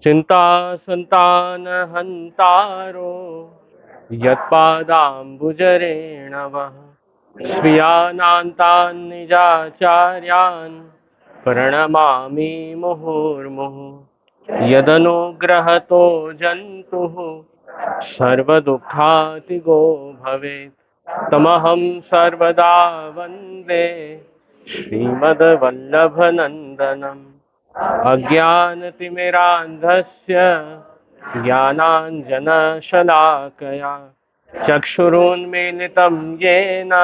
चिंता संतान हंतारो यत्पादाम्बुजरेणवः स्वीयानान्तान् निजाचार्यान् प्रणमामि मुहुर्मुहुः। यदनुग्रहतो जन्तुः सर्वदुःखातिगो भवेत् तमहं सर्वदा वन्दे श्रीमद्वल्लभनन्दनम्। अज्ञानतिमिरान्धस्य ज्ञानाञ्जनशलाकया चक्षुरुन्मीलितं येन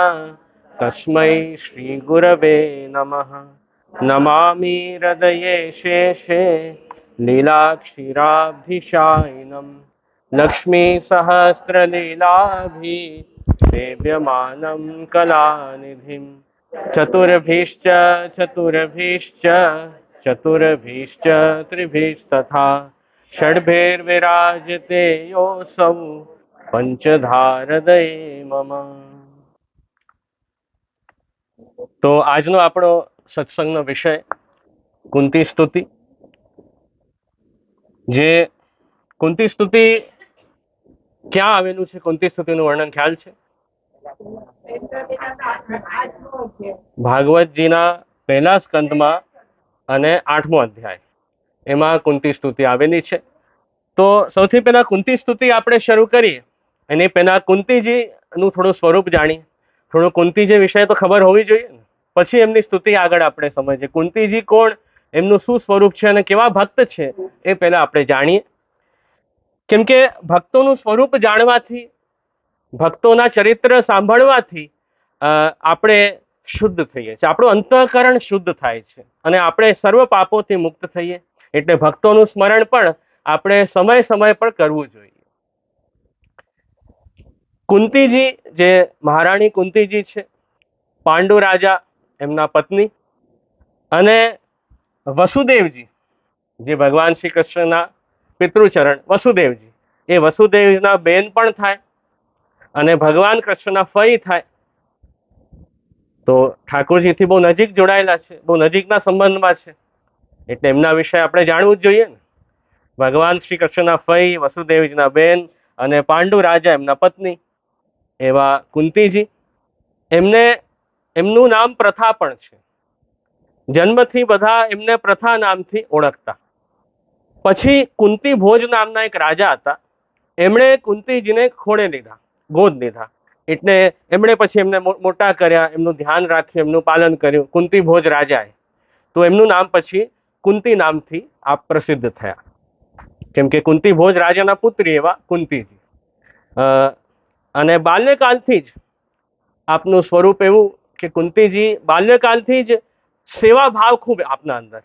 तस्मै श्रीगुरवे नमः। नमामि हृदये शेषे लीलाक्षीराब्धिशायिनं लक्ष्मीसहस्रलीलाभिः सेव्यमानं कलानिधिं। चतुर्भिश्च चतुर्भिश्च चतुर्भिश्च त्रिभिस्तथा षड्भिर्विराजते योऽसौ पंचधारदये मम। તો આજનો આપણો સત્સંગનો વિષય કુંતી સ્તુતિ. જે કુંતી સ્તુતિ ક્યાં આવેલું છે? કુંતી સ્તુતિનું વર્ણન ખ્યાલ છે? ભાગવતજીના પહેલા સ્કંદમાં અને 8મો અધ્યાય એમાં કુંતી સ્તુતિ આવેલી છે. તો સૌથી પહેલા કુંતી સ્તુતિ આપણે શરૂ કરીએ એની પહેલા કુંતીજીનું થોડું સ્વરૂપ જાણીએ. થોડું કુંતીજી વિશે તો ખબર હોવી જોઈએ ને, પછી એમની સ્તુતિ આગળ આપણે સમજીએ. કુંતીજી કોણ, એમનું શું સ્વરૂપ છે અને કેવા ભક્ત છે એ પહેલા આપણે જાણીએ. કેમ કે ભક્તોનું સ્વરૂપ જાણવાથી, ભક્તોના ચરિત્ર સાંભળવાથી આપણે શુદ્ધ થઈએ છીએ, આપણું અંતઃકરણ શુદ્ધ થાય છે અને આપણે સર્વ પાપોથી મુક્ત થઈએ. એટલે ભક્તોનું સ્મરણ પણ આપણે સમય સમય પર કરવું જોઈએ. કુંતીજી, જે મહારાણી કુંતીજી છે, પાંડુ રાજા એમના પત્ની, અને વસુદેવજી જે ભગવાન શ્રી કૃષ્ણના પિતૃચરણ વસુદેવજી, એ વસુદેવના બેન પણ થાય અને ભગવાન કૃષ્ણના ફઈ થાય. તો ઠાકોરજીથી બહુ નજીક જોડાયેલા છે, બહુ નજીકના સંબંધમાં છે, એટલે એમના વિશે આપણે જાણવું જ જોઈએ ને. ભગવાન શ્રી કૃષ્ણના ફઈ, વસુદેવજીના બેન અને પાંડુ રાજા એમના પત્ની એવા કુંતીજી. એમનું નામ પ્રથા પણ છે. જન્મથી બધા એમને પ્રથા નામથી ઓળખતા. પછી કુંતી ભોજ નામના એક રાજા હતા, એમણે કુંતીજીને ખોળે લીધા, ગોદ લીધા. એટલે એમણે પછી એમને મોટા કર્યા, એમનું ધ્યાન રાખ્યું, એમનું પાલન કર્યું કુંતી ભોજ રાજાએ. તો એમનું નામ પછી કુંતી નામથી આપ પ્રસિદ્ધ થયા. કેમ કે કુંતી ભોજ રાજાના પુત્રી એવા કુંતીજી. અને બાલ્યકાલથી જ આપનું સ્વરૂપ એવું કે કુંતીજી બાલ્યકાલથી જ સેવા ભાવ ખૂબ આપના અંદર.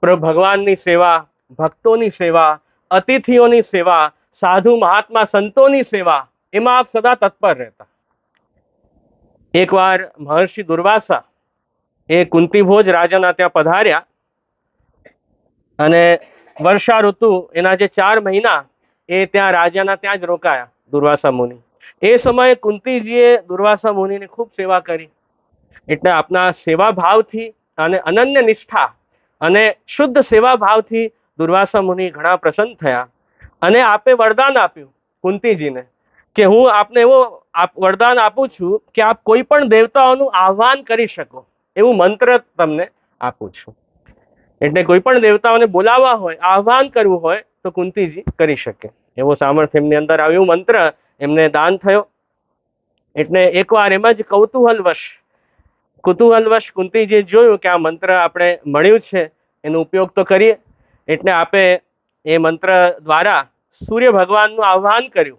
ભગવાનની સેવા, ભક્તોની સેવા, અતિથિઓની સેવા, સાધુ મહાત્મા સંતોની સેવા, એમાં આપ સદા તત્પર રહેતા. એકવાર મહર્ષિ દુર્વાસા એ કુંતી ભોજ રાજાના ત્યાં પધાર્યા અને વર્ષા ઋતુ એના જે 4 મહિના એ ત્યાં રાજાના ત્યાં જ રોકાયા દુર્વાસા મુનિ. એ સમયે કુંતીજીએ દુર્વાસા મુનિની ખૂબ સેવા કરી. એટલે આપના સેવા ભાવથી અને અનન્ય નિષ્ઠા અને શુદ્ધ સેવા ભાવથી દુર્વાસા મુનિ ઘણા પ્રસન્ન થયા અને આપે વરદાન આપ્યું કુંતીજીને કે હું આપને એવો વરદાન આપું છું કે આપ કોઈ પણ દેવતાઓનું આહ્વાન કરી શકો, એવું મંત્ર તમને આપું છું. એટલે કોઈ પણ દેવતાઓને બોલાવવા હોય, આહ્વાન કરવું હોય તો કુંતીજી કરી શકે, એવો સામર્થ્ય એમની અંદર આવ્યું. મંત્ર એમને દાન થયો. એટલે એકવાર એમ જ કુતૂહલવશ કુંતીજીએ જોયું કે આ મંત્ર આપણે મળ્યું છે, એનો ઉપયોગ તો કરીએ. એટલે આપે એ મંત્ર દ્વારા સૂર્ય ભગવાનનું આહ્વાન કર્યું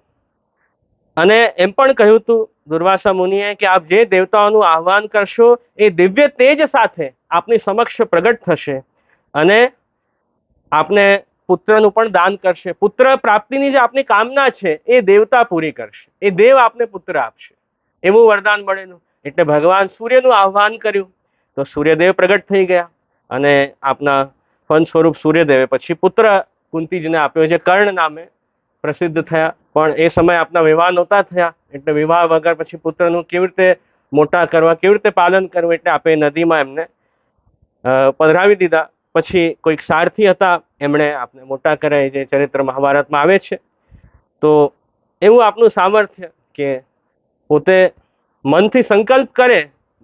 અને એમ પણ કહ્યું હતું દુર્વાસા મુનિએ કે આપ જે દેવતાઓનું આહ્વાન કરશો એ દિવ્ય તેજ સાથે આપની સમક્ષ પ્રગટ થશે અને આપને પુત્રનું પણ દાન કરશે. પુત્ર પ્રાપ્તિની જે આપની કામના છે એ દેવતા પૂરી કરશે, એ દેવ આપને પુત્ર આપશે, એવું વરદાન મળેલું. એટલે ભગવાન સૂર્યનું આહ્વાન કર્યું તો સૂર્યદેવ પ્રગટ થઈ ગયા અને આપના ફન સ્વરૂપ સૂર્યદેવે પછી પુત્ર કુંતીજીને આપ્યો, જે કર્ણ નામે પ્રસિદ્ધ થયા. પણ એ સમયે આપના વિવાહ નહોતા થયા, એટલે વિવાહ વગર પછી પુત્રનું કેવી રીતે મોટા કરવા, કેવી રીતે પાલન કરવું, એટલે આપે નદીમાં એમને પધરાવી દીધા. પછી કોઈક સારથી હતા, એમણે આપને મોટા કર્યા, જે ચરિત્ર મહાભારતમાં આવે છે. તો એવું આપનું સામર્થ્ય કે પોતે મનથી સંકલ્પ કરે,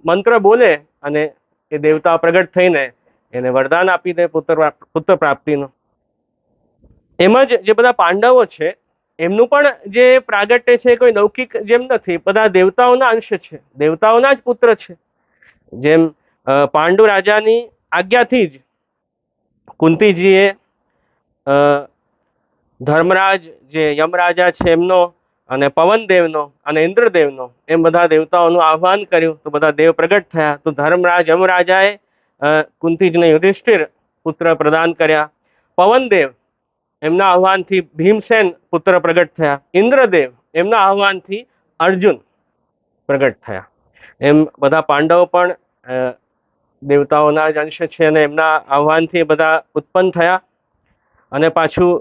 મંત્ર બોલે અને એ દેવતા પ્રગટ થઈને એને વરદાન આપી દે પુત્ર પ્રાપ્તિનું. એમ જ જે બધા પાંડવો છે એમનું પણ જે પ્રાગટ્ય છે કોઈ લૌકિક જેમ નથી, બધા દેવતાઓના અંશ છે, દેવતાઓના જ પુત્ર છે. જેમ પાંડુ રાજાની આજ્ઞાથી જ કુંતીજીએ ધર્મરાજ જે યમરાજા છે એમનો અને પવનદેવનો અને ઇન્દ્રદેવનો એમ બધા દેવતાઓનું આહ્વાન કર્યું, તો બધા દેવ પ્રગટ થયા. તો ધર્મરાજ યમરાજાએ કુંતીજીને યુધિષ્ઠિર પુત્ર પ્રદાન કર્યા. પવનદેવ એમના આહ્વાનથી ભીમસેન પુત્ર પ્રગટ થયા. ઇન્દ્રદેવ એમના આહ્વાનથી અર્જુન પ્રગટ થયા. એમ બધા પાંડવો પણ દેવતાઓના જ અંશ છે અને એમના આહ્વાનથી બધા ઉત્પન્ન થયા. અને પાછું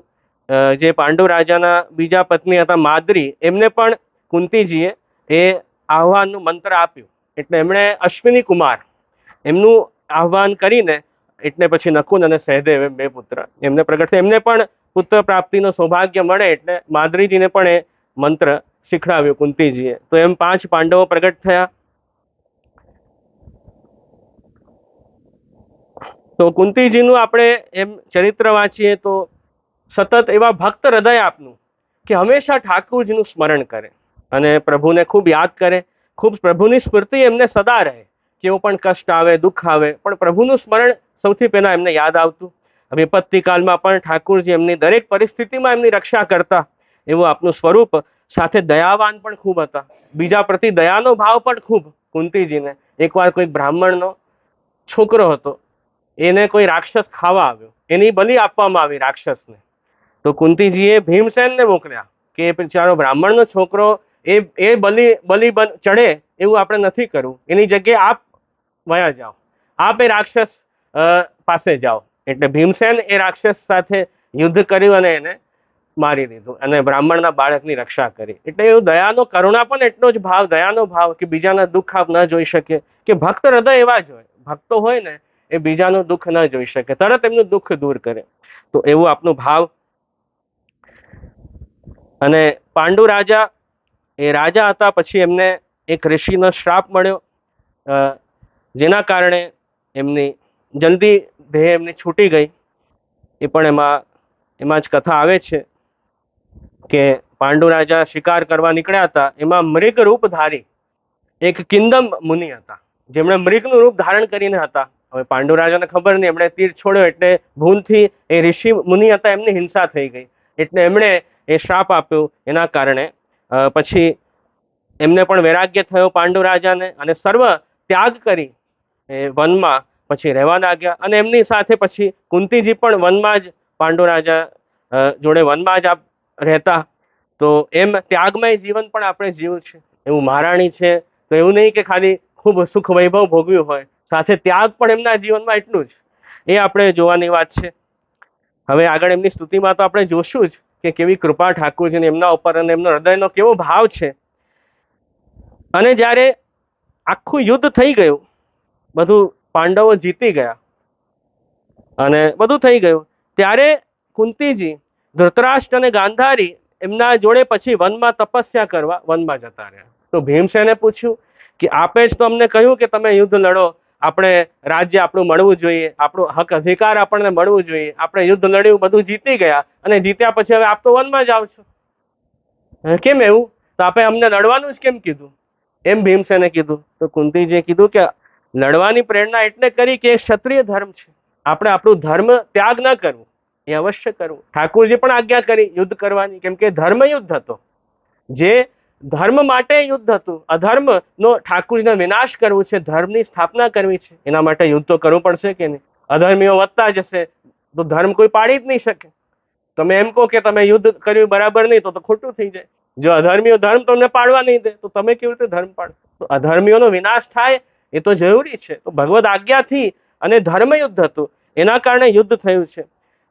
જે પાંડુ રાજાના બીજા પત્ની હતા માદ્રી, એમને પણ કુંતીજીએ એ આહ્વાનનું મંત્ર આપ્યું, એટલે એમણે અશ્વિની કુમાર એમનું આહ્વાન કરીને એટલે પછી નકુલ અને સહદેવ એમ બે પુત્ર એમને પ્રગટ થયા. એમને પણ પુત્ર પ્રાપ્તિનો સૌભાગ્ય મળે એટલે માદ્રીજીને પણ એ મંત્ર શીખડાવ્યું કુંતીજીએ. તો એમ 5 પાંડવો પ્રગટ થયા. તો કુંતીજીનું આપણે એમ ચરિત્ર વાંચીએ તો સતત એવા ભક્ત હૃદય આપનું કે હંમેશા ઠાકુરજીનું સ્મરણ કરે અને પ્રભુને ખૂબ યાદ કરે, ખૂબ પ્રભુની સ્મૃતિ એમને સદા રહે. કેવું પણ કષ્ટ આવે, દુઃખ આવે, પણ પ્રભુનું સ્મરણ સૌથી પહેલા એમને યાદ આવતું. વિપત્તિ કાળમાં પણ ઠાકુરજી એમની દરેક પરિસ્થિતિમાં એમની રક્ષા કરતા, એવું આપનું સ્વરૂપ. સાથે દયાવાન પણ ખૂબ હતા, બીજા પ્રતિ દયાનો ભાવ પણ ખૂબ કુંતીજીને. એકવાર કોઈ બ્રાહ્મણનો છોકરો હતો, એને કોઈ રાક્ષસ ખાવા આવ્યો, એની બલિ આપવામાં આવી રાક્ષસને. તો કુંતીજીએ ભીમસેનને મોકલ્યા કે એ બિચારો બ્રાહ્મણનો છોકરો એ બલિ ચડે એવું આપણે નથી કરવું, એની જગ્યાએ આપ વયા જાઓ, આપ એ રાક્ષસ પાસે જાઓ. એટલે ભીમસેન એ રાક્ષસ સાથે યુદ્ધ કર્યું અને એને મારી દીધું અને બ્રાહ્મણના બાળકની રક્ષા કરી. એટલે એવું દયાનો, કરુણા પણ એટલો જ ભાવ, દયાનો ભાવ કે બીજાના દુઃખ આપ ન જોઈ શકે, કે ભક્ત હૃદય એવા જ હોય, ભક્તો હોય ને એ બીજાનું દુઃખ ન જોઈ શકે, તરત એમનું દુઃખ દૂર કરે. તો એવું આપનું ભાવ. અને પાંડુ રાજા એ રાજા હતા, પછી એમને એક ઋષિનો શ્રાપ મળ્યો, જેના કારણે એમની જલ્દી દેહ એમની છૂટી ગઈ. એ પણ એમાં જ કથા આવે છે કે પાંડુ રાજા શિકાર કરવા નીકળ્યા હતા, એમાં મૃગ રૂપધારી એક કિંદમ મુનિ હતા, જેમણે મૃગનું રૂપ ધારણ કરીને હતા. હવે પાંડુ રાજાને ખબર નહીં, એમણે તીર છોડ્યો એટલે ભૂલથી એ ઋષિ મુનિ હતા એમની હિંસા થઈ ગઈ, એટલે એમણે એ શ્રાપ આપ્યો. એના કારણે પછી એમને પણ વૈરાગ્ય થયો પાંડુ રાજાને, અને સર્વ ત્યાગ કરી એ વનમાં પછી રહેવા લાગ્યા. અને એમની સાથે પછી કુંતીજી પણ વનમાં જ પાંડુ રાજા જોડે વનમાં જ રહેતા. તો એમ ત્યાગમય જીવન પણ આપણે જીવ્યું છે. એવું મહારાણી છે તો એવું નહીં કે ખાલી ખૂબ સુખ વૈભવ ભોગવ્યું હોય, સાથે ત્યાગ પણ એમના જીવનમાં એટલું જ, એ આપણે જોવાની વાત છે. હવે આગળ એમની સ્તુતિમાં તો આપણે જોશું જ કે કેવી કૃપા ઠાકોરજીને એમના ઉપર અને એમનો હૃદયનો કેવો ભાવ છે. અને જ્યારે આખું યુદ્ધ થઈ ગયું, બધું પાંડવો જીતી ગયા અને બધું થઈ ગયું, ત્યારે કુંતીજી ધૃતરાષ્ટ્ર અને ગાંધારી એમના જોડે પછી વનમાં તપસ્યા કરવા વનમાં જતા રહ્યા. તો ભીમસેને પૂછ્યું કે આપે જ તો અમને કહ્યું કે તમે યુદ્ધ લડો, આપણે રાજ્ય આપણું મળવું જોઈએ, આપણું હક અધિકાર આપણને મળવું જોઈએ, આપણે યુદ્ધ લડ્યું, બધું જીતી ગયા, અને જીત્યા પછી હવે આપ તો વનમાં જાઓ છો, કેમ એવું? તો આપે અમને લડવાનું જ કેમ કીધું? એમ ભીમસેને કીધું. તો કુંતીજીએ કીધું કે લડવાની પ્રેરણા એટલે કરી કે એ ક્ષત્રિય ધર્મ છે, આપણે આપણું ધર્મ ત્યાગ ન કરવું, એ અવશ્ય કરવું. ઠાકોરજી પણ આજ્ઞા કરી યુદ્ધ કરવાની, કેમ કે ધર્મ યુદ્ધ હતો, જે ધર્મ માટે યુદ્ધ હતું. અધર્મનો ઠાકોરજીનો વિનાશ કરવું છે, ધર્મની સ્થાપના કરવી છે, એના માટે યુદ્ધ તો કરવું પડશે કે નહીં? અધર્મીઓ વધતા જશે તો ધર્મ કોઈ પાડી જ નહીં શકે. તમે એમ કહો કે તમે યુદ્ધ કર્યું બરાબર નહીં, તો ખોટું થઈ જાય. જો અધર્મીઓ ધર્મ તમને પાડવા નહીં દે તો તમે કેવી રીતે ધર્મ પાડો? તો અધર્મીઓનો વિનાશ થાય એ તો જરૂરી છે. તો ભગવદ આજ્ઞાથી અને ધર્મ યુદ્ધ હતું, એના કારણે યુદ્ધ થયું છે.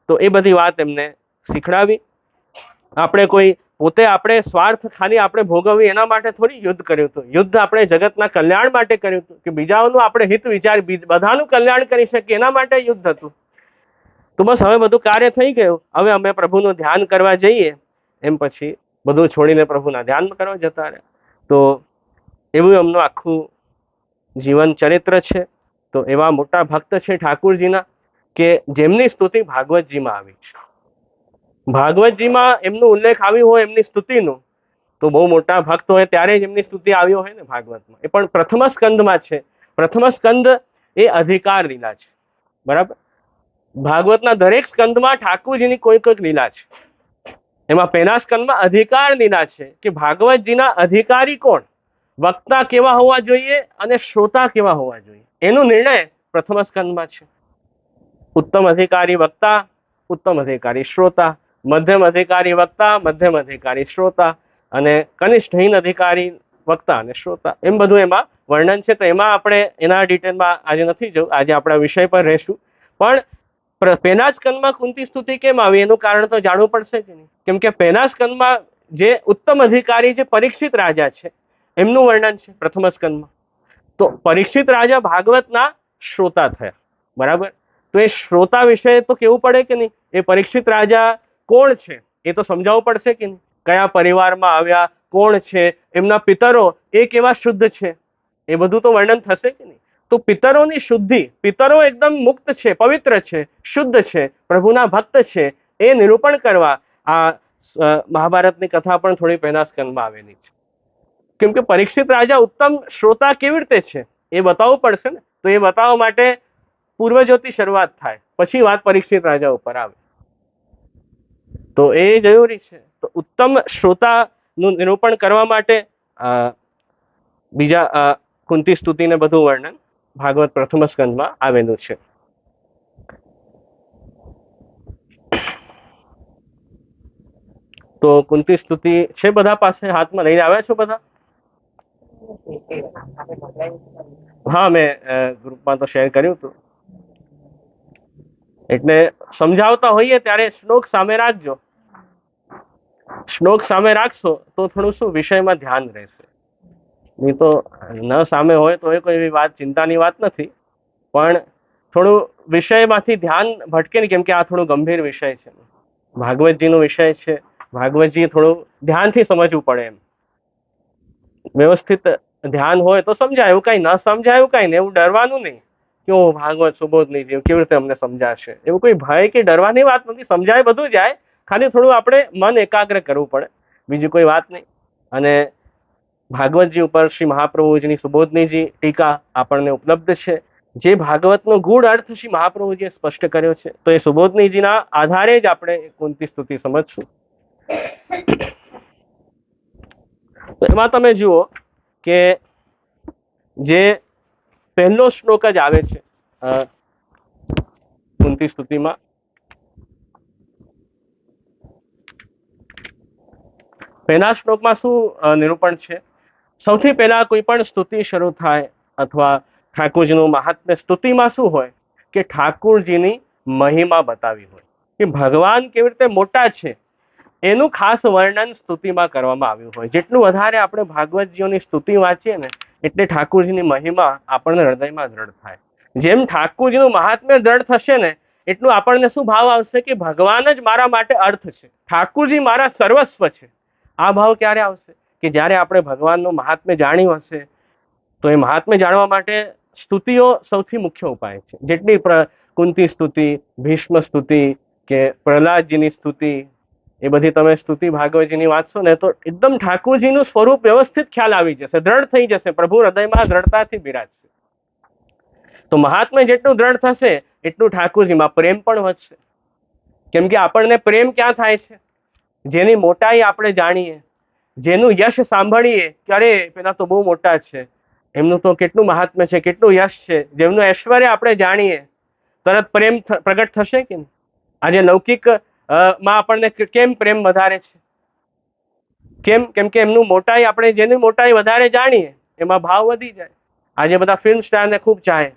તો એ બધી વાત એમને શીખડાવી. આપણે કોઈ પોતે આપણે સ્વાર્થ ખાલી આપણે ભોગવવી એના માટે થોડી યુદ્ધ કર્યું હતું. યુદ્ધ આપણે જગતના કલ્યાણ માટે કર્યું હતું, કે બીજાઓનું આપણે હિત વિચાર, બધાનું કલ્યાણ કરી શકીએ એના માટે યુદ્ધ હતું. તો બસ હવે બધું કાર્ય થઈ ગયું, હવે અમે પ્રભુનું ધ્યાન કરવા જઈએ, એમ પછી બધું છોડીને પ્રભુના ધ્યાન કરવા જતા રહ્યા. તો એવું એમનું આખું જીવન ચરિત્ર છે. તો એવા મોટા ભક્ત છે ઠાકુરજીના કે જેમની સ્તુતિ ભાગવતજીમાં આવી છે. ભાગવતજીમાં એમનો ઉલ્લેખ આવ્યો હોય એમની સ્તુતિનું, તો બહુ મોટા ભક્ત હોય ત્યારે જ એમની સ્તુતિ આવ્યો હોય ને ભાગવતમાં. એ પણ પ્રથમ સ્કંદમાં છે. પ્રથમ સ્કંદ એ અધિકાર લીલા છે, બરાબર. ભાગવતના દરેક સ્કંદમાં ઠાકુરજીની કોઈક લીલા છે. એમાં પહેલા સ્કંદમાં અધિકાર લીલા છે કે ભાગવતજીના અધિકારી કોણ, વક્તા કેવા હોવા જોઈએ અને શ્રોતા કેવા હોવા જોઈએ, એનો નિર્ણય પ્રથમ સ્કંદમાં છે. ઉત્તમ અધિકારી વક્તા, ઉત્તમ અધિકારી શ્રોતા, મધ્યમ અધિકારી વક્તા, મધ્યમ અધિકારી શ્રોતા, અને કનિષ્ઠહીન અધિકારી વક્તા અને શ્રોતા, એમ બધું એમાં વર્ણન છે. તો એમાં આપણે એના ડિટેલમાં આજે નથી જવું, આજે આપણા વિષય પર રહેશું. પણ પહેલા સ્કંદમાં કુંતી સ્તુતિ કેમ આવી એનું કારણ તો જાણવું પડશે કે નહીં. કેમ કે પહેલા સ્કંદમાં જે ઉત્તમ અધિકારી જે પરીક્ષિત રાજા છે એમનું વર્ણન છે પ્રથમ સ્કંદમાં. તો પરીક્ષિત રાજા ભાગવતના શ્રોતા થયા, બરાબર. તો એ શ્રોતા વિશે તો કેવું પડે કે નહીં, એ પરીક્ષિત રાજા કોણ છે એ તો સમજાવવું પડશે કે નહીં. કયા પરિવારમાં આવ્યા, કોણ છે, એમના પિતરો એ કેવા શુદ્ધ છે, એ બધું તો વર્ણન થશે કે નહીં. તો પિતરોની શુદ્ધિ, પિતરો એકદમ મુક્ત છે, પવિત્ર છે, શુદ્ધ છે, પ્રભુના ભક્ત છે, એ નિરૂપણ કરવા આ મહાભારતની કથા પણ થોડી પહેલા સ્કંદમાં આવેલી છે. કેમ કે પરીક્ષિત રાજા ઉત્તમ શ્રોતા કેવી રીતે છે એ બતાવવું પડશે ને. તો એ બતાવવા માટે પૂર્વજોથી શરૂઆત થાય, પછી વાત પરીક્ષિત રાજા ઉપર આવે. તો એ જરૂરી છે. તો ઉત્તમ શ્રોતાનું નિરૂપણ કરવા માટે બીજા કુંતી સ્તુતિને બધું વર્ણન ભાગવત પ્રથમ સ્કંદમાં આવેલું છે. તો કુંતી સ્તુતિ છે બધા પાસે, હાથમાં લઈને આવ્યા છો બધા? હા, મેં ગ્રુપમાં તો શેર કર્યું હતું. એટલે સમજાવતા હોઈએ ત્યારે શ્લોક સામે રાખજો. શ્લોક સામે રાખશો તો થોડું શું વિષયમાં ધ્યાન રહેશે. નહીં તો ન સામે હોય તો એ કોઈ એવી વાત ચિંતાની વાત નથી, પણ થોડું વિષયમાંથી ધ્યાન ભટકે ને. કેમ કે આ થોડું ગંભીર વિષય છે, ભાગવતજીનો વિષય છે. ભાગવતજી થોડું ધ્યાનથી સમજવું પડે. એમ વ્યવસ્થિત ધ્યાન હોય તો સમજાય, એવું કઈ ન સમજાય એવું કઈ નહીં. એવું ડરવાનું નહીં કે ઓ ભાગવત સુબોધની જીવ કેવી રીતે અમને સમજાશે, એવું કોઈ ભય કે ડરવાની વાત નથી. સમજાય બધું જાય, ખાલી થોડું આપણે મન એકાગ્ર કરવું પડે, બીજી કોઈ વાત નહીં. અને ભાગવતજી ઉપર શ્રી મહાપ્રભુજીની સુબોધનીજી ટીકા આપણને ઉપલબ્ધ છે. જે ભાગવતનો ગૂઢ અર્થ શ્રી મહાપ્રભુજીએ સ્પષ્ટ કર્યો છે, તો એ સુબોધનીજીના આધારે જ આપણે કુંતી સ્તુતિ સમજશું. તો એમાં તમે જુઓ કે જે પહેલો શ્લોક જ આવે છે કુંતી સ્તુતિમાં, પહેલા શ્લોકમાં શું નિરૂપણ છે? સૌથી પહેલા કોઈ પણ સ્તુતિ શરૂ થાય અથવા ઠાકોરજીનું મહાત્મ્ય, સ્તુતિમાં શું હોય કે ઠાકોરજીની મહિમા બતાવી હોય કે ભગવાન કેવી રીતે મોટા છે એનું ખાસ વર્ણન સ્તુતિમાં કરવામાં આવ્યું હોય. જેટલું વધારે આપણે ભાગવતજીઓની સ્તુતિ વાંચીએ ને એટલે ઠાકોરજીની મહિમા આપણને હૃદયમાં દ્રઢ થાય. જેમ ઠાકોરજીનું મહાત્મ્ય દ્રઢ થશે ને એટલું આપણને શું ભાવ આવશે કે ભગવાન જ મારા માટે અર્થ છે, ઠાકોરજી મારા સર્વસ્વ છે. આ ભાવ ક્યારે આવશે? કે જ્યારે આપણે ભગવાનનું મહાત્મ્ય જાણ્યું હશે. તો એ મહાત્મ્ય જાણવા માટે સ્તુતિઓ સૌથી મુખ્ય ઉપાય છે. જેટલી કુંતી સ્તુતિ, ભીષ્મ સ્તુતિ કે પ્રહલાદજીની સ્તુતિ, એ બધી તમે સ્તુતિ ભાગવતજીની વાંચશો ને તો એકદમ ઠાકોરજીનું સ્વરૂપ વ્યવસ્થિત ખ્યાલ આવી જશે, દ્રઢ થઈ જશે. પ્રભુ હૃદયમાં દ્રઢતાથી બિરાજશે. તો મહાત્મ્ય જેટલું દ્રઢ થશે એટલું ઠાકોરજીમાં પ્રેમ પણ વધશે. કેમ કે આપણને પ્રેમ ક્યાં થાય છે? જેની મોટાઈ આપણે જાણીએ, જેનું યશ સાંભળીએ કે અરે પેલા તો બહુ મોટા છે, એમનું તો કેટલું મહાત્મ્ય છે, કેટલું યશ છે, જેમનું ઐશ્વર્ય આપણે જાણીએ તરત પ્રેમ પ્રગટ થશે કે નહીં? આજે લૌકિક માં આપણને કેમ પ્રેમ વધારે છે? કેમ? કેમ કે એમનું મોટાઈ, આપણે જેની મોટાઈ વધારે જાણીએ એમાં ભાવ વધી જાય. આજે બધા ફિલ્મ સ્ટારને ખૂબ ચાહે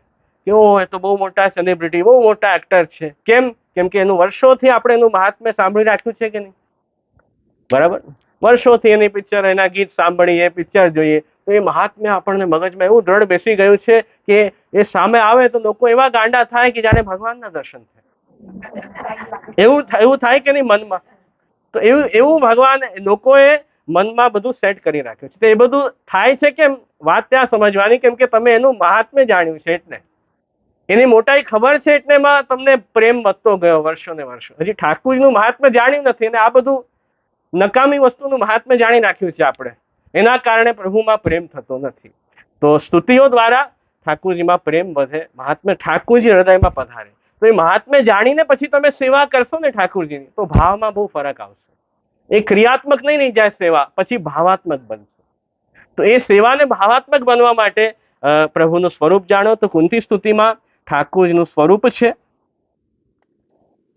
કે ઓ એ તો બહુ મોટા સેલિબ્રિટી, બહુ મોટા એક્ટર છે. કેમ? કેમ કે એનું વર્ષોથી આપણે એનું મહાત્મ્ય સાંભળી રાખ્યું છે કે નહીં? બરાબર, વર્ષોથી એની પિક્ચર, એના ગીત સાંભળીએ, પિક્ચર જોઈએ, તો એ મહાત્મ્ય આપણને મગજમાં એવું દ્રઢ બેસી ગયું છે કે એ સામે આવે તો લોકો એવા ગાંડા થાય કે જાણે ભગવાનના દર્શન થાય. એવું થાય કે નહીં મનમાં? તો એવું એવું ભગવાન લોકોએ મનમાં બધું સેટ કરી રાખ્યું છે. તો એ બધું થાય છે કેમ? વાત ત્યાં સમજવાની, કેમ કે તમે એનું મહાત્મ્ય જાણ્યું છે એટલે, એની મોટાઈ ખબર છે એટલે એમાં તમને પ્રેમ વધતો ગયો વર્ષો ને વર્ષો. હજી ઠાકુરજીનું મહાત્મ્ય જાણ્યું નથી અને આ બધું નકામી વસ્તુનું મહાત્મ્ય જાણી નાખ્યું છે આપણે, એના કારણે પ્રભુમાં પ્રેમ થતો નથી. તો સ્તુતિઓ દ્વારા ઠાકુરજીમાં પ્રેમ વધે, મહાત્મ્ય ઠાકુરજી હૃદયમાં પધારે. તો એ મહાત્મ્ય જાણીને પછી તમે સેવા કરશો ને ઠાકુરજીની, તો ભાવમાં બહુ ફરક આવશે. એ ક્રિયાત્મક નહીં રહી જાય સેવા, પછી ભાવાત્મક બનશે. તો એ સેવાને ભાવાત્મક બનવા માટે પ્રભુનું સ્વરૂપ જાણો. તો કુંતી સ્તુતિમાં ઠાકુરજીનું સ્વરૂપ છે.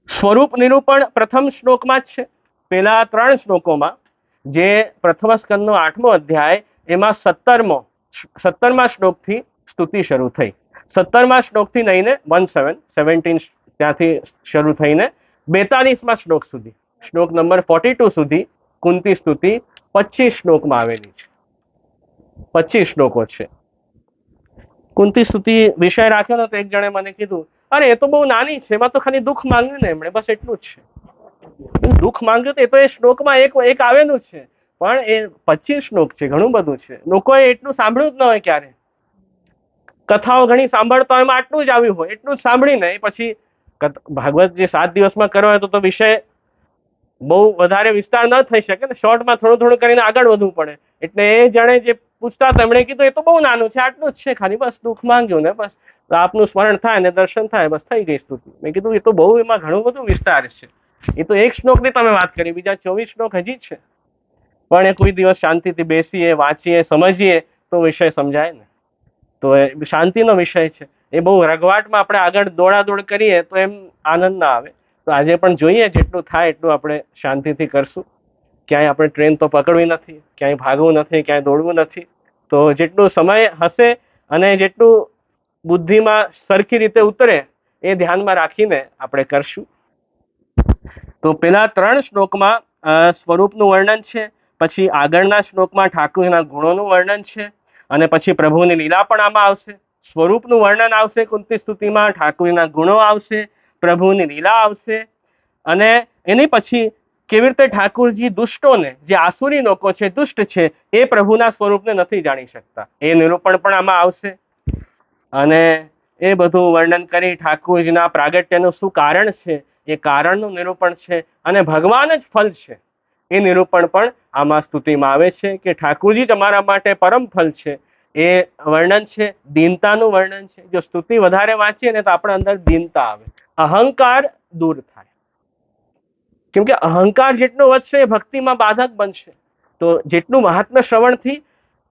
સ્વરૂપ નિરૂપણ પ્રથમ શ્લોકમાં જ છે. પેલા 3 શ્લોકોમાં, જે પ્રથમ સ્કંદનો 8મો અધ્યાય, એમાં 17મા શ્લોકથી સ્તુતિ શરૂ થઈ. 17મા શ્લોકથી લઈને 17 ત્યાંથી શરૂ થઈને 42મા શ્લોક સુધી, શ્લોક નંબર 42 સુધી કુંતી સ્તુતિ 25 શ્લોકમાં આવેલી છે. 25 શ્લોકો છે. કુંતી સ્તુતિ વિષય રાખ્યો ને તો એક જણે મને કીધું, અરે એ તો બહુ નાની છે, એમાં તો ખાલી દુઃખ માંગ્યું ને એમણે, બસ એટલું જ છે. દુઃખ માંગ્યું તો એ તો એ શ્લોકમાં એક આવેલું છે, પણ એ 25 શ્લોક છે, ઘણું બધું છે. લોકોએ એટલું સાંભળ્યું જ ન હોય ક્યારે. કથાઓ ઘણી સાંભળતા હોય, એમાં આટલું જ આવ્યું હોય, એટલું જ સાંભળીને પછી ભાગવત જે 7 દિવસમાં કરવા હોય તો વિષય બહુ વધારે વિસ્તાર ન થઈ શકે ને, શોર્ટમાં થોડું થોડું કરીને આગળ વધવું પડે. એટલે એ જણે જે પૂછતા હતા એમણે કીધું એ તો બહુ નાનું છે, આટલું જ છે ખાલી, બસ દુઃખ માંગ્યું ને બસ આપનું સ્મરણ થાય ને દર્શન થાય, બસ થઈ ગઈ સ્તુતિ. મેં કીધું એ તો બહુ, એમાં ઘણું બધું વિસ્તાર છે. એ તો એક શ્લોકની તમે વાત કરી, બીજા 24 શ્લોક હજી છે. પણ એ કોઈ દિવસ શાંતિથી બેસીએ, વાંચીએ, સમજીએ તો વિષય સમજાય ને. તો એ શાંતિનો વિષય છે. એ બહુ રઘવાટમાં આપણે આગળ દોડાદોડ કરીએ તો એમ આનંદ ના આવે. તો આજે પણ જોઈએ જેટલું થાય એટલું આપણે શાંતિથી કરશું. ક્યાંય આપણે ટ્રેન તો પકડવી નથી, ક્યાંય ભાગવું નથી, ક્યાંય દોડવું નથી. તો જેટલો સમય હશે અને જેટલું બુદ્ધિમાં સરખી રીતે ઉતરે એ ધ્યાનમાં રાખીને આપણે કરશું. તો પેલા 3 શ્લોકમાં સ્વરૂપનું વર્ણન છે, પછી આગળના શ્લોકમાં ઠાકુરના ગુણોનું વર્ણન છે, અને પછી પ્રભુની લીલા પણ આમાં આવશે. સ્વરૂપનું વર્ણન આવશે કુંતી સ્તુતિમાં, ઠાકુરના ગુણો આવશે, પ્રભુની લીલા આવશે, અને એની પછી કેવી રીતે ઠાકુરજી દુષ્ટોને, જે આસુરી લોકો છે, દુષ્ટ છે, એ પ્રભુના સ્વરૂપને નથી જાણી શકતા, એ નિરૂપણ પણ આમાં આવશે. અને એ બધું વર્ણન કરી ઠાકુરજીના પ્રાગટ્યનું શું કારણ છે, એ કારણનું નિરૂપણ છે, અને ભગવાન જ ફલ છે એ નિરૂપણ પણ આમાં સ્તુતિમાં આવે છે, કે ઠાકુરજી તમારા માટે પરમ ફલ છે એ વર્ણન છે. દીનતાનું વર્ણન છે. જો સ્તુતિ વધારે વાંચીએ ને તો આપણા અંદર દીનતા આવે, અહંકાર દૂર થાય. કેમ કે અહંકાર જેટલો વધશે એ ભક્તિમાં બાધક બનશે. તો જેટલું મહાત્મ્ય શ્રવણથી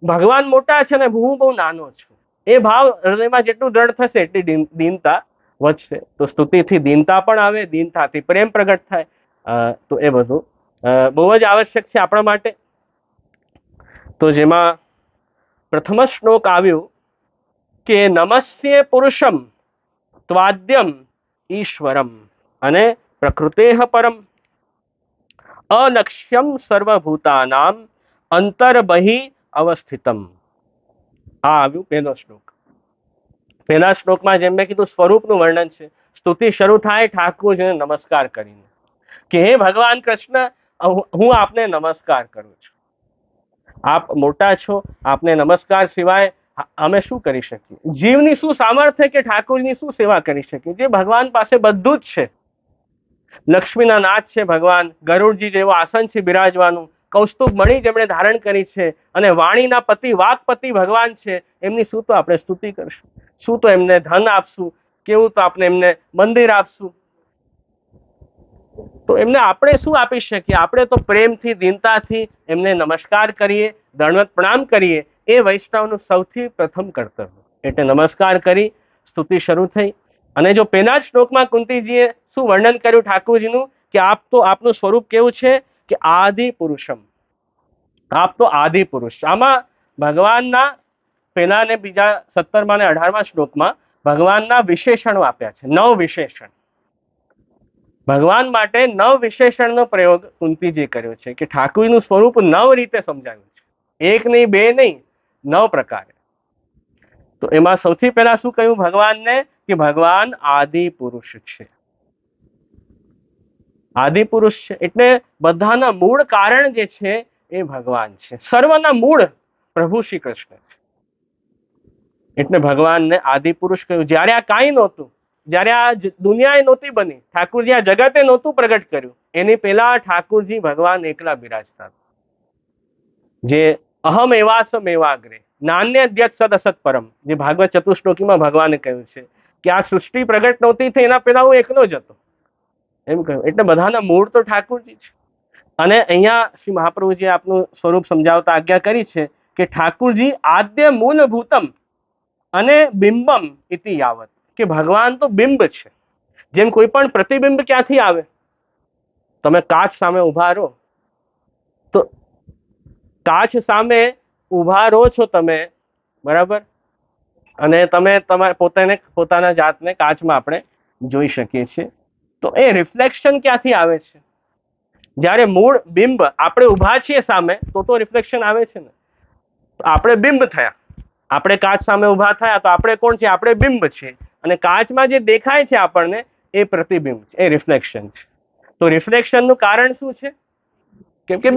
ભગવાન મોટા છે ને હું બહુ નાનો છું, એ ભાવ હૃદયમાં જેટલું દ્રઢ થશે એટલી દીનતા વધશે. તો સ્તુતિથી દીનતા પણ આવે, દીનતાથી પ્રેમ પ્રગટ થાય. તો એ બધું બહુ જ આવશ્યક છે આપણા માટે. તો જેમાં પ્રથમ શ્લોક આવ્યું કે નમસ્યે પુરુષમ ત્વાદ્યમ ઈશ્વરમ અને પ્રકૃતેહ પરમ અલક્ષ્યમ સર્વભૂતાનામ અંતર્બહિ અવસ્થિતમ. આ આવ્યું પહેલો શ્લોક. પહેલા શ્લોકમાં જેમ મેં કીધું સ્વરૂપનું વર્ણન છે. સ્તુતિ શરૂ થાય ઠાકુરજીને નમસ્કાર કરીને, કે હે ભગવાન કૃષ્ણ, હું આપને નમસ્કાર કરું છું. આપ મોટા છો, આપને નમસ્કાર સિવાય અમે શું કરી શકીએ? જીવની શું સામર્થ્ય કે ઠાકોરની શું સેવા કરી શકીએ? જે ભગવાન પાસે બધું જ છે. લક્ષ્મીના નાથ છે ભગવાન, ગરુડજી જેવો આસન છે બિરાજવાનું, કૌસ્તુભ મણિ જેમણે ધારણ કરી છે, અને વાણીના પતિ વાકપતિ ભગવાન છે, એમની શું તો આપણે સ્તુતિ કરશું? શું તો એમને ધન આપશું? કેવું તો આપણે એમને મંદિર આપશું? તો એમને આપણે શું આપી શકીએ? આપણે તો પ્રેમથી, દીનતાથી એમને નમસ્કાર કરીએ, દંડવત પ્રણામ કરીએ. એ વૈષ્ણવનું સૌથી પ્રથમ કર્તવ્ય. એટલે નમસ્કાર કરી સ્તુતિ શરૂ થઈ. અને જો પેલા જ શ્લોકમાં કુંતીજીએ શું વર્ણન કર્યું ઠાકોરજીનું, કે આપ તો, આપનું સ્વરૂપ કેવું છે કે આદિ પુરુષમ, આપ તો આદિ પુરુષ. આમાં ભગવાનના પહેલા ને બીજા 17મા અને 18મા શ્લોકમાં ભગવાનના વિશેષણો આપ્યા છે, 9 વિશેષણ. ભગવાન માટે 9 વિશેષણનો પ્રયોગ કુંતીજીએ કર્યો છે, કે ઠાકોરજીનું સ્વરૂપ 9 રીતે સમજાવ્યું છે. 1 નહીં, 2 નહીં, 9 પ્રકારે. તો એમાં સૌથી પહેલા શું કહ્યું ભગવાનને, કે ભગવાન આદિ પુરુષ છે. આદિ પુરુષ છે એટલે બધાના મૂળ કારણ જે છે એ ભગવાન છે. સર્વના મૂળ પ્રભુ શ્રી કૃષ્ણ છે. એટલે ભગવાનને આદિ પુરુષ કહ્યું. જ્યારે આ કાંઈ નહોતું, જ્યારે આ દુનિયા નહોતી બની, ઠાકુરજી આ જગતે નહોતું પ્રગટ કર્યું, એની પહેલા ઠાકુરજી ભગવાન એકલા બિરાજતા. જે અહમ એવાસમ એવાગ્રે નાન્યદ્યત સદ અસત પરમ, જે ભાગવત ચતુશ્લોકીમાં ભગવાને કહ્યું છે કે આ સૃષ્ટિ પ્રગટ નહોતી થઈ એના પહેલા હું એકલો જ હતો, એમ કહ્યું. એટલે બધાના મૂળ તો ઠાકુરજી છે. અને અહીંયા શ્રી મહાપ્રભુજીએ આપનું સ્વરૂપ સમજાવતા આજ્ઞા કરી છે કે ઠાકુરજી આદ્ય મૂળભૂતમ અને બિંબમ ઇતિ યાવત, કે ભગવાન તો બિંબ છે. જેમ કોઈ પણ પ્રતિબિંબ ક્યાંથી આવે? તમે કાચ સામે ઉભા રહો તો કાચ સામે ઉભા રહો છો તમે, બરાબર, અને તમે તમારે પોતાના જાતને કાચમાં આપણે જોઈ શકીએ છીએ. તો એ રિફ્લેક્શન ક્યાંથી આવે છે? જ્યારે મૂળ બિંબ આપણે ઉભા છીએ સામે તો રિફ્લેક્શન આવે છે ને. આપણે બિંબ થયા, આપણે કાચ સામે ઉભા થયા તો આપણે કોણ છે? આપણે બિંબ છીએ. અને કાચમાં જે દેખાય છે આપણને એ પ્રતિબિંબ છે, એ રિફ્લેક્શન છે. તો રિફ્લેક્શનનું કારણ શું છે? કેમ કે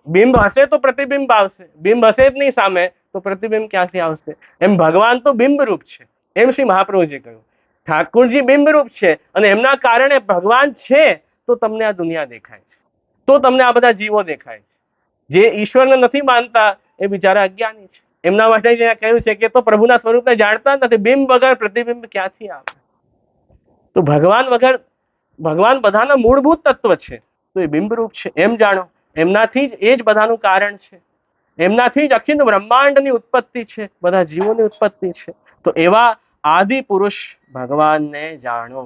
બિંબ હશે તો પ્રતિબિંબ આવશે, બિંબ હશે જ નહીં સામે તો પ્રતિબિંબ ક્યાંથી આવશે? એમ ભગવાન તો બિંબ રૂપ છે, એમ શ્રી મહાપ્રભુજી કહ્યું. ઠાકુરજી બિંબ રૂપ છે અને એમના કારણે ભગવાન છે તો તમને આ દુનિયા દેખાય છે, તો તમને આ બધા જીવો દેખાય છે. જે ઈશ્વરને નથી માનતા એ બિચારા અજ્ઞાની છે. એમના માટે જે કહ્યું છે કે તો પ્રભુના સ્વરૂપને જાણતા નથી, બિંબ વગર પ્રતિબિંબ ક્યાંથી આવે? તો ભગવાન બધાના મૂળભૂત તત્વ છે, તો એ બિંબ રૂપ છે એમ જાણો. એમનાથી જ એ જ બધાનું કારણ છે, એમનાથી જ અખિલ બ્રહ્માંડની ઉત્પત્તિ છે, બધા જીવોની ઉત્પત્તિ છે. તો એવા આદિ પુરુષ ભગવાનને જાણો.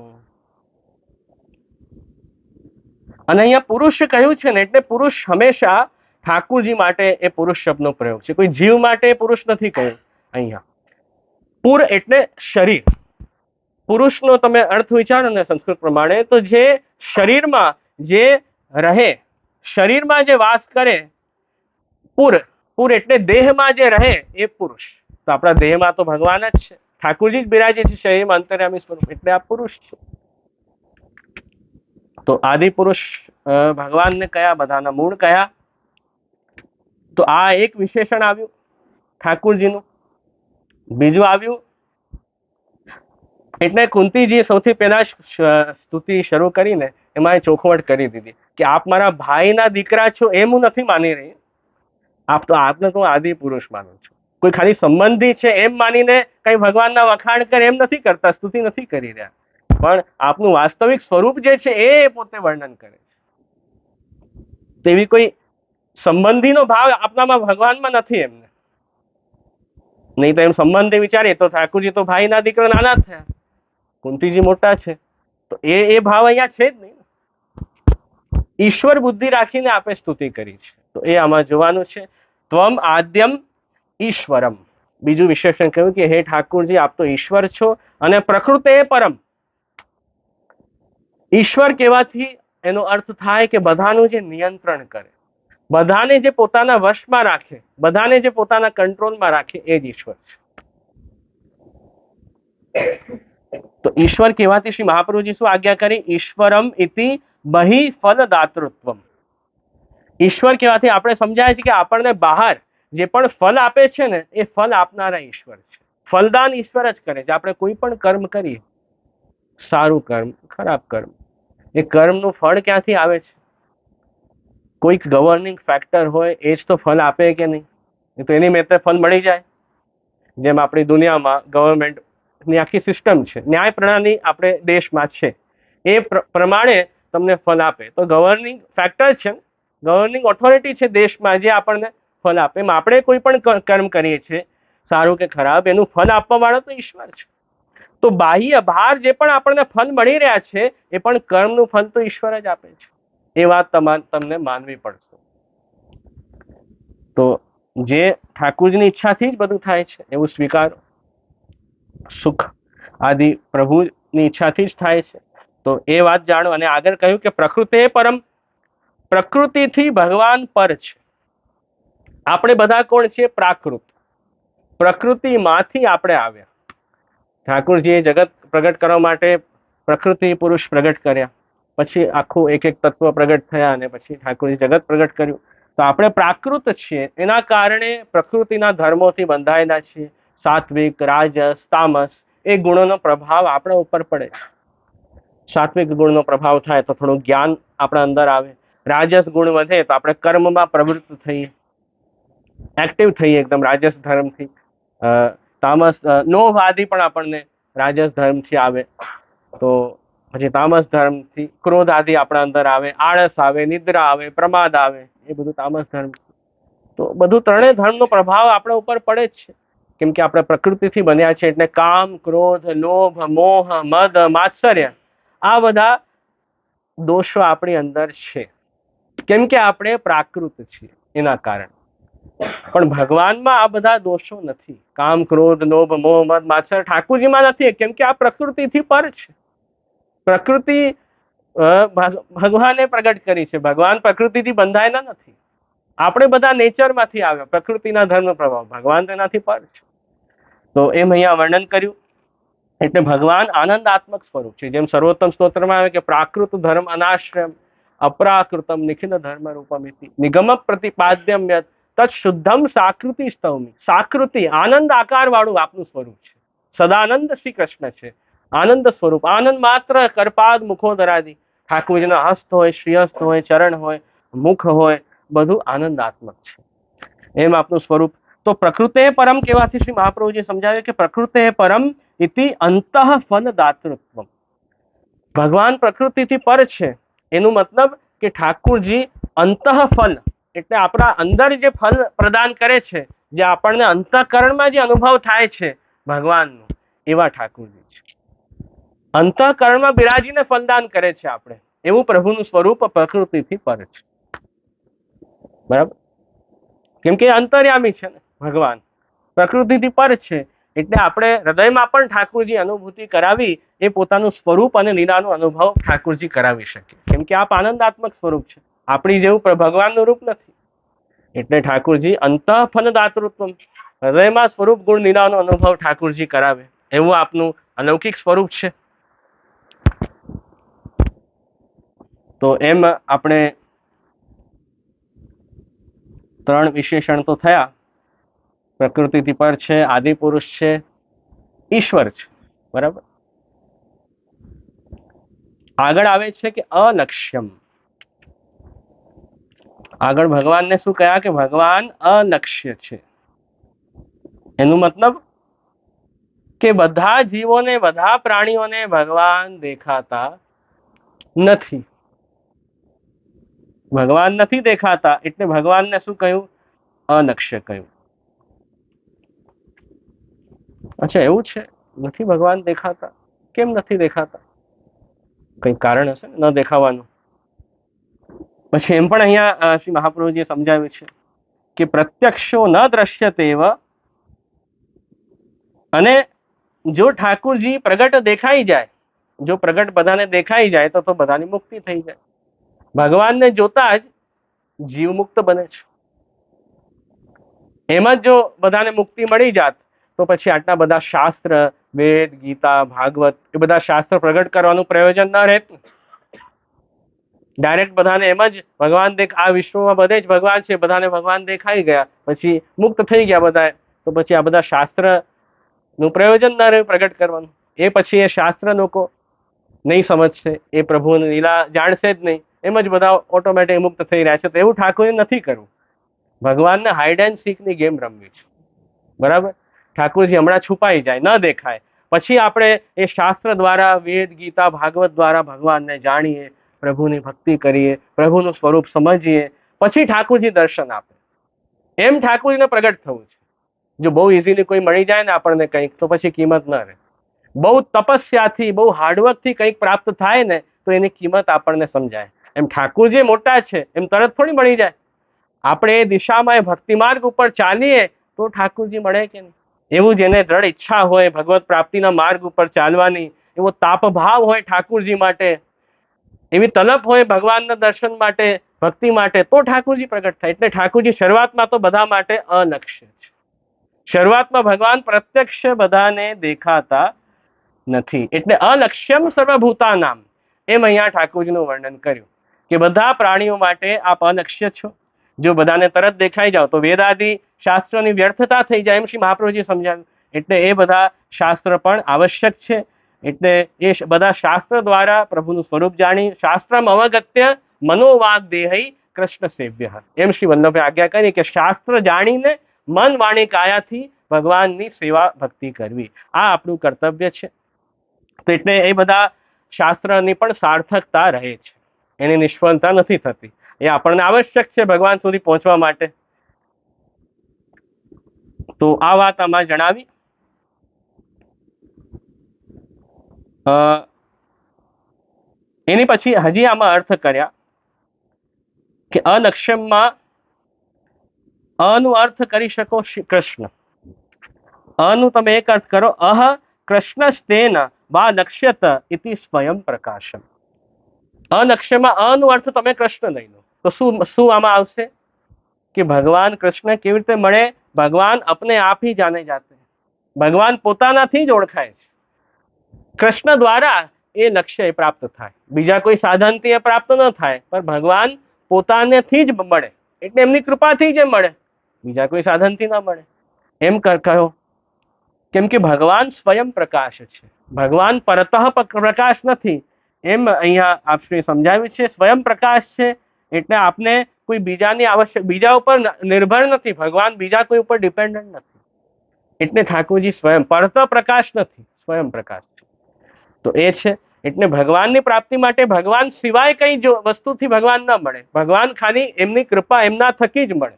અને અહીંયા પુરુષ કહ્યું છે ને, એટલે પુરુષ હંમેશા ઠાકુરજી માટે એ પુરુષ શબ્દનો પ્રયોગ છે, કોઈ જીવ માટે પુરુષ નથી કહ્યું અહીંયા. પુર એટલે શરીર. પુરુષનો તમે અર્થ વિચારો ને સંસ્કૃત પ્રમાણે તો જે શરીરમાં જે રહે, શરીરમાં જે વાસ કરે, પુર એટલે દેહમાં જે રહે એ પુરુષ. તો આપણા દેહમાં તો ભગવાન જ છે, ઠાકુરજી જ બિરાજે છે શરીરમાં, અંતર્યામી સ્વરૂપ, એટલે આ પુરુષ છે. તો આદિ પુરુષ ભગવાનને કયા? બધાના મૂળ કયા? તો આ એક વિશેષણ આવ્યું ઠાકુરજીનું. બીજું આવ્યું, એટલે કુંતીજીએ સૌથી પહેલા સ્તુતિ શરૂ કરીને એમાં ચોખવટ કરી દીધી કે આપ મારા ભાઈના દીકરા છો એમ હું નથી માની રહી, આપને તો આદિ પુરુષ માનું છું. કોઈ ખાલી સંબંધી છે એમ માનીને કઈ ભગવાનના વખાણ કરે એમ નથી કરતા, સ્તુતિ નથી કરી રહ્યા, પણ આપનું વાસ્તવિક સ્વરૂપ જે છે એ પોતે વર્ણન કરે છે. તેવી કોઈ સંબંધીનો ભાવ આપનામાં ભગવાનમાં નથી એમને. નહીં તો એમ સંબંધી વિચારીએ તો ઠાકુરજી તો ભાઈના દીકરા નાના થયા, કુંતીજી મોટા છે, તો એ ભાવ અહીંયા છે જ નહીં. ઈશ્વર બુદ્ધિ રાખીને આપણે સ્તુતિ કરી છે, તો એ આમાં જોવાનું છે. ત્વમ આદ્યમ ઈશ્વરમ. બીજું વિશેષણ કહ્યું કે હે ઠાકુરજી આપ તો ઈશ્વર છો અને પ્રકૃતે પરમ. ઈશ્વર કહેવાથી એનો અર્થ થાય કે બધાનું જે નિયંત્રણ કરે, બધાને જે પોતાના વશમાં રાખે, બધાને જે પોતાના કંટ્રોલમાં રાખે એ જ ઈશ્વર છે. તો ઈશ્વર કહેવાથી શ્રી મહાપ્રભુજી શું આજ્ઞા કરી? ઈશ્વરમ ઇતિ બહિ ફલ દાતૃત્વમ. ઈશ્વર કહેવાથી આપણે સમજાય છે કે આપણને બહાર જે પણ ફલ આપે છે ને એ ફલ આપનારા ઈશ્વર છે. ફલદાન ઈશ્વર જ કરે છે. આપણે કોઈ પણ કર્મ કરીએ, સારું કર્મ, ખરાબ કર્મ, એ કર્મનું ફળ ક્યાંથી આવે છે? કોઈક ગવર્નિંગ ફેક્ટર હોય એ જ તો ફલ આપે કે નહીં? એ તો એની મેતે ફલ મળી જાય. જેમ આપણી દુનિયામાં ગવર્મેન્ટની આખી સિસ્ટમ છે, ન્યાય પ્રણાલી આપણે દેશમાં છે, એ પ્રમાણે તમને ફલ આપે. તો ગવર્નિંગ ફેક્ટર છે, ગવર્નિંગ ઓથોરિટી છે દેશમાં જે આપણને ફલ આપે. એમ આપણે કોઈ પણ કર્મ કરીએ છીએ, સારું કે ખરાબ, એનું ફલ આપવા વાળો તો ઈશ્વર છે. તો બાહ્ય બહાર જે પણ આપણને ફલ મળી રહ્યા છે એ પણ કર્મનું ફલ તો ઈશ્વર જ આપે છે. એ વાત તમને માનવી પડશે. તો જે ઠાકુરજીની ઈચ્છાથી જ બધું થાય છે એવું સ્વીકારો. સુખ આદિ પ્રભુની ઈચ્છાથી જ થાય છે, તો એ વાત જાણો. અને આગળ કહ્યું કે પ્રકૃતિ પરમ. પ્રકૃતિથી ભગવાન પર છે. આપણે બધા કોણ છીએ? પ્રાકૃત. પ્રકૃતિમાંથી આપણે આવ્યા. ઠાકુરજીએ જગત પ્રગટ કરવા માટે પ્રકૃતિ પુરુષ પ્રગટ કર્યા. પછી આખું એક એક તત્વ પ્રગટ થયા અને પછી ઠાકોરજી જગત પ્રગટ કર્યું. તો આપણે પ્રાકૃત છીએ, એના કારણે પ્રકૃતિના ધર્મોથી બંધાયેલા છીએ. સાત્વિક, રાજસ, તામસ એ ગુણોનો પ્રભાવ આપણા ઉપર પડે છે. સાત્વિક ગુણનો પ્રભાવ થાય તો થોડું જ્ઞાન આપણા અંદર આવે. રાજસ ગુણ વધે તો આપણે કર્મમાં પ્રવૃત્ત થઈએ, એક્ટિવ થઈએ એકદમ રાજસ ધર્મથી. તામસ લોભ આદિ પણ આપણને રાજસ ધર્મથી આવે. તો પછી તામસ ધર્મથી ક્રોધ આદિ આપણા અંદર આવે, આળસ આવે, નિદ્રા આવે, પ્રમાદ આવે, એ બધું તામસ ધર્મ. તો બધું ત્રણેય ધર્મનો પ્રભાવ આપણા ઉપર પડે જ છે, કેમ કે આપણે પ્રકૃતિથી બન્યા છે. એટલે કામ, ક્રોધ, લોભ, મોહ, મદ, માત્સર્ય આ બધા દોષો આપણી અંદર છે, કેમ કે આપણે પ્રાકૃત છીએ એના કારણે. પણ ભગવાનમાં આ બધા દોષો નથી. કામ, ક્રોધ, લોભ, મોહ, મદ, માત્સર્ય ઠાકોરજીમાં નથી, કેમ કે આ પ્રકૃતિથી પર છે. પ્રકૃતિ ભગવાને પ્રગટ કરી છે. ભગવાન પ્રકૃતિથી બંધાયેલા નથી. આપણે બધા નેચરમાંથી આવ્યા, પ્રકૃતિના ધર્મ પ્રભાવ. ભગવાન તેનાથી પર છે. તો એમ અહીંયા વર્ણન કર્યું. એટલે ભગવાન આનંદાત્મક સ્વરૂપ છે. જેમ સર્વોત્તમ સ્તોત્રમાં આવે કે પ્રાકૃત ધર્મ અનાશ્રમ અપ્રાકૃતમ નિખિલ ધર્મ રૂપમિતિ નિગમ પ્રતિપાદ્યમ યત તત્શુદ્ધમ સાકૃતિ સ્તવમી. સાકૃતિ આનંદ આકાર વાળું આપનું સ્વરૂપ છે. સદાનંદ શ્રી કૃષ્ણ છે, આનંદ સ્વરૂપ. આનંદ માત્ર કરપાદ મુખોદરાદિ, ઠાકોરજીના હસ્ત હોય, શ્રીહસ્ત હોય, ચરણ હોય, મુખ હોય, બધું આનંદાત્મક છે. એમ આપનું સ્વરૂપ. તો પ્રકૃતે પરમ કહેવાથી શ્રી મહાપ્રભુજી સમજાવે કે પ્રકૃતે પરમ ઇતિ અંતઃ ફલ દાતૃત્વ. ભગવાન પ્રકૃતિથી પર છે, એનું મતલબ કે ઠાકોરજી અંતઃ ફલ એટલે આપણા અંદર જે ફલ પ્રદાન કરે છે, જે આપણને અંતઃકરણમાં જે અનુભવ થાય છે ભગવાનનો, એવા ઠાકોરજી છે. અંતઃકરણમાં બિરાજીને ફલદાન કરે છે આપણે, એવું પ્રભુનું સ્વરૂપ પ્રકૃતિથી પર છે. બરાબર? કેમ કે અંતર્યામી છે ને ભગવાન, પ્રકૃતિથી પર છે. એટલે આપણે હૃદયમાં પણ ઠાકોરજી અનુભૂતિ કરાવી એ પોતાનું સ્વરૂપ અને લીલાનો અનુભવ ઠાકોરજી કરાવી શકે, કેમ કે આપ આનંદાત્મક સ્વરૂપ છે, આપણી જેવું ભગવાનનું રૂપ નથી. એટલે ઠાકોરજી અંતઃ ફલ દાતૃત્વ, હૃદયમાં સ્વરૂપ ગુણ લીલાનો અનુભવ ઠાકોરજી કરાવે એવું આપનું અલૌકિક સ્વરૂપ છે. તો એમ આપણે ત્રણ વિશેષણ તો થયા. પ્રકૃતિથી પર છે, આદિ પુરુષ છે, ઈશ્વર છે. બરાબર? આગળ આવે છે કે અલક્ષ્યમ. આગળ ભગવાનને શું કહ્યા કે ભગવાન અલક્ષ્ય છે. એનું મતલબ કે બધા જીવોને, બધા પ્રાણીઓને ભગવાન દેખાતા નથી. ભગવાન નથી દેખાતા એટલે ભગવાનને શું કહ્યું? અલક્ષ્ય કહ્યું. અચ્છા, એવું છે? નથી ભગવાન દેખાતા? કેમ નથી દેખાતા? કઈ કારણ હશે ન દેખાવાનું. પછી એમ પણ અહીંયા શ્રી મહાપ્રભુજીએ સમજાવ્યું છે કે પ્રત્યક્ષો ન દ્રશ્યતેવ, અને જો ઠાકોરજી પ્રગટ દેખાઈ જાય, જો પ્રગટ બધાને દેખાઈ જાય તો બધાની મુક્તિ થઈ જાય. ભગવાનને જોતા જ જીવ મુક્ત બને છે. એમ જ જો બધાને મુક્તિ મળી જાત તો પછી આટલા બધા શાસ્ત્ર, વેદ, ગીતા, ભાગવત એ બધા શાસ્ત્ર પ્રગટ કરવાનું પ્રયોજન ન રહેત. ડાયરેક્ટ બધાને એમ જ ભગવાન આ વિશ્વમાં બધે જ ભગવાન છે, બધાને ભગવાન દેખાઈ ગયા, પછી મુક્ત થઈ ગયા બધા, તો પછી આ બધા શાસ્ત્ર નું પ્રયોજન ન રહ્યું પ્રગટ કરવાનું. એ પછી એ શાસ્ત્ર લોકો નહીં સમજશે, એ પ્રભુની લીલા જાણશે જ નહીં. એમ જ બધા ઓટોમેટિક મુક્ત થઈ રહ્યા છે. તો એવું ઠાકોરે નથી કરવું. ભગવાનને હાઈડ એન્ડ સીકની ગેમ રમવી છે. બરાબર? ઠાકોરજી હમણાં છુપાઈ જાય, ન દેખાય, પછી આપણે એ શાસ્ત્ર દ્વારા, વેદ, ગીતા, ભાગવત દ્વારા ભગવાનને જાણીએ, પ્રભુની ભક્તિ કરીએ, પ્રભુનું સ્વરૂપ સમજીએ, પછી ઠાકોરજી દર્શન આપે. એમ ઠાકોરજીને પ્રગટ થવું છે. જો બહુ ઇઝીલી કોઈ મળી જાય ને આપણને કંઈક, તો પછી કિંમત ન રહે. બહુ તપસ્યાથી, બહુ હાર્ડવર્કથી કંઈક પ્રાપ્ત થાય ને તો એની કિંમત આપણને સમજાય. એમ ઠાકોરજી મોટા છે એમ તરત થોડી મળી જાય. આપણે એ દિશામાં, એ ભક્તિ માર્ગ ઉપર ચાલીએ તો ઠાકોરજી મળે કે નહીં. એવું જેને દ્રઢ ઈચ્છા હોય ભગવત પ્રાપ્તિના માર્ગ ઉપર ચાલવાની, એવો તાપ ભાવ હોય ઠાકોરજી માટે, એવી તલપ હોય ભગવાનના દર્શન માટે, ભક્તિ માટે, તો ઠાકોરજી પ્રગટ થાય. એટલે ઠાકોરજી શરૂઆતમાં તો બધા માટે અલક્ષ્ય છે. શરૂઆતમાં ભગવાન પ્રત્યક્ષ બધાને દેખાતા નથી. એટલે અલક્ષ્યમ સર્વભૂતાનામ, એમ અહીંયા ઠાકોરજીનું વર્ણન કર્યું કે બધા પ્રાણીઓ માટે આપ અલક્ષ્ય છો. જો બધાને તરત દેખાઈ જાઓ તો વેદાદિ શાસ્ત્રોની વ્યર્થતા થઈ જાય, એમ શ્રી મહાપ્રભુજી સમજાવ્યું. એટલે એ બધા શાસ્ત્ર પણ આવશ્યક છે. એટલે એ બધા શાસ્ત્ર દ્વારા પ્રભુનું સ્વરૂપ જાણી શાસ્ત્રમ અવગત્ય મનોવાગ દેહી કૃષ્ણ સેવ્ય, એમ શ્રી વલ્લભે આજ્ઞા કરી કે શાસ્ત્ર જાણીને મન વાણી કાયાથી ભગવાનની સેવા ભક્તિ કરવી, આ આપણું કર્તવ્ય છે. તો એટલે એ બધા શાસ્ત્રની પણ સાર્થકતા રહે છે, એની નિષ્ફળતા નથી થતી. એ આપણને આવશ્યક છે ભગવાન સુધી પહોંચવા માટે. તો આ વાત આમાં જણાવી. એની પછી હજી આમાં અર્થ કર્યા કે અલક્ષ્યમાં અનું અર્થ કરી શકો કૃષ્ણ. અનું તમે એક અર્થ કરો, અહ કૃષ્ણસ્તેન વા લક્ષ્યત ઇતિ સ્વયં પ્રકાશમ. અલક્ષ્યમાં અનું અર્થ તમે કૃષ્ણ લઈ લો તો શું આમાં આવશે કે ભગવાન કૃષ્ણ કેવી રીતે મળે? ભગવાન અપને આપ ही जाने जाते हैं. ભગવાન પોતાનાથી જ ઓળખાય છે. કૃષ્ણ દ્વારા એ લક્ષ્ય પ્રાપ્ત થાય, બીજા કોઈ સાધનથી એ પ્રાપ્ત ન થાય, પણ ભગવાન પોતાનેથી જ મળે. એટલે એમની કૃપાથી જ મળે, બીજા કોઈ સાધનથી ન મળે. એમ કહો, કેમ કે ભગવાન સ્વયં પ્રકાશ છે, ભગવાન પરતઃ પ્રકાશ નથી. એમ અહીંયા આપશ્રી સમજાવ્યું છે. સ્વયં પ્રકાશ છે એટલે આપને કોઈ બીજાની આવશ્યક, બીજા ઉપર નિર્ભર નથી. ભગવાન બીજા કોઈ ઉપર ડિપેન્ડન્ટ નથી. એટલે ઠાકોરજી સ્વયં પરત પ્રકાશ નથી, સ્વયં પ્રકાશ છે. તો એ છે. એટલે ભગવાનની પ્રાપ્તિ માટે ભગવાન સિવાય કઈ જો વસ્તુથી ભગવાન ન મળે, ભગવાન ખાલી એમની કૃપા એમના થકી જ મળે,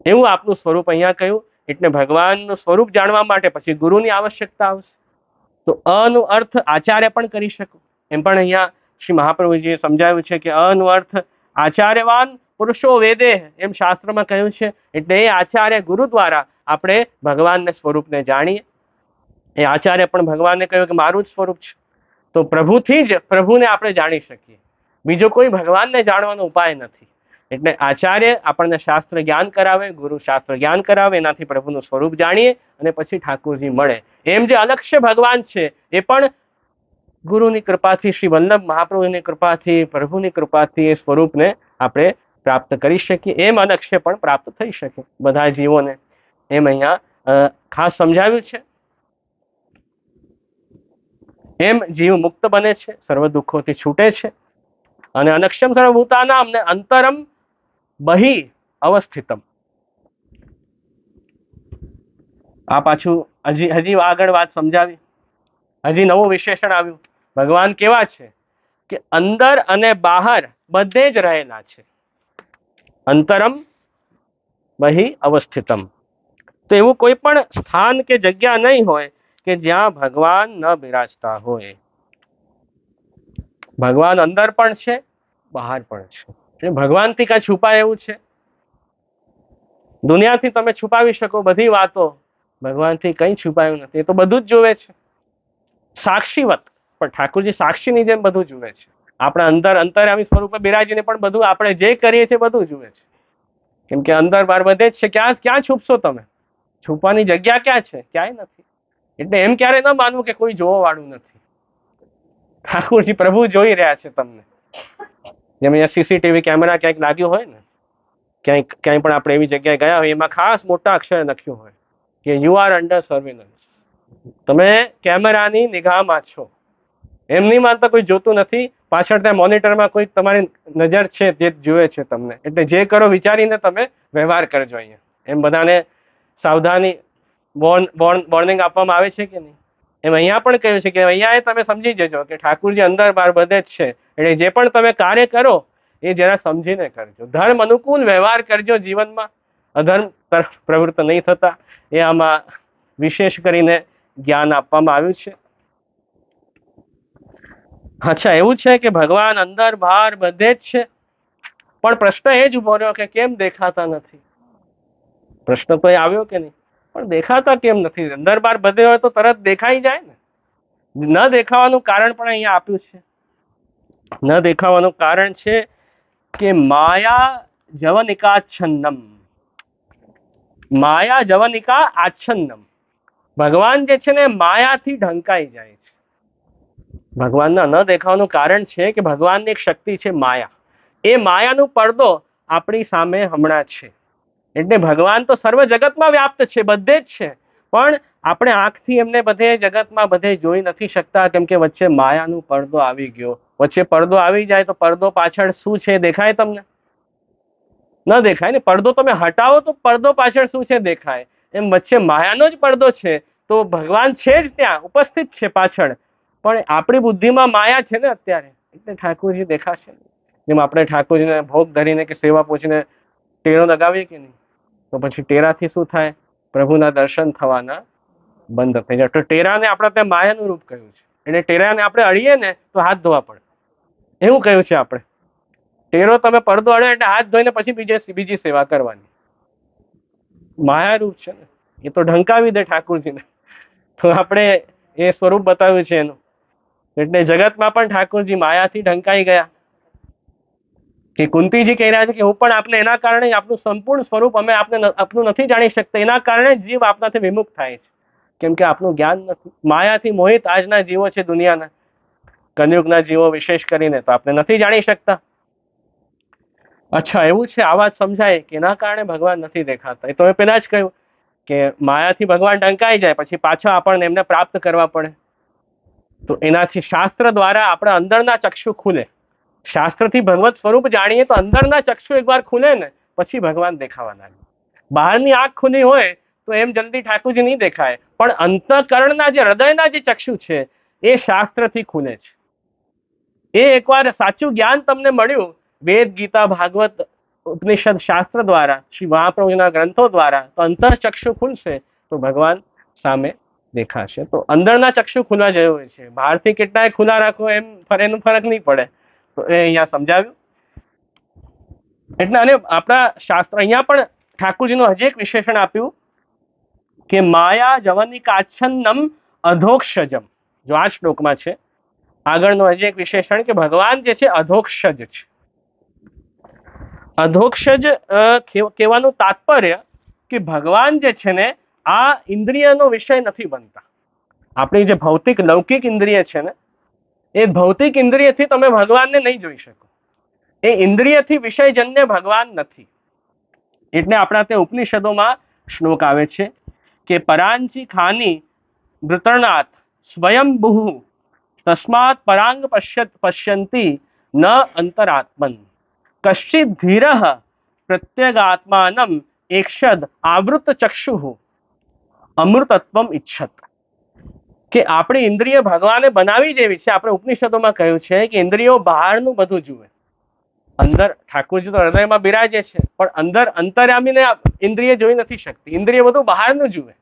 એવું આપનું સ્વરૂપ અહીંયા કહ્યું. એટલે ભગવાનનું સ્વરૂપ જાણવા માટે પછી ગુરુની આવશ્યકતા આવશે. તો અનો અર્થ આચાર્ય પણ કરી શકો, એમ પણ અહીંયા શ્રી મહાપ્રભુજીએ સમજાવ્યું છે કે અનો અર્થ આચાર્યવાન પુરુષો વેદે, એમ શાસ્ત્રમાં કહ્યું છે. એટલે એ આચાર્ય ગુરુ દ્વારા આપણે ભગવાનને સ્વરૂપને જાણીએ. એ આચાર્ય પણ ભગવાનને કહ્યું કે મારું જ સ્વરૂપ છે. તો પ્રભુથી જ પ્રભુને આપણે જાણી શકીએ, બીજો કોઈ ભગવાનને જાણવાનો ઉપાય નથી. એટલે આચાર્ય આપણને શાસ્ત્ર જ્ઞાન કરાવે, ગુરુ શાસ્ત્ર જ્ઞાન કરાવે, એનાથી પ્રભુનું સ્વરૂપ જાણીએ અને પછી ઠાકોરજી મળે. એમ જે અલક્ષ્ય ભગવાન છે એ પણ ગુરુની કૃપાથી, શ્રી વલ્લભ મહાપ્રભુની કૃપાથી, પ્રભુની કૃપાથી એ સ્વરૂપને આપણે પ્રાપ્ત કરી શકીએ. એમ અલક્ષ્ય પણ પ્રાપ્ત થઈ શકે બધા જીવોને, એમ અહીંયા ખાસ સમજાવ્યું છે. એમ જીવ મુક્ત બને છે, સર્વ દુઃખોથી છૂટે છે. અને અનક્ષમ સર્વભૂતાનામ ને અંતરમ બહિ અવસ્થિતમ. આ પાછું હજી આગળ વાત સમજાવી, હજી નવું વિશેષણ આવ્યું. ભગવાન કેવા છે કે અંદર અને બહાર બધે જ રહેલા છે. અંતરમ બહિ અવસ્થિતમ. તો એવું કોઈ પણ સ્થાન કે જગ્યા નહીં હોય કે જ્યાં ભગવાન ન બિરાજતા હોય. ભગવાન અંદર પણ છે, બહાર પણ છે. ભગવાનથી કાંઈ છુપાય એવું છે? દુનિયાથી તમે છુપાવી શકો બધી વાતો, ભગવાનથી કંઈ છુપાયું નથી. એ તો બધું જ જોવે છે સાક્ષીવત. પણ ઠાકોરજી સાક્ષીની જેમ બધું જુએ છે. આપણા અંદર અંતર્યામી સ્વરૂપે બિરાજીને પણ બધું આપણે જે કરીએ છીએ બધું જુએ છે. કેમ કે અંદર બહાર બધે જ છે. ક્યાં છુપશો તમે? છુપવાની જગ્યા ક્યાં છે? ક્યાંય નથી. એટલે એમ ક્યારે ન માનવું કે કોઈ જોવા વાળું નથી. ઠાકોરજી પ્રભુ જોઈ રહ્યા છે તમને. જેમ અહીંયા સીસીટીવી કેમેરા ક્યાંક લાગ્યું હોય ને, ક્યાંય પણ આપણે એવી જગ્યાએ ગયા હોય, એમાં ખાસ મોટા અક્ષરે લખ્યું હોય કે યુ આર અંડર સર્વેલન્સ. તમે કેમેરાની નિગાહમાં છો. એમ નહીં માનતા કોઈ જોતું નથી. પાછળ ત્યાં મોનિટરમાં કોઈ તમારી નજર છે, તે જુએ છે તમને. એટલે જે કરો વિચારીને તમે વ્યવહાર કરજો. અહીંયા એમ બધાને સાવધાની વોર્નિંગ આપવામાં આવે છે કે નહીં? એમ અહીંયા પણ કહ્યું છે કે અહીંયા તમે સમજી જજો કે ઠાકુરજી અંદર બહાર બધે જ છે. એટલે જે પણ તમે કાર્ય કરો એ જરા સમજીને કરજો. ધર્મ અનુકૂળ વ્યવહાર કરજો જીવનમાં, અધર્મ તરફ પ્રવૃત્ત નહીં થતા. એ આમાં વિશેષ કરીને જ્ઞાન આપવામાં આવ્યું છે. અચ્છા, એવું છે કે ભગવાન અંદર બહાર બધે જ છે, પણ પ્રશ્ન એ જ ઉભો રહ્યો કે કેમ દેખાતા નથી? પ્રશ્ન તો એ આવ્યો કે નહીં, પણ દેખાતા કેમ નથી? અંદર બહાર બધે હોય તો તરત દેખાઈ જાય ને. ન દેખાવાનું કારણ પણ અહીંયા આપ્યું છે. ન દેખાવાનું કારણ છે કે માયા જવનિકાચ્છન્નમ. માયા જવનિકા આચ્છન્નમ. ભગવાન જે છે ને માયાથી ઢંકાઈ જાય છે. ભગવાનના ન દેખાવાનું કારણ છે કે ભગવાનની એક શક્તિ છે માયા. એ માયાનો પડદો આપણી સામે હમણાં છે. એટલે ભગવાન તો સર્વ જગતમાં વ્યાપ્ત છે, બધે જ છે, પણ આપણે આંખથી એમને બધે જગતમાં બધે જોઈ નથી શકતા, કેમ કે વચ્ચે માયાનો પડદો આવી ગયો. વચ્ચે પડદો આવી જાય તો પડદો પાછળ શું છે દેખાય તમને? ન દેખાય ને. પડદો તમે હટાવો તો પડદો પાછળ શું છે દેખાય. એમ વચ્ચે માયાનો જ પડદો છે, તો ભગવાન છે જ ત્યાં, ઉપસ્થિત છે પાછળ, પણ આપણી બુદ્ધિમાં માયા છે ને અત્યારે, એટલે ઠાકોરજી દેખાશે. જેમ આપણે ઠાકોરજીને ભોગ ધરીને કે સેવા પૂછીને ટેરો લગાવીએ કે નહીં, તો પછી ટેરાથી શું થાય? પ્રભુના દર્શન થવાના બંધ થઈ જાય. તો ટેરાને આપણે ત્યાં માયાનું રૂપ કહ્યું છે, એટલે ટેરાને આપણે અડીએ ને તો હાથ ધોવા પડે, એવું કહ્યું છે આપણે. ટેરો તમે પડદો અડ્યો એટલે હાથ ધોઈને પછી બીજી સેવા કરવાની. માયા રૂપ છે ને, એ તો ઢંકાવી દે ઠાકોરજીને. તો આપણે એ સ્વરૂપ બતાવ્યું છે એનું. એટલે જગતમાં પણ ઠાકોરજી માયાથી ઢંકાઈ ગયા. કે કુંતીજી કહી રહ્યા છે કે હું પણ આપને એના કારણે આપનું સંપૂર્ણ સ્વરૂપ અમે આપનું નથી જાણી શકતા, એના કારણે જીવ આપનાથી વિમુખ થાય છે, કેમ કે આપનું જ્ઞાન નથી. માયાથી મોહિત આજના જીવો છે દુનિયાના, કલયુગના જીવો વિશેષ કરીને, તો આપણે નથી જાણી શકતા. અચ્છા, એવું છે, આ વાત સમજાય કે એના કારણે ભગવાન નથી દેખાતા. એ તો મેં પહેલા જ કહ્યું કે માયાથી ભગવાન ઢંકાઈ જાય પછી પાછા આપણને એમને પ્રાપ્ત કરવા પડે. તો એનાથી શાસ્ત્ર દ્વારા આપણા અંદરના ચક્ષુ ખુલે. શાસ્ત્રથી ભગવત સ્વરૂપ જાણીએ તો અંદરના ચક્ષુ એકવાર ખુલે ને પછી ભગવાન દેખાવા લાગે. બહારની આંખ ખુલી હોય તો એમ જલ્દી ઠાકોરજી નહીં દેખાય, પણ અંતઃકરણના જે હૃદયના જે ચક્ષુ છે એ શાસ્ત્રથી ખુલે છે. એ એકવાર સાચું જ્ઞાન તમને મળ્યું વેદ, ગીતા, ભાગવત, ઉપનિષદ શાસ્ત્ર દ્વારા, શ્રી મહાપ્રભુના ગ્રંથો દ્વારા, તો અંતઃચક્ષુ ખુલશે તો ભગવાન સામે દેખાશે. તો અંદરના ચક્ષુ ખુલવા જરૂરી છે. બહારથી કેટલાય ખુલ્લા રાખો એમ એનું ફરક નહીં પડે. તો એ અહીંયા સમજાવ્યું. એટલે અને આપણા શાસ્ત્ર અહીંયા પણ ઠાકોરજીનું હજી એક વિશેષણ આપ્યું કે માયા જવનિકાચ્છન્નમ અધોક્ષજમ. જો આ શ્લોકમાં છે, આગળનું હજી એક વિશેષણ કે ભગવાન જે છે અધોક્ષજ છે. અધોક્ષજ કહેવાનું તાત્પર્ય કે ભગવાન જે છે ને આ ઇન્દ્રિયનો વિષય નથી બનતા. આપણી જે ભૌતિક લૌકિક ઇન્દ્રિય છે ને, એ ભૌતિક ઇન્દ્રિયથી તમે ભગવાનને નહીં જોઈ શકો. એ ઇન્દ્રિયથી વિષયજન્ય ભગવાન નથી. એટલે આપણા તે ઉપનિષદોમાં શ્લોક આવે છે કે પરાંચી ખાની વૃતરનાથ સ્વયંભૂ તસ્માત પરાંગ પશ્યંતી ન અંતરાત્મન કશ્ચિત ધીરઃ પ્રત્યગાત્માનમ એકશદ આવૃત ચક્ષુઃ અમૃતત્વમ ઈચ્છત. કે આપણી ઇન્દ્રિય ભગવાને બનાવી જેવી છે. આપણે ઉપનિષદોમાં કહ્યું છે કે ઇન્દ્રિયો બહારનું બધું જુએ, અંદર ઠાકોરજી તો હૃદયમાં બિરાજે છે, પણ અંદર અંતર્યામીને ઇન્દ્રિય જોઈ નથી શકતી. ઇન્દ્રિય બધું બહારનું જુએ.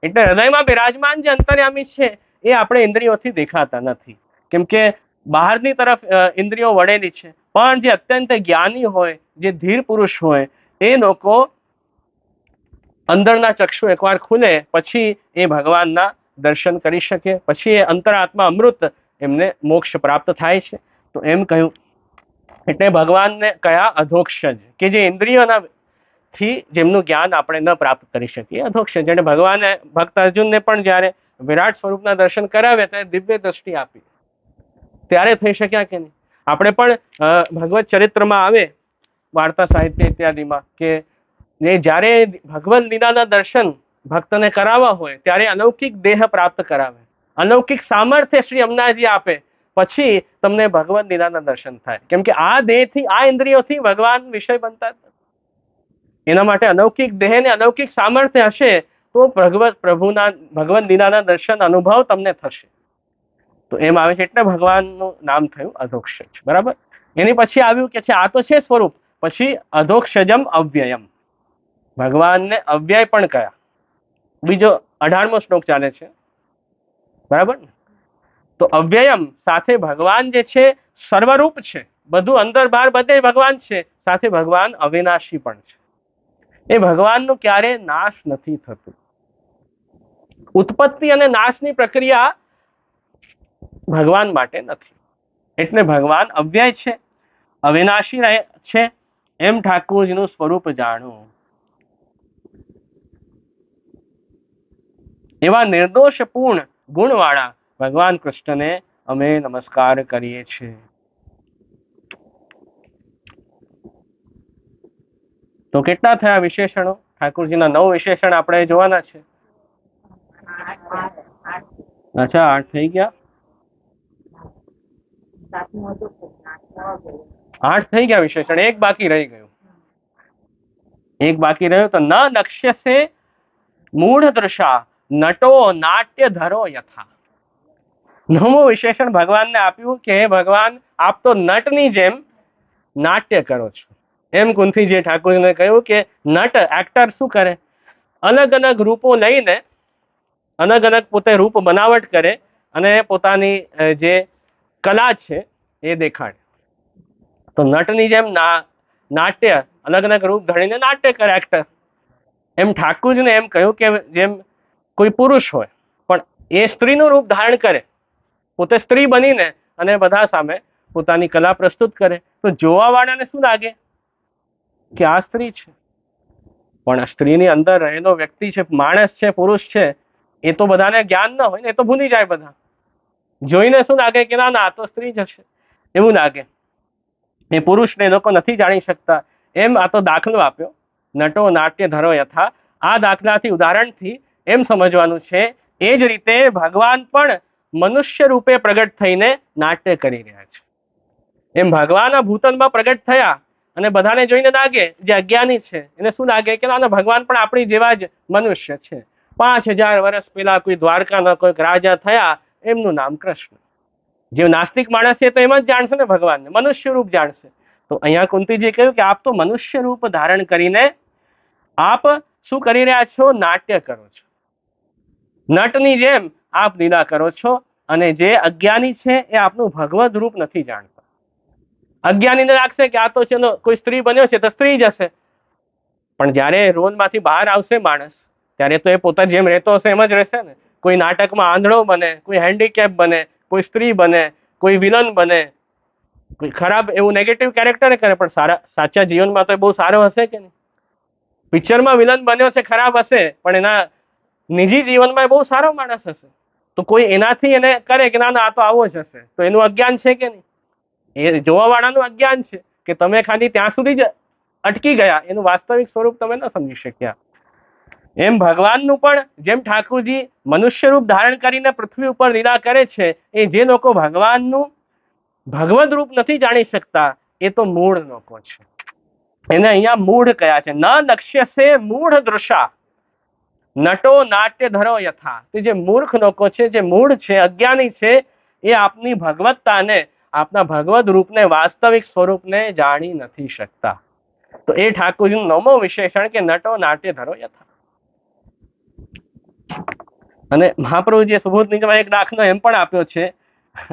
એટલે હૃદયમાં બિરાજમાન જે અંતર્યામી છે એ આપણે ઇન્દ્રિયોથી દેખાતા નથી, કેમ કે બહારની તરફ ઇન્દ્રિયો વળેલી છે. પણ જે અત્યંત જ્ઞાની હોય, જે ધીર પુરુષ હોય, એ લોકો અંદરના ચક્ષુ એકવાર ખુલે પછી એ ભગવાનના દર્શન કરી શકે, પછી એ અંતરાત્મા અમૃત એમને મોક્ષ પ્રાપ્ત થાય છે. તો એમ કહ્યું. એટલે ભગવાનને કયા અધોક્ષજ, કે જે ઇન્દ્રિયોના થી જેમનું જ્ઞાન આપણે ન પ્રાપ્ત કરી શકીએ, અધોક્ષજ. એટલે ભગવાને ભક્ત અર્જુનને પણ જ્યારે વિરાટ સ્વરૂપના દર્શન કરાવ્યા ત્યારે દિવ્ય દ્રષ્ટિ આપી, ત્યારે થઈ શક્યા કે નહીં. આપણે પણ ભગવત ચરિત્રમાં આવે વાર્તા સાહિત્ય ઇત્યાદિમાં કે જ્યારે ભગવત લીલાના દર્શન ભક્તને કરાવવા હોય ત્યારે અલૌકિક દેહ પ્રાપ્ત કરાવે, અલૌકિક સામર્થ્ય શ્રી અમનાજી આપે, પછી તમને ભગવત લીલાના દર્શન થાય. કેમ કે આ દેહથી, આ ઇન્દ્રિયોથી ભગવાન વિષય બનતા જ નથી. એના માટે અલૌકિક દેહ ને અલૌકિક સામર્થ્ય હશે તો ભગવત લીલાના દર્શન અનુભવ તમને થશે. તો એમ આવે છે. એટલે ભગવાનનું નામ થયું અધોક્ષજ. બરાબર. એની પછી આવ્યું કે છે આ તો છે સ્વરૂપ, પછી અધોક્ષજમ અવ્યયમ. ભગવાનને અવ્યય પણ કયા. બીજો 18મો શ્લોક ચાલે છે. બરાબર ને. તો અવ્યયમ સાથે ભગવાન જે છે સર્વરૂપ છે, બધું અંદર બહાર બધે ભગવાન છે, સાથે ભગવાન અવિનાશી પણ છે. એ ભગવાનનું ક્યારે નાશ નથી થતું. ઉત્પત્તિ અને નાશની પ્રક્રિયા ભગવાન માટે નથી. એટલે ભગવાન અવ્યય છે, અવિનાશી રહે છે. એમ ઠાકોરજીનું સ્વરૂપ જાણવું. એવા નિર્દોષ પૂર્ણ ગુણવાળા ભગવાન કૃષ્ણને અમે નમસ્કાર કરીએ છીએ. તો કેટલા થયા વિશેષણો? ઠાકોરજીના 9 વિશેષણ આપણે જોવાના છે. અચ્છા, 8 થઈ ગયા. 8 થઈ ગયા વિશેષણ, એક બાકી રહી ગયું. એક બાકી રહ્યું તો ન નક્ષ્યસે મૂઢ દૃશા નટો નાટ્ય ધરો યથા. 9મું વિશેષણ ભગવાનને આપ્યું કે હે ભગવાન, આપ તો નટની જેમ નાટ્ય કરો છો. એમ કુંતીજીએ ઠાકોરજીને કહ્યું કે નટ એક્ટર શું કરે? અલગ અલગ રૂપો લઈને અલગ અલગ પોતે રૂપ બનાવટ કરે અને પોતાની જે કલા છે એ દેખાડે. તો નટની જેમ નાટ્ય અલગ અલગ રૂપ ધરીને નાટ્ય કરે એક્ટર. એમ ઠાકોરજીને એમ કહ્યું કે જેમ કોઈ પુરુષ હોય પણ એ સ્ત્રીનું રૂપ ધારણ કરે, પોતે સ્ત્રી બનીને અને બધા સામે પોતાની કલા પ્રસ્તુત કરે, તો જોવાવાળાને શું લાગે કે આ સ્ત્રી છે, પણ આ સ્ત્રીની અંદર રહેલો વ્યક્તિ છે, માણસ છે, પુરુષ છે, એ તો બધાને જ્ઞાન ન હોય ને, એ તો ભૂલી જાય. બધા જોઈને શું લાગે કે ના ના આ તો સ્ત્રી જ હશે, એવું લાગે. એ પુરુષને લોકો નથી જાણી શકતા. એમ આ તો દાખલો આપ્યો, નટો નાટ્ય ધરો યથા. આ દાખલાથી, ઉદાહરણથી એમ સમજવાનું છે, એ જ રીતે ભગવાન પણ મનુષ્ય રૂપે પ્રગટ થઈને નાટ્ય કરી રહ્યા છે. એમ ભગવાન આ ભૂતલમાં પ્રગટ થયા અને બધાને જોઈને લાગે, જે અજ્ઞાની છે એને શું લાગે કે ના ભગવાન પણ આપણી જેવા જ મનુષ્ય છે. 5000 વર્ષ પહેલા કોઈ દ્વારકાના કોઈક રાજા થયા, એમનું નામ કૃષ્ણ. જે નાસ્તિક માણસ છે તો એમ જ જાણશે ને ભગવાનને, મનુષ્ય રૂપ જાણશે. તો અહીંયા કુંતીજીએ કહ્યું કે આપ તો મનુષ્ય રૂપ ધારણ કરીને આપ શું કરી રહ્યા છો? નાટ્ય કરો છો. નટની જેમ આપ લીલા કરો છો. અને જે અજ્ઞાની છે એ આપનું ભગવદ રૂપ નથી જાણતા. અજ્ઞાનીને લાગશે કે આ તો ચલો કોઈ સ્ત્રી બન્યો છે તો સ્ત્રી જ હશે, પણ જ્યારે રોલમાંથી બહાર આવશે માણસ, ત્યારે તો એ પોતા જેમ રહેતો હશે એમ જ રહેશે ને. કોઈ નાટકમાં આંધળો બને, કોઈ હેન્ડીકેપ બને, કોઈ સ્ત્રી બને, કોઈ વિલન બને, કોઈ ખરાબ એવું નેગેટિવ કેરેક્ટર કરે, પણ સાચા જીવનમાં તો બહુ સારો હશે કે નહીં? પિક્ચરમાં વિલન બન્યો છે, ખરાબ હશે, પણ એના નિજી જીવનમાં બહુ સારો માણસ હશે. તો કોઈ એનાથી એને કરે કે ના ના આ તો આવો જ હશે, તો એનું અજ્ઞાન છે કે નહીં? એ જોવાવાળાનું અજ્ઞાન છે કે તમે ખાલી ત્યાં સુધી જ અટકી ગયા, એનું વાસ્તવિક સ્વરૂપ તમે ન સમજી શક્યા. એમ ભગવાનનું પણ જેમ ઠાકોરજી મનુષ્ય રૂપ ધારણ કરીને પૃથ્વી ઉપર લીલા કરે છે, એ જે લોકો ભગવાનનું ભગવદ રૂપ નથી જાણી શકતા, એ તો મૂળ લોકો છે. એને અહીંયા મૂઢ કયા છે. ન નક્ષ્યસે મૂઢ દૃશા નટો નાટ્ય ધરો યથા. તે જે મૂર્ખ લોકો છે, જે મૂળ છે, અજ્ઞાની છે, એ આપની ભગવત્તાને, આપના ભગવદ રૂપને, વાસ્તવિક સ્વરૂપને જાણી નથી શકતા. તો એ ઠાકોરજીનું 9મું વિશેષણ કે નટો નાટ્ય ધરો યથા. અને મહાપ્રભુજીએ સુબોધ નીચમાં એક દાખલો એમ પણ આપ્યો છે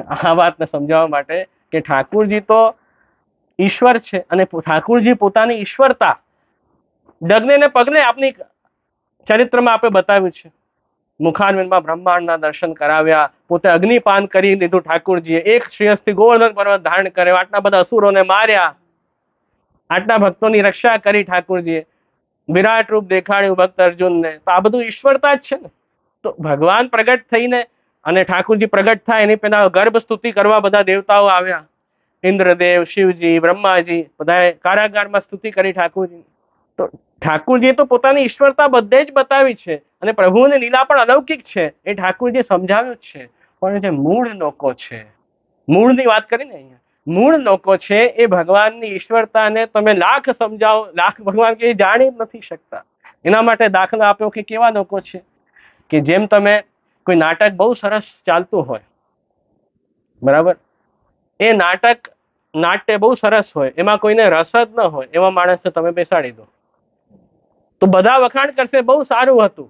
આ વાતને સમજાવવા માટે કે ઠાકોરજી તો ઈશ્વર છે અને ઠાકોરજી પોતાની ઈશ્વરતા ડગલે ને પગલે આપની ચરિત્રમાં આપણે બતાવ્યું છે. મુખારવિંદમાં બ્રહ્માંડના દર્શન કરાવ્યા, પોતે અગ્નિપાન કરી લીધું ઠાકોરજીએ, એક શ્રેયસથી ગોવર્ધન પર્વત ધારણ કર્યો, આટલા બધા અસુરોને માર્યા, આટલા ભક્તોની રક્ષા કરી ઠાકોરજીએ, વિરાટ રૂપ દેખાડ્યું ભક્ત અર્જુનને. તો આ બધું ઈશ્વરતા જ છે ને. તો ભગવાન પ્રગટ થઈને અને ઠાકોરજી પ્રગટ થાય એની પહેલા ગર્ભ સ્તુતિ કરવા બધા દેવતાઓ આવ્યા, ઇન્દ્રદેવ, શિવજી, બ્રહ્માજી, બધાએ કારાગારમાં સ્તુતિ કરી ઠાકોરજી. તો ઠાકોરજીએ તો પોતાની ઈશ્વરતા બધે જ બતાવી છે અને પ્રભુની લીલા પણ અલૌકિક છે, એ ઠાકોરજીએ સમજાવ્યું છે. પણ જે મૂળ લોકો છે, મૂળની વાત કરીને અહીંયા, મૂળ લોકો છે, એ ભગવાનની ઈશ્વરતાને તમે લાખ સમજાવો, લાખ ભગવાન કે જાણી નથી શકતા. એના માટે દાખલા આપ્યો કે કેવા લોકો છે કે જેમ તમે કોઈ નાટક બહુ સરસ ચાલતું હોય, બરાબર, એ નાટ્ય બહુ સરસ હોય, એમાં કોઈને રસ જ ન હોય, એવા માણસને તમે બેસાડી દો તો બધા વખાણ કરશે બહુ સારું હતું,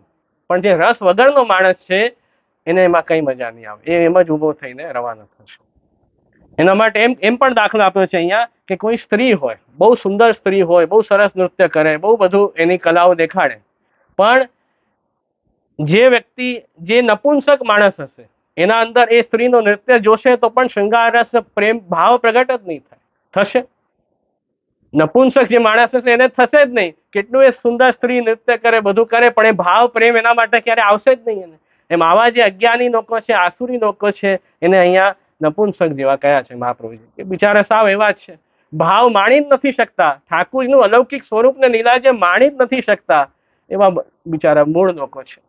પણ જે રસ વગરનો માણસ છે એને એમાં કઈ મજા નહીં આવે, એ એમ જ ઊભો થઈને રવાના થશે. એના માટે એમ પણ દાખલો આપ્યો છે અહીંયા કે કોઈ સ્ત્રી હોય, બહુ સુંદર સ્ત્રી હોય, બહુ સરસ નૃત્ય કરે, બહુ બધું એની કલાઓ દેખાડે, પણ જે વ્યક્તિ જે નપુંસક માણસ હશે એના અંદર એ સ્ત્રીનું નૃત્ય જોશે તો પણ શૃંગાર રસ, પ્રેમ ભાવ પ્રગટ જ નહીં થાય. થશે? નપુંસક જે માણસ હશે એને થશે જ નહીં. કેટલું એ સુંદર સ્ત્રી નૃત્ય કરે, બધું કરે, પણ એ ભાવ પ્રેમ એના માટે ક્યારે આવશે જ નહીં. એને એમ આવા જે અજ્ઞાની લોકો છે, આસુરી લોકો છે, એને અહીંયા નપુંસક જેવા કયા છે મહાપ્રભુજી, કે બિચારા સાવ એવા જ છે, ભાવ માણી જ નથી શકતા, ઠાકુરજીનું અલૌકિક સ્વરૂપને લીલા જે માણી જ નથી શકતા એવા બિચારા મૂળ લોકો છે.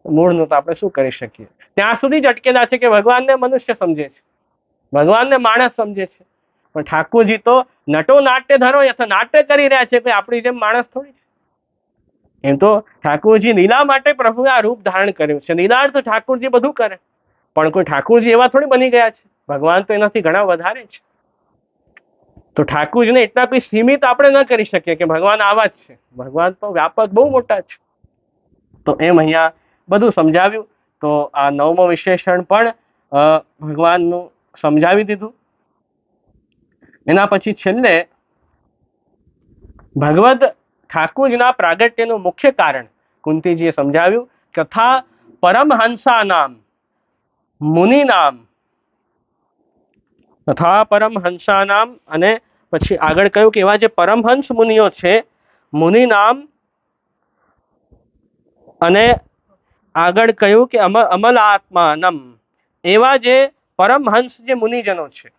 મૂળનું તો આપણે શું કરી શકીએ, ત્યાં સુધી જ અટકેલા છે કે ભગવાનને મનુષ્ય સમજે છે, ભગવાનને માણસ સમજે છે, પણ ઠાકોરજી તો નટો નાટ્ય ધરો અથવા નાટ્ય કરી રહ્યા છે, કોઈ આપણી જેમ માણસ થોડી છે. એમ તો ઠાકોરજી લીલા માટે પ્રભુએ આ રૂપ ધારણ કર્યું છે, લીલાર્થ ઠાકોરજી બધું કરે, પણ કોઈ ઠાકોરજી એવા થોડી બની ગયા છે, ભગવાન તો એનાથી ઘણા વધારે છે. તો ઠાકોરજીને એટલા કોઈ સીમિત આપણે ન કરી શકીએ કે ભગવાન આવા જ છે, ભગવાન તો વ્યાપક બહુ મોટા છે. તો એમ અહીંયા બધું સમજાવ્યું. તો આ 9મો વિશેષણ પણ ભગવાનનું સમજાવી દીધું. એના પછી છેલ્લે ભગવદ ઠાકોરજીના પ્રાગટ્યનું મુખ્ય કારણ કુંતીજીએ સમજાવ્યું. તથા પરમહંસાનામ મુનિનામ, તથા પરમહંસાનામ, અને પછી આગળ કહ્યું કે એવા જે પરમહંસ મુનિઓ છે, મુનિનામ, અને આગળ કહ્યું કે અમલાત્માનમ, એવા જે પરમહંસ જે મુનિજનો છે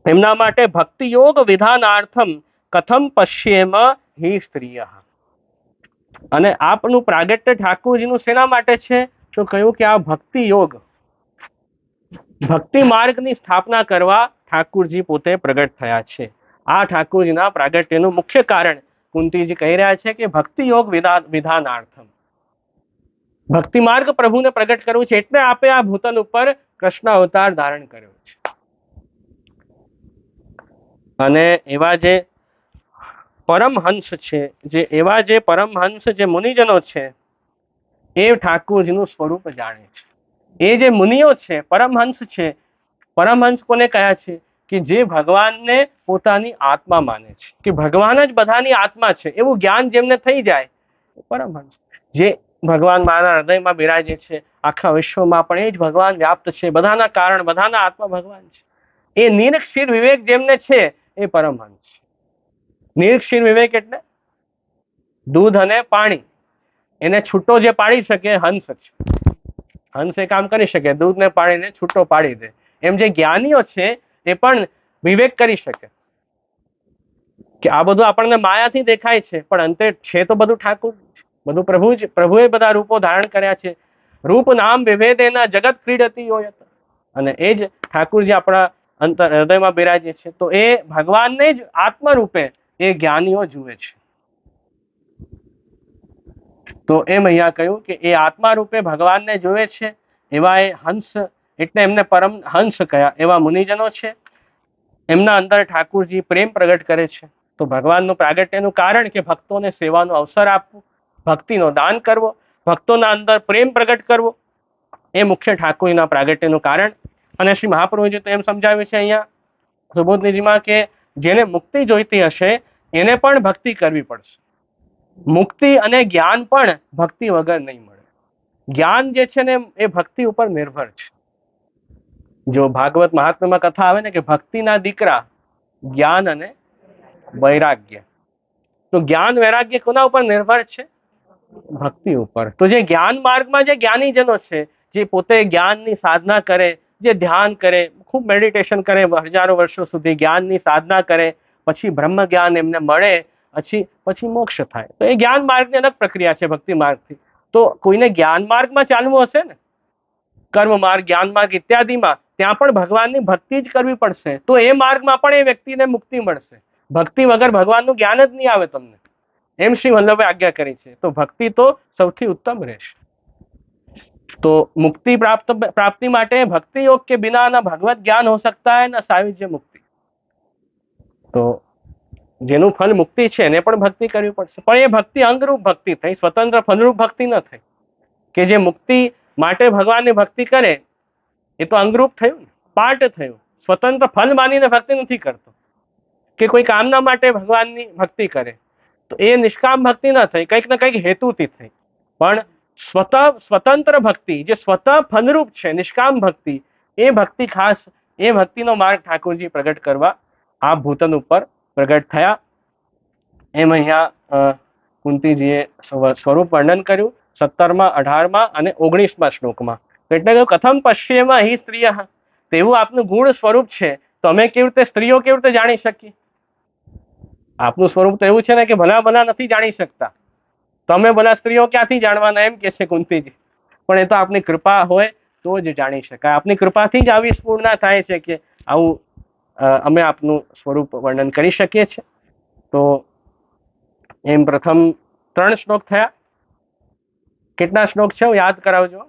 એમના માટે ભક્તિ યોગ વિધાનાર્થમ કથમ પશ્યેમ હિ સ્ત્રીય. અને આપનું પ્રાગટ્ય ઠાકોરજીનું શેના માટે છે? તો કહ્યું કે આ ભક્તિ યોગ, ભક્તિ માર્ગની સ્થાપના કરવા ઠાકોરજી પોતે પ્રગટ થયા છે. આ ઠાકોરજીના પ્રાગટ્યનું મુખ્ય કારણ કુંતીજી કહી રહ્યા છે કે ભક્તિ યોગ વિધાનાર્થમ, ભક્તિ માર્ગ પ્રભુને પ્રગટ કરવું છે, એટલે આપે આ ભૂતલ ઉપર કૃષ્ણ અવતાર ધારણ કર્યો છે. અને એવા જે પરમહંસ છે, જે એવા જે પરમહંસ જે મુનિજનો છે એ ઠાકોરજીનું સ્વરૂપ જાણે છે. એ જે મુનિઓ છે, પરમહંસ છે, પરમહંસ કોને કયા છે? કે જે ભગવાનને પોતાની આત્મા માને છે, કે ભગવાન જ બધાની આત્મા છે, એવું જ્ઞાન જેમને થઈ જાય પરમહંસ. જે ભગવાન મારા હૃદયમાં બિરાજે છે, આખા વિશ્વમાં પણ એ જ ભગવાન વ્યાપ્ત છે, બધાના કારણ, બધાના આત્મા ભગવાન છે, એ નિરક્ષીર વિવેક જેમને છે એ પરમહંસ છે. નિરક્ષીર વિવેક એટલે દૂધ અને પાણી, એને છૂટો જે પાડી શકે હંસ છે. હંસ એ કામ કરી શકે, દૂધને પાણીને છૂટો પાડી દે. એમ જે જ્ઞાનીઓ છે એ પણ વિવેક કરી શકે કે આ બધું આપણને માયાથી દેખાય છે, પણ અંતે છે તો બધું ઠાકોર, બધું પ્રભુ જ, પ્રભુએ બધા રૂપો ધારણ કર્યા છે. રૂપ નામ વિભેદેના જગત ક્રીડતી હોય, અને એ જ ઠાકોરજી આપણા અંતર હૃદયમાં બિરાજે છે. તો એ ભગવાનને જ આત્મ રૂપે એ જ્ઞાનીઓ જુએ છે. તો એમ અહીંયા કહ્યું કે એ આત્મા રૂપે ભગવાનને જોવે છે, એવા એ હંસ, એટલે એમને પરમ હંસ કયા, એવા મુનિજનો છે. એમના અંદર ઠાકોરજી પ્રેમ પ્રગટ કરે છે. તો ભગવાનનું પ્રાગટ્યનું કારણ કે ભક્તોને સેવાનો અવસર આપવું, ભક્તિનો દાન કરવો, ભક્તોના અંદર પ્રેમ પ્રગટ કરવો, એ મુખ્ય ઠાકોરના પ્રાગટ્યનું કારણ. અને શ્રી મહાપ્રભુજી તો એમ સમજાવ્યું છે અહીંયા સુબોધનીજીમાં કે જેને મુક્તિ જોઈતી હશે એને પણ ભક્તિ કરવી પડશે. મુક્તિ અને જ્ઞાન પણ ભક્તિ વગર નહીં મળે. જ્ઞાન જે છે ને એ ભક્તિ ઉપર નિર્ભર છે. જો ભાગવત મહાત્મ્યમાં કથા આવે ને કે ભક્તિના દીકરા જ્ઞાન અને વૈરાગ્ય, તો જ્ઞાન વૈરાગ્ય કોના ઉપર નિર્ભર છે? ભક્તિ ઉપર. તો જે જ્ઞાન માર્ગમાં જે જ્ઞાનીજનો છે, જે પોતે જ્ઞાનની સાધના કરે, જે ધ્યાન કરે, ખૂબ મેડિટેશન કરે, હજારો વર્ષો સુધી જ્ઞાનની સાધના કરે, પછી બ્રહ્મ જ્ઞાન એમને મળે, પછી મોક્ષ થાય. તો એ જ્ઞાન માર્ગની અલગ પ્રક્રિયા છે ભક્તિ માર્ગથી. તો કોઈને જ્ઞાન માર્ગમાં ચાલવું હશે ને, કર્મ માર્ગ, જ્ઞાન માર્ગ ઇત્યાદિમાં, ત્યાં પણ ભગવાનની ભક્તિ જ કરવી પડશે. તો એ માર્ગમાં પણ એ વ્યક્તિને મુક્તિ મળશે. ભક્તિ વગર ભગવાનનું જ્ઞાન જ નહીં આવે તમને, એમ શ્રી વલ્લભે આજ્ઞા કરી છે. તો ભક્તિ તો સૌથી ઉત્તમ રહેશે. तो मुक्ति प्राप्ति માટે भक्ति योग के बिना ना भगवत ज्ञान हो सकता है ना सायुज्य मुक्ति. तो જેનું ફલ મુક્તિ છે એને પણ ભક્તિ કરવી પડશે, પણ એ ભક્તિ અંગરૂપ ભક્તિ થઈ, સ્વતંત્ર ફલરૂપ ભક્તિ ન થઈ. કે જે મુક્તિ માટે ભગવાનની ભક્તિ કરે એ તો અંગરૂપ થયું, પાર્ટ થયું. સ્વતંત્ર ફલ માનીને ભક્તિ નથી કરતો, કે કોઈ કામના માટે ભગવાનની ભક્તિ કરે તો એ નિષ્કામ ભક્તિ ન થઈ, કંઈક ને કંઈક હેતુથી થઈ. પણ સ્વતંત્ર ભક્તિ જે સ્વતઃ ફલરૂપ છે, નિષ્કામ ભક્તિ, એ ભક્તિ ખાસ, એ ભક્તિનો માર્ગ ઠાકોરજી પ્રગટ કરવા આ ભૂતન ઉપર પ્રગટ થયા. એમ અહીંયા કુંતીજીએ સ્વરૂપ વર્ણન કર્યું 17માં, 18માં અને 19માં શ્લોકમાં. એટલે કે કથમ પશ્યેમ હિ સ્ત્રીય, તેવું આપનું ગુણ સ્વરૂપ છે, તો અમે કેવી રીતે સ્ત્રીઓ કેવી રીતે જાણી શકીએ? આપનું સ્વરૂપ તો એવું છે ને કે ભલા ભલા નથી જાણી શકતા, તો અમે ભલા સ્ત્રીઓ ક્યાંથી જાણવાના, એમ કે છે કુંતીજી. પણ એ તો આપની કૃપા હોય તો જ જાણી શકાય. આપની કૃપાથી જ આવી સ્ફૂર્ણા થાય છે કે આવું અમે આપનું સ્વરૂપ વર્ણન કરી શકીએ છીએ. તો એમ પ્રથમ 3 શ્લોક થયા. કેટલા શ્લોક છે યાદ કરાવજો?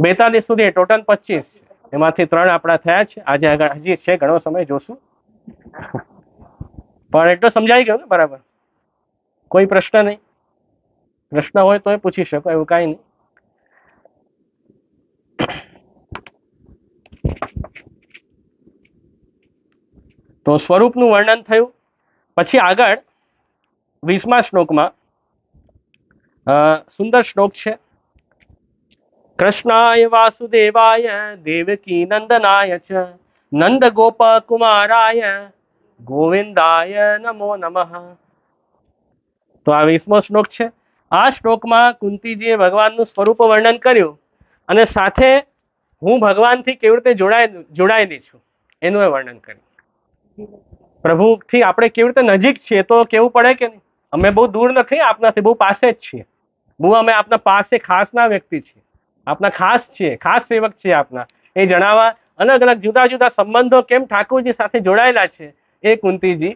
42 સુધી, ટોટલ 25. એમાંથી 3 આપણા થયા છે. આજે આગળ હજી છે, ઘણો સમય જોશું. પણ એટલો સમજાઈ ગયો ને બરાબર? કોઈ પ્રશ્ન નહીં? પ્રશ્ન હોય તો પૂછી શકો, એવું કાંઈ નહીં. તો સ્વરૂપનું વર્ણન થયું. પછી આગળ 20મા શ્લોકમાં સુંદર શ્લોક છે. કૃષ્ણાય વાસુદેવાય દેવકી નંદનાય ચ નંદ ગોપ કુમારાય ગોવિંદાય નમો નમઃ. તો આ 20મો શ્લોક છે. આ શ્લોકમાં કુંતીજીએ ભગવાનનું સ્વરૂપ વર્ણન કર્યું અને સાથે હું ભગવાનથી કેવી રીતે જોડાયેલી છું એનું વર્ણન કર્યું. પ્રભુથી આપણે કેવી રીતે નજીક છીએ તો કેવું પડે કે નહીં? અમે બહુ દૂર નથી, આપનાથી બહુ પાસે જ છીએ. બહુ અમે આપના પાસે ખાસના વ્યક્તિ છીએ, આપના ખાસ છીએ, ખાસ સેવક છીએ આપના. એ જણાવવા અલગ અલગ જુદા જુદા સંબંધો કેમ ઠાકોરજી સાથે જોડાયેલા છે એ કુંતીજી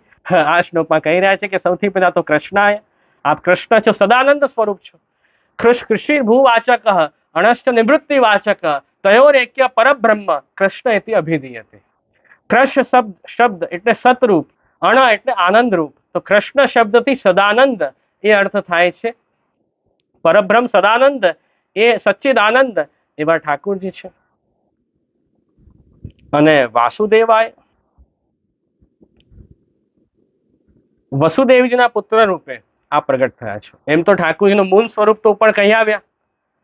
આ શ્લોકમાં કહી રહ્યા છે કે સૌથી પહેલા તો કૃષ્ણાય, આપ કૃષ્ણ છો, સદાનંદ સ્વરૂપ છો. કૃષિ ભૂવાચક અણશ્ચ નિવૃત્તિ વાચક તયોરેક્ય પરબ્રહ્મ કૃષ્ણ એથી અભિધીયતે. કૃષ્ણ શબ્દ એટલે સતરૂપ, અણ એટલે આનંદ રૂપ. તો કૃષ્ણ શબ્દથી સદાનંદ એ અર્થ થાય છે. પરબ્રહ્મ સદાનંદ એ સચ્ચિદાનંદ એવા ઠાકોરજી છે. અને વાસુદેવાય, વસુદેવજીના પુત્ર રૂપે આ પ્રગટ થયા છો. એમ તો ઠાકોરજીનું મૂળ સ્વરૂપ તો ઉપર કહી આવ્યા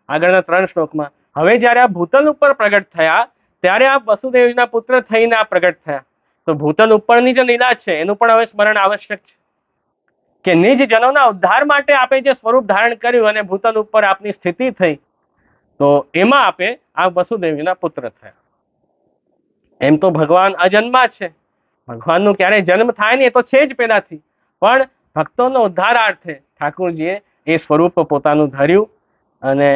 આગળના 3 શ્લોકમાં. હવે જ્યારે આ ભૂતલ ઉપર પ્રગટ થયા ત્યારે આ વસુદેવજીના પુત્ર થઈને આ પ્રગટ થયા. તો ભૂતલ ઉપરની જે લીલા છે એનું પણ હવે સ્મરણ આવશ્યક છે કે નિજ જનોના ઉદ્ધાર માટે આપે જે સ્વરૂપ ધારણ કર્યું અને ભૂતલ ઉપર આપની સ્થિતિ થઈ, તો એમાં આપે આ વસુદેવજીના પુત્ર થયા. એમ તો ભગવાન અજન્મા છે, ભગવાનનું ક્યારેય જન્મ થાય નહીં, એ તો છે જ પહેલાથી. પણ ભક્તોનો ઉદ્ધારાર્થે ઠાકોરજીએ એ સ્વરૂપ પોતાનું ધર્યું અને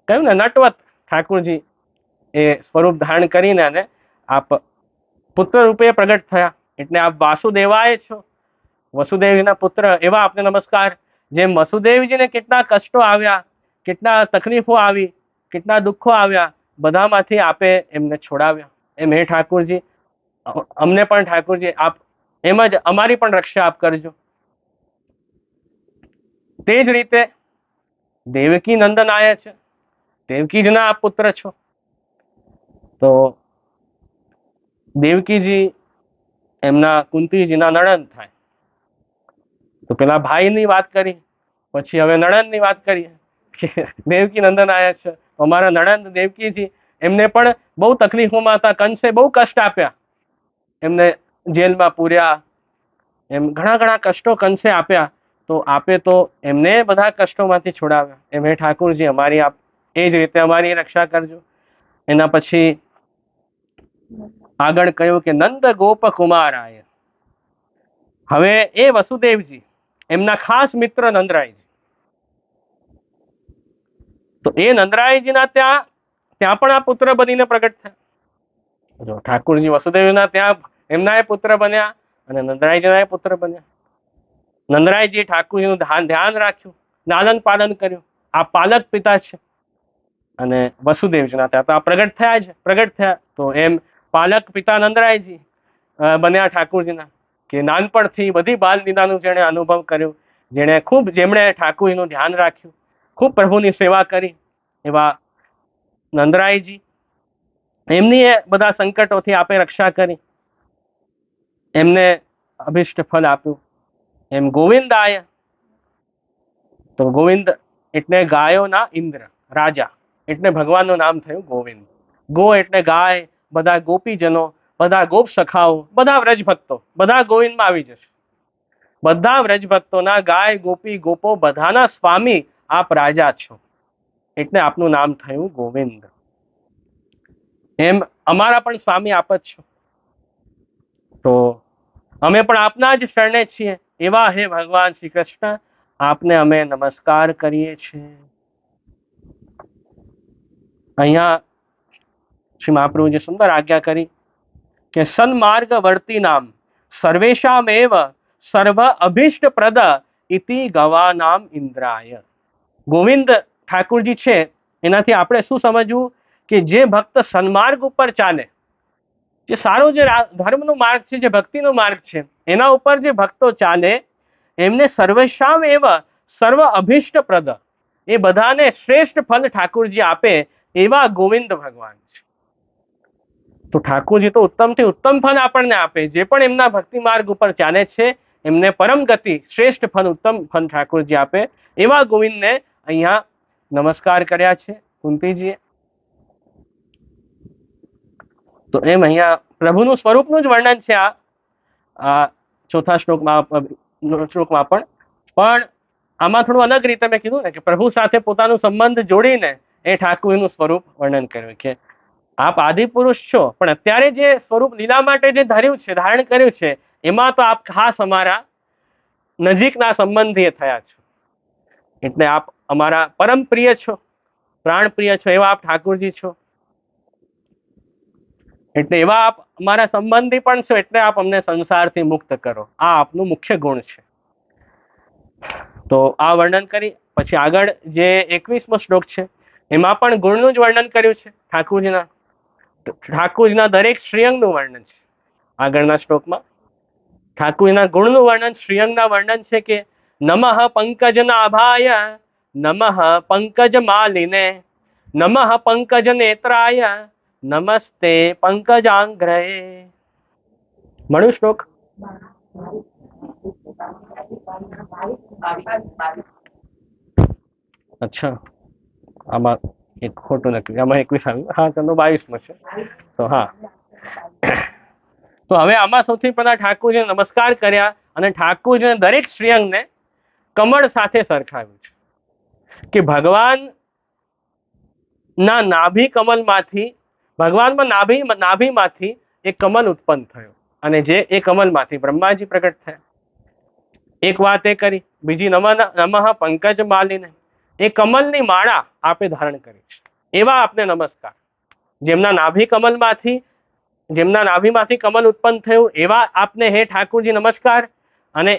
કહ્યું ને નટવત ઠાકોરજી એ સ્વરૂપ ધારણ કરીને અને આપ પુત્ર રૂપે પ્રગટ થયા. એટલે આપ વાસુદેવાય છો, વસુદેવજીના પુત્ર એવા આપને નમસ્કાર. જેમ વસુદેવજીને કેટલા કષ્ટો આવ્યા, કેટલા તકલીફો આવી, કેટલા દુઃખો આવ્યા, બધામાંથી આપે એમને છોડાવ્યા. એમ હે ઠાકોરજી, અમને પણ ઠાકોરજી આપ એમ જ અમારી પણ રક્ષા આપ કરજો. તે જ રીતે દેવકી નંદન આયા છે, દેવકીજીના આપ પુત્ર છો. તો દેવકીજી એમના કુંતીજીના નણંદ થાય. તો પેલા ભાઈની વાત કરી, પછી હવે નણંદની વાત કરીએ કે દેવકી નંદન આયા છે. અમારા નણંદ દેવકીજી એમને પણ બહુ તકલીફોમાં હતા, કંસે બહુ કષ્ટ આપ્યા, એમને જેલમાં પૂર્યા, એમ ઘણા ઘણા કષ્ટો કંસે આપ્યા. તો આપે તો એમને બધા કષ્ટોમાંથી છોડાવ્યા. એમ હે ઠાકોરજી અમારી આપ એ જ રીતે અમારી રક્ષા કરજો. એના પછી આગળ કહ્યું કે નંદ ગોપ કુમારાય. હવે એ વસુદેવજી એમના ખાસ મિત્ર નંદરાયજી. તો એ નંદરાયજીના ત્યાં પણ આ પુત્ર બનીને પ્રગટ થયા. જો ઠાકોરજી વસુદેવના ત્યાં એમના એ પુત્ર બન્યા અને નંદરાયજીના એ પુત્ર બન્યા. નંદરાયજી ઠાકોરજીનું ધ્યાન રાખ્યું, લાલન પાલન કર્યું. આ પાલક પિતા છે. અને વસુદેવજીના ત્યાં તો આ પ્રગટ થયા. તો એમ પાલક પિતા નંદરાયજી બન્યા ઠાકોરજીના, કે નાનપણથી બધી બાલ લીલાનું જેણે અનુભવ કર્યો, જેમણે ઠાકોરજીનું ધ્યાન રાખ્યું, ખૂબ પ્રભુની સેવા કરી, એવા નંદરાયજી એમની એ બધા સંકટોથી આપે રક્ષા કરી, એમને અભિષ્ટ ફળ આપ્યું. એમ ગોવિંદાય, તો ગોવિંદ એટલે ગાયોના ઇન્દ્ર, રાજા, એટલે ભગવાનનું નામ થયું ગોવિંદ. ગો એટલે ગાય, બધા ગોપીજનો, બધા ગોપ સખાઓ, બધા વ્રજભક્તો, બધા ગોવિંદમાં આવી જશે. બધા વ્રજભક્તોના ગાય, ગોપી, ગોપો બધાના સ્વામી આપ રાજા છો, એટલે આપનું નામ થયું ગોવિંદ. એમ અમારા પણ સ્વામી આપ જ છો. તો અમે પણ આપના જ શરણે છીએ. એવા હે ભગવાન શ્રી કૃષ્ણ, આપને અમે નમસ્કાર કરીએ છીએ. અહીંયા શ્રી મહાપ્રભુજી સુંદર આજ્ઞા કરી કે સન્માર્ગ વર્તી નામ સર્વેશામેવ સર્વ અભિષ્ટ પ્રદ ઇતિ ગવાનામ ઇન્દ્રાય. ગોવિંદ ઠાકુરજી છે, એનાથી આપણે શું સમજવું કે જે ભક્ત સન્માર્ગ ઉપર ચાલે, જે સારો જે ધર્મનો માર્ગ છે, જે ભક્તિનો માર્ગ છે, એના ઉપર જે ભક્તો ચાલે એમને સર્વેશામ એવ સર્વ અભિષ્ટ પ્રદ, એ બધાને શ્રેષ્ઠ ફલ ઠાકુરજી આપે એવા ગોવિંદ ભગવાન છે. તો ઠાકોરજી તો ઉત્તમથી ઉત્તમ ફળ આપણને આપે. જે પણ એમના ભક્તિ માર્ગ ઉપર ચાલે છે એમને પરમ ગતિ, શ્રેષ્ઠ ફળ, ઉત્તમ ફળ ઠાકોરજી આપે એવા ગોવિંદને અહીંયા નમસ્કાર કર્યા છે કુંતીજીએ. તો એમ અહીંયા પ્રભુનું સ્વરૂપનું જ વર્ણન છે આ ચોથા શ્લોકમાં પણ આમાં થોડું અલગ રીતે મેં કીધું ને કે પ્રભુ સાથે પોતાનું સંબંધ જોડીને એ ઠાકોરનું સ્વરૂપ વર્ણન કર્યું કે આપ આદિ પુરુષ છો, પણ અત્યારે જે સ્વરૂપ લીલા માટે જે ધાર્યું છે, ધારણ કર્યું છે, એમાં તો આપ ખાસ અમારા નજીકના સંબંધી થયા છો. એટલે આપ અમારા પરમ પ્રિય છો, પ્રાણ પ્રિય છો, એવા આપ ઠાકોરજી છો. એટલે એવા આપ અમારા સંબંધી પણ છો, એટલે આપ અમને સંસારથી મુક્ત કરો. આ આપનું મુખ્ય ગુણ છે. તો આ વર્ણન કરી પછી આગળ જે 21મો શ્લોક છે એમાં પણ ગુણનું જ વર્ણન કર્યું છે ઠાકોરજીના. ઠાકોરજીના દરેક શ્રીઅંગનું વર્ણન છે. આગળના શ્લોકમાં ઠાકોરજીના ગુણનું વર્ણન, શ્રીઅંગના વર્ણન છે કે નમઃ પંકજનાભાય, નમઃ પંકજમાલિને, નમઃ પંકજનેત્રાય, નમસ્તે પંકજાંઘ્રએ. મળ્યું શ્લોક? અચ્છા, આમાં એક ખોટું લખ્યું, આમાં 21 આવ્યું. હા, ચલો 22મો છે. તો હા, તો હવે આમાં સૌથી પહેલા ઠાકોરજીને નમસ્કાર કર્યા અને ઠાકોરજીને દરેક શ્રીઅંગને કમળ સાથે સરખાવ્યું છે કે ભગવાન ના નાભી કમલમાંથી, ભગવાનમાં નાભીમાંથી એક કમલ ઉત્પન્ન થયો અને જે એ કમલમાંથી બ્રહ્માજી પ્રગટ થયા. એક વાત એ કરી. બીજી નમઃ પંકજ માલિને, એ કમલની માળા આપે ધારણ કરી છે એવા આપને નમસ્કાર. જેમના નાભીમાંથી કમલ ઉત્પન્ન થયું એવા આપને હે ઠાકોરજી નમસ્કાર. અને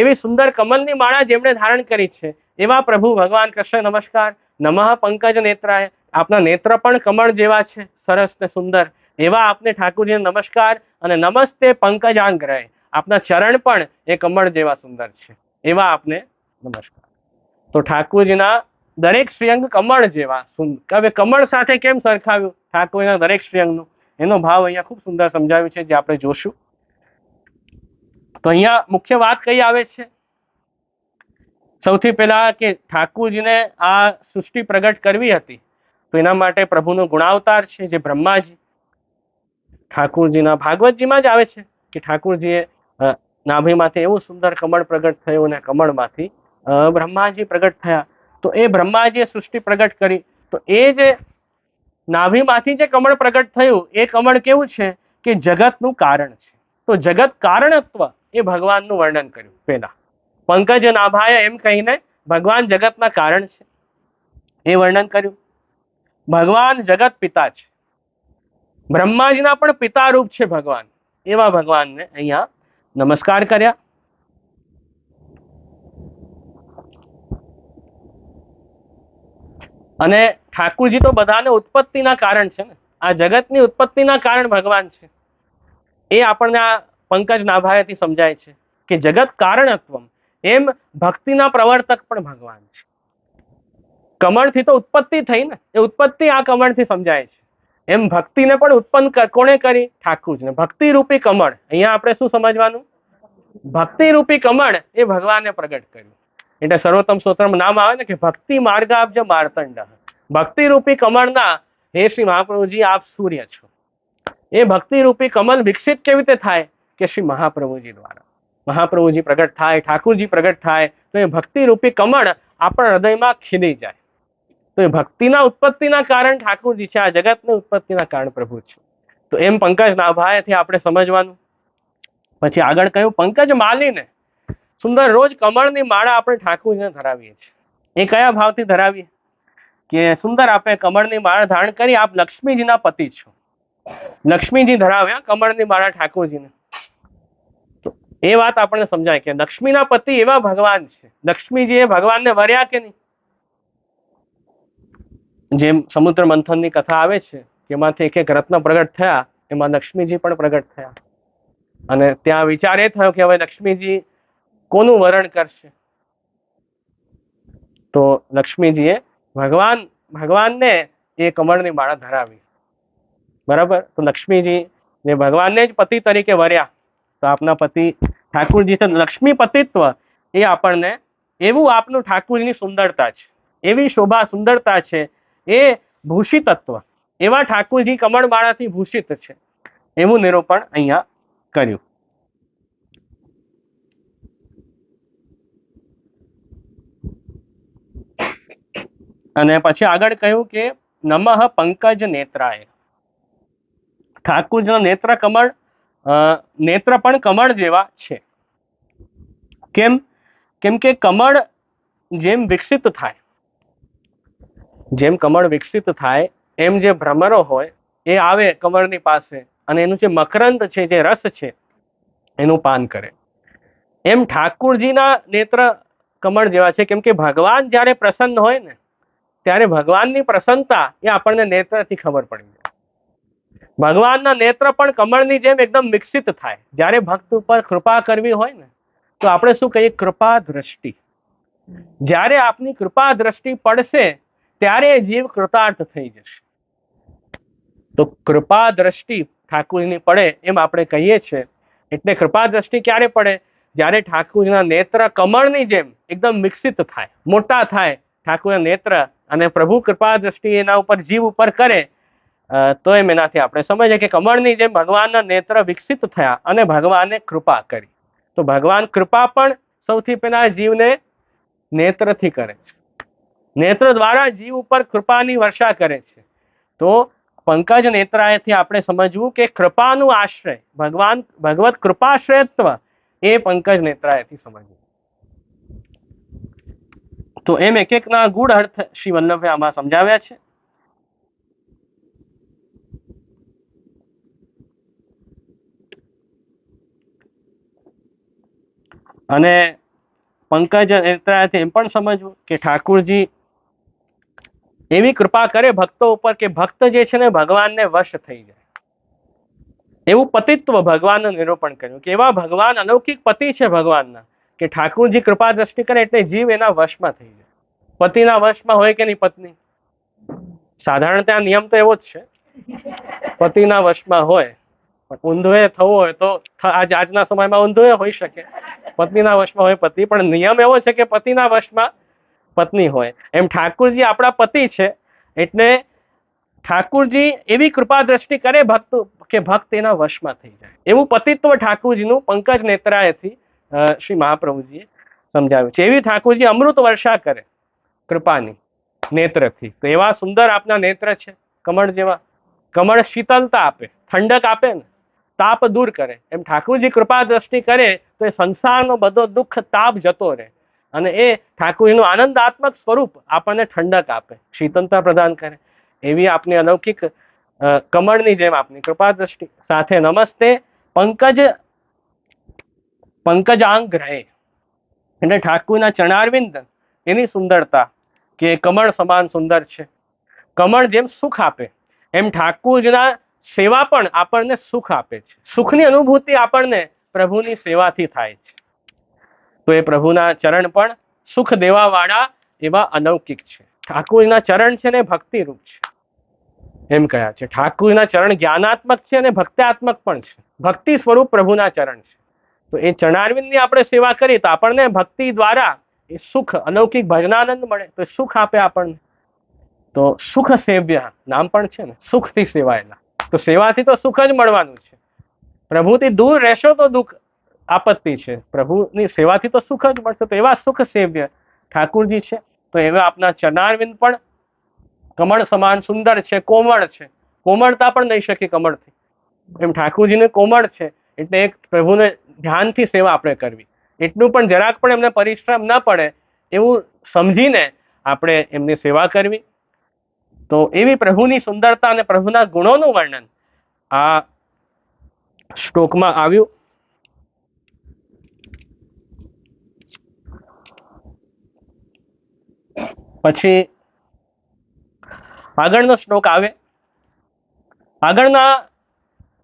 એવી સુંદર કમલની માળા જેમણે ધારણ કરી છે એવા પ્રભુ ભગવાન કૃષ્ણ નમસ્કાર. નમઃ પંકજ નેત્રાય, આપના નેત્ર પણ કમળ જેવા છે, સરસ ને સુંદર, એવા આપને ઠાકોરજીને નમસ્કાર. અને નમસ્તે પંકજાંઘ્રય, આપના ચરણ પણ એ કમળ જેવા સુંદર છે એવા આપને નમસ્કાર. તો ઠાકોરજીના દરેક શ્રીઅંગ કમળ જેવા સુંદર. હવે કમળ સાથે કેમ સરખાવ્યું ઠાકોરજીના દરેક શ્રીઅંગનું, એનો ભાવ અહીંયા ખૂબ સુંદર સમજાવ્યું છે, જે આપણે જોશું. તો અહીંયા મુખ્ય વાત કઈ આવે છે? સૌથી પહેલા કે ઠાકોરજીને આ સૃષ્ટિ પ્રગટ કરવી હતી તો એના માટે પ્રભુનો ગુણાવતાર છે જે બ્રહ્માજી. ઠાકોરજીના ભાગવતજીમાં જ આવે છે કે ઠાકોરજીએ નાભીમાંથી એવું સુંદર કમળ પ્રગટ થયું અને કમળમાંથી બ્રહ્માજી પ્રગટ થયા. તો એ બ્રહ્માજીએ સૃષ્ટિ પ્રગટ કરી. તો એ જે નાભીમાંથી જે કમળ પ્રગટ થયું એ કમળ કેવું છે કે જગતનું કારણ છે. તો જગત કારણત્વ એ ભગવાનનું વર્ણન કર્યું પહેલા. પંકજ નાભાય એમ કહીને ભગવાન જગતના કારણ છે એ વર્ણન કર્યું. ભગવાન જગત પિતા છે, બ્રહ્માજીના પણ પિતા રૂપ છે ભગવાન, એવા ભગવાનને અહીંયા નમસ્કાર કર્યા. અને ઠાકોરજી તો બધાને ઉત્પત્તિના કારણ છે ને, આ જગતની ઉત્પત્તિના કારણ ભગવાન છે. એ આપણને આ પંકજ નાભાયથી સમજાય છે કે જગત કારણત્વમ, એમ ભક્તિના પ્રવર્તક પણ ભગવાન છે. કમળથી તો ઉત્પત્તિ થઈ ને, એ ઉત્પત્તિ આ કમળથી સમજાય છે. એમ ભક્તિને પણ ઉત્પન્ન કોણે કરી? ઠાકોરજીને. ભક્તિ રૂપી કમળ, અહીંયા આપણે શું સમજવાનું? ભક્તિ રૂપી કમળ એ ભગવાને પ્રગટ કર્યું. એટલે સર્વોત્તમ સ્તોત્રમાં નામ આવે ને કે ભક્તિ માર્ગાબ્જ માર્તંડ. ભક્તિ રૂપી કમળના હે શ્રી મહાપ્રભુજી આપ સૂર્ય છો. એ ભક્તિ રૂપી કમલ વિકસિત કેવી રીતે થાય? કે શ્રી મહાપ્રભુજી દ્વારા. મહાપ્રભુજી પ્રગટ થાય, ઠાકોરજી પ્રગટ થાય તો એ ભક્તિ રૂપી કમળ આપણા હૃદયમાં ખીલી જાય. તો એ ભક્તિના ઉત્પત્તિના કારણ ઠાકુરજી છે, આ જગતના ઉત્પત્તિના કારણ પ્રભુ છે. તો એમ પંકજ નાભાએથી આપણે સમજવાનું. પછી આગળ કહ્યું પંકજ માલીને સુંદર રોજ કમળની માળા આપણે ઠાકુરજીને ધરાવીએ છીએ. એ કયા ભાવથી ધરાવીએ? કે સુંદર આપણે કમળની માળા ધારણ કરી, આપ લક્ષ્મીજીના પતિ છો. લક્ષ્મીજી ધરાવ્યા કમળની માળા ઠાકોરજીને. તો એ વાત આપણને સમજાય કે લક્ષ્મીના પતિ એવા ભગવાન છે. લક્ષ્મીજી એ ભગવાનને વર્યા કે નહીં? જેમ સમુદ્ર મંથનની કથા આવે છે કે એમાંથી એક એક રત્ન પ્રગટ થયા, એમાં લક્ષ્મીજી પણ પ્રગટ થયા. અને ત્યાં વિચાર એ થયો કે હવે લક્ષ્મીજી કોનું વરણ કરશે? તો લક્ષ્મીજીએ ભગવાનને એ કમળની માળા ધરાવી. બરાબર? તો લક્ષ્મીજી ને ભગવાનને જ પતિ તરીકે વર્યા. તો આપના પતિ ઠાકુરજી છે. લક્ષ્મી પતિત્વ એ આપણને એવું આપનું ઠાકુરજીની સુંદરતા છે, એવી શોભા સુંદરતા છે, એ ભૂષિતત્વ, એવા ઠાકુરજી કમળમાળાથી ભૂષિત છે, એવું નિરૂપણ અહીંયા કર્યું. અને પછી આગળ કહ્યું કે નમઃ પંકજ નેત્રાય. ઠાકુરજીના નેત્ર કમળ, નેત્ર પણ કમળ જેવા છે. કેમ? કેમ કે કમળ જેમ વિકસિત થાય, જેમ કમળ વિકસિત થાય એમ જે ભ્રમરો હોય એ આવે કમળની પાસે અને એનું જે મકરંદ છે, જે રસ છે, એનું પાન કરે. એમ ઠાકુરજીના નેત્ર કમળ જેવા છે. કેમ કે ભગવાન જ્યારે પ્રસન્ન હોય ને ત્યારે ભગવાનની પ્રસન્નતા એ આપણને નેત્રથી ખબર પડી જાય. ભગવાનના નેત્ર પણ કમળની જેમ એકદમ વિકસિત થાય. જ્યારે ભક્ત ઉપર કૃપા કરવી હોય ને તો આપણે શું કહીએ? કૃપા દ્રષ્ટિ. જ્યારે આપની કૃપા દ્રષ્ટિ પડશે ત્યારે જીવ કૃતાર્થ થઈ જશે. તો કૃપા દ્રષ્ટિ ઠાકુરની પડે એમ આપણે કહીએ છીએ. એટલે કૃપા દ્રષ્ટિ ક્યારે પડે? જ્યારે ઠાકુરના નેત્ર કમળની જેમ એકદમ વિકસિત થાય, મોટા થાય ઠાકુરના નેત્ર, અને પ્રભુ કૃપા દ્રષ્ટિ એના ઉપર જીવ ઉપર કરે, તો એમ એનાથી આપણે સમજીએ કે કમળની જેમ ભગવાનના નેત્ર વિકસિત થયા અને ભગવાને કૃપા કરી. તો ભગવાન કૃપા પણ સૌથી પહેલા જીવને નેત્રથી કરે છે. નેત્ર દ્વારા જીવ ઉપર કૃપાની વર્ષા કરે છે. તો પંકજ નેત્રાયથી આપણે સમજવું કે કૃપાનું આશ્રય, ભગવત કૃપાશ્રયત્વ એ પંકજ નેત્રાયથી સમજવું. તો એમ એક એકના ગૂઢ અર્થ શ્રી વલ્લભે આમાં સમજાવ્યા છે. અને પંકજ નેત્રાયથી એમ પણ સમજવું કે ઠાકુરજી એવી કૃપા કરે ભક્તો ઉપર કે ભક્ત જે છે ને ભગવાનને વશ થઈ જાય. એવું પતિત્વ ભગવાનનું નિરૂપણ કર્યું કે એવા ભગવાન અલૌકિક પતિ છે ભગવાનના કે ઠાકુરજી કૃપા દ્રષ્ટિ કરે એટલે જીવ એના વશમાં થઈ જાય. પતિના વશમાં હોય કે નહીં પત્ની? સાધારણતઃ નિયમ તો એવો જ છે, પતિના વશમાં હોય. પણ ઊંધુએ થવું હોય તો આજના સમયમાં ઊંધુએ હોઈ શકે, પત્નીના વશમાં હોય પતિ, પણ નિયમ એવો છે કે પતિના વશમાં પત્ની હોય. એમ ઠાકુરજી આપણા પતિ છે એટલે ઠાકુરજી એવી કૃપા દ્રષ્ટિ કરે ભક્ત કે ભક્ત એના વશમાં થઈ જાય. એવું પતિત્વ ઠાકુરજીનું પંકજ નેત્રાયથી શ્રી મહાપ્રભુજીએ સમજાવ્યું છે. એવી ઠાકુરજી અમૃત વર્ષા કરે કૃપાની નેત્રથી. તો એવા સુંદર આપના નેત્ર છે કમળ જેવા. કમળ શીતલતા આપે, ઠંડક આપે ને, તાપ દૂર કરે. એમ ઠાકુરજી કૃપા દ્રષ્ટિ કરે તો એ સંસારનો બધો દુઃખ તાપ જતો રહે અને એ ઠાકુરજીનું આનંદાત્મક સ્વરૂપ આપણને ઠંડક આપે, શીતલતા પ્રદાન કરે. એવી આપની અલૌકિક કમળની જેમ આપની કૃપા દ્રષ્ટિ સાથે. નમસ્તે પંકજાંગ રહે એટલે ઠાકુરના ચરણારવિંદ એની સુંદરતા કે કમળ સમાન સુંદર છે. કમળ જેમ સુખ આપે એમ ઠાકુરના સેવા પણ આપણને સુખ આપે છે. સુખની અનુભૂતિ આપણને પ્રભુની સેવાથી થાય છે. તો એ પ્રભુના ચરણ પણ સુખ દેવા વાળા એવા અલૌકિક છે. ઠાકુરના ચરણ છે ને ભક્તિરૂપ છે એમ કહ્યા છે. ઠાકુરના ચરણ જ્ઞાનાત્મક છે અને ભક્ત્યાત્મક પણ છે. ભક્તિ સ્વરૂપ પ્રભુના ચરણ છે. તો એ ચરણારવિંદની આપણે સેવા કરીએ તો આપણને ભક્તિ દ્વારા એ સુખ અલૌકિક ભજનાનંદ મળે. તો સુખ આપે આપણને. તો સુખ સેવ્ય નામ પણ છે ને, સુખથી સેવાયેલા. તો સેવાથી તો સુખ જ મળવાનું છે. પ્રભુથી દૂર રહેશો તો દુઃખ આપત્તિ છે, પ્રભુની સેવાથી તો સુખ જ મળશે. તો એવા સુખ સેવ્ય ઠાકુરજી છે. તો એવા આપના ચરણારવિંદ પણ કમળ સમાન સુંદર છે, કોમળ છે. કોમળતા પણ નહીં શકે કમળથી, એમ ઠાકોરજીને કોમળ છે એટલે એક પ્રભુને ધ્યાનથી સેવા આપણે કરવી. એટલું પણ જરાક પણ એમને પરિશ્રમ ન પડે એવું સમજીને આપણે એમની સેવા કરવી. તો એવી પ્રભુની સુંદરતા અને પ્રભુના ગુણોનું વર્ણન આ શ્લોકમાં આવ્યું. પછી આગળનો શ્લોક આવે. આગળના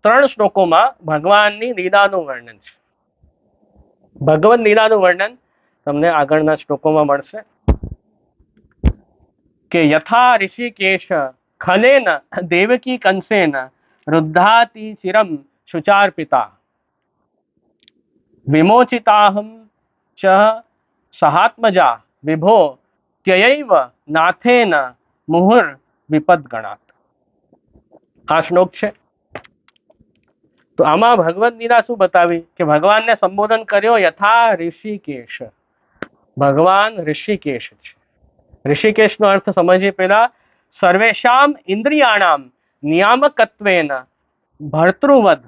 3 શ્લોકોમાં ભગવાનની લીલાનું વર્ણન છે. ભગવદ લીલાનું વર્ણન તમને આગળના શ્લોકોમાં મળશે કે યથા ઋષિકેશ ખલેન દેવકી કંસેન રુદ્ધાતિ ચિરમ શુચાર્પિતા વિમોચિતાહમ ચ સહાત્મજા વિભો ત્યયૈવ નાથેન મુહુર વિપદગણાત. આ શ્લોક છે. તો આમાં ભગવદ લીલા શું બતાવી કે ભગવાનને સંબોધન કર્યો યથા ઋષિકેશ. ભગવાન ઋષિકેશ છે. ઋષિકેશનો અર્થ સમજીએ પહેલા સર્વેશામ ઇન્દ્રિયાણામ નિયામકત્વેન ભર્તૃવદ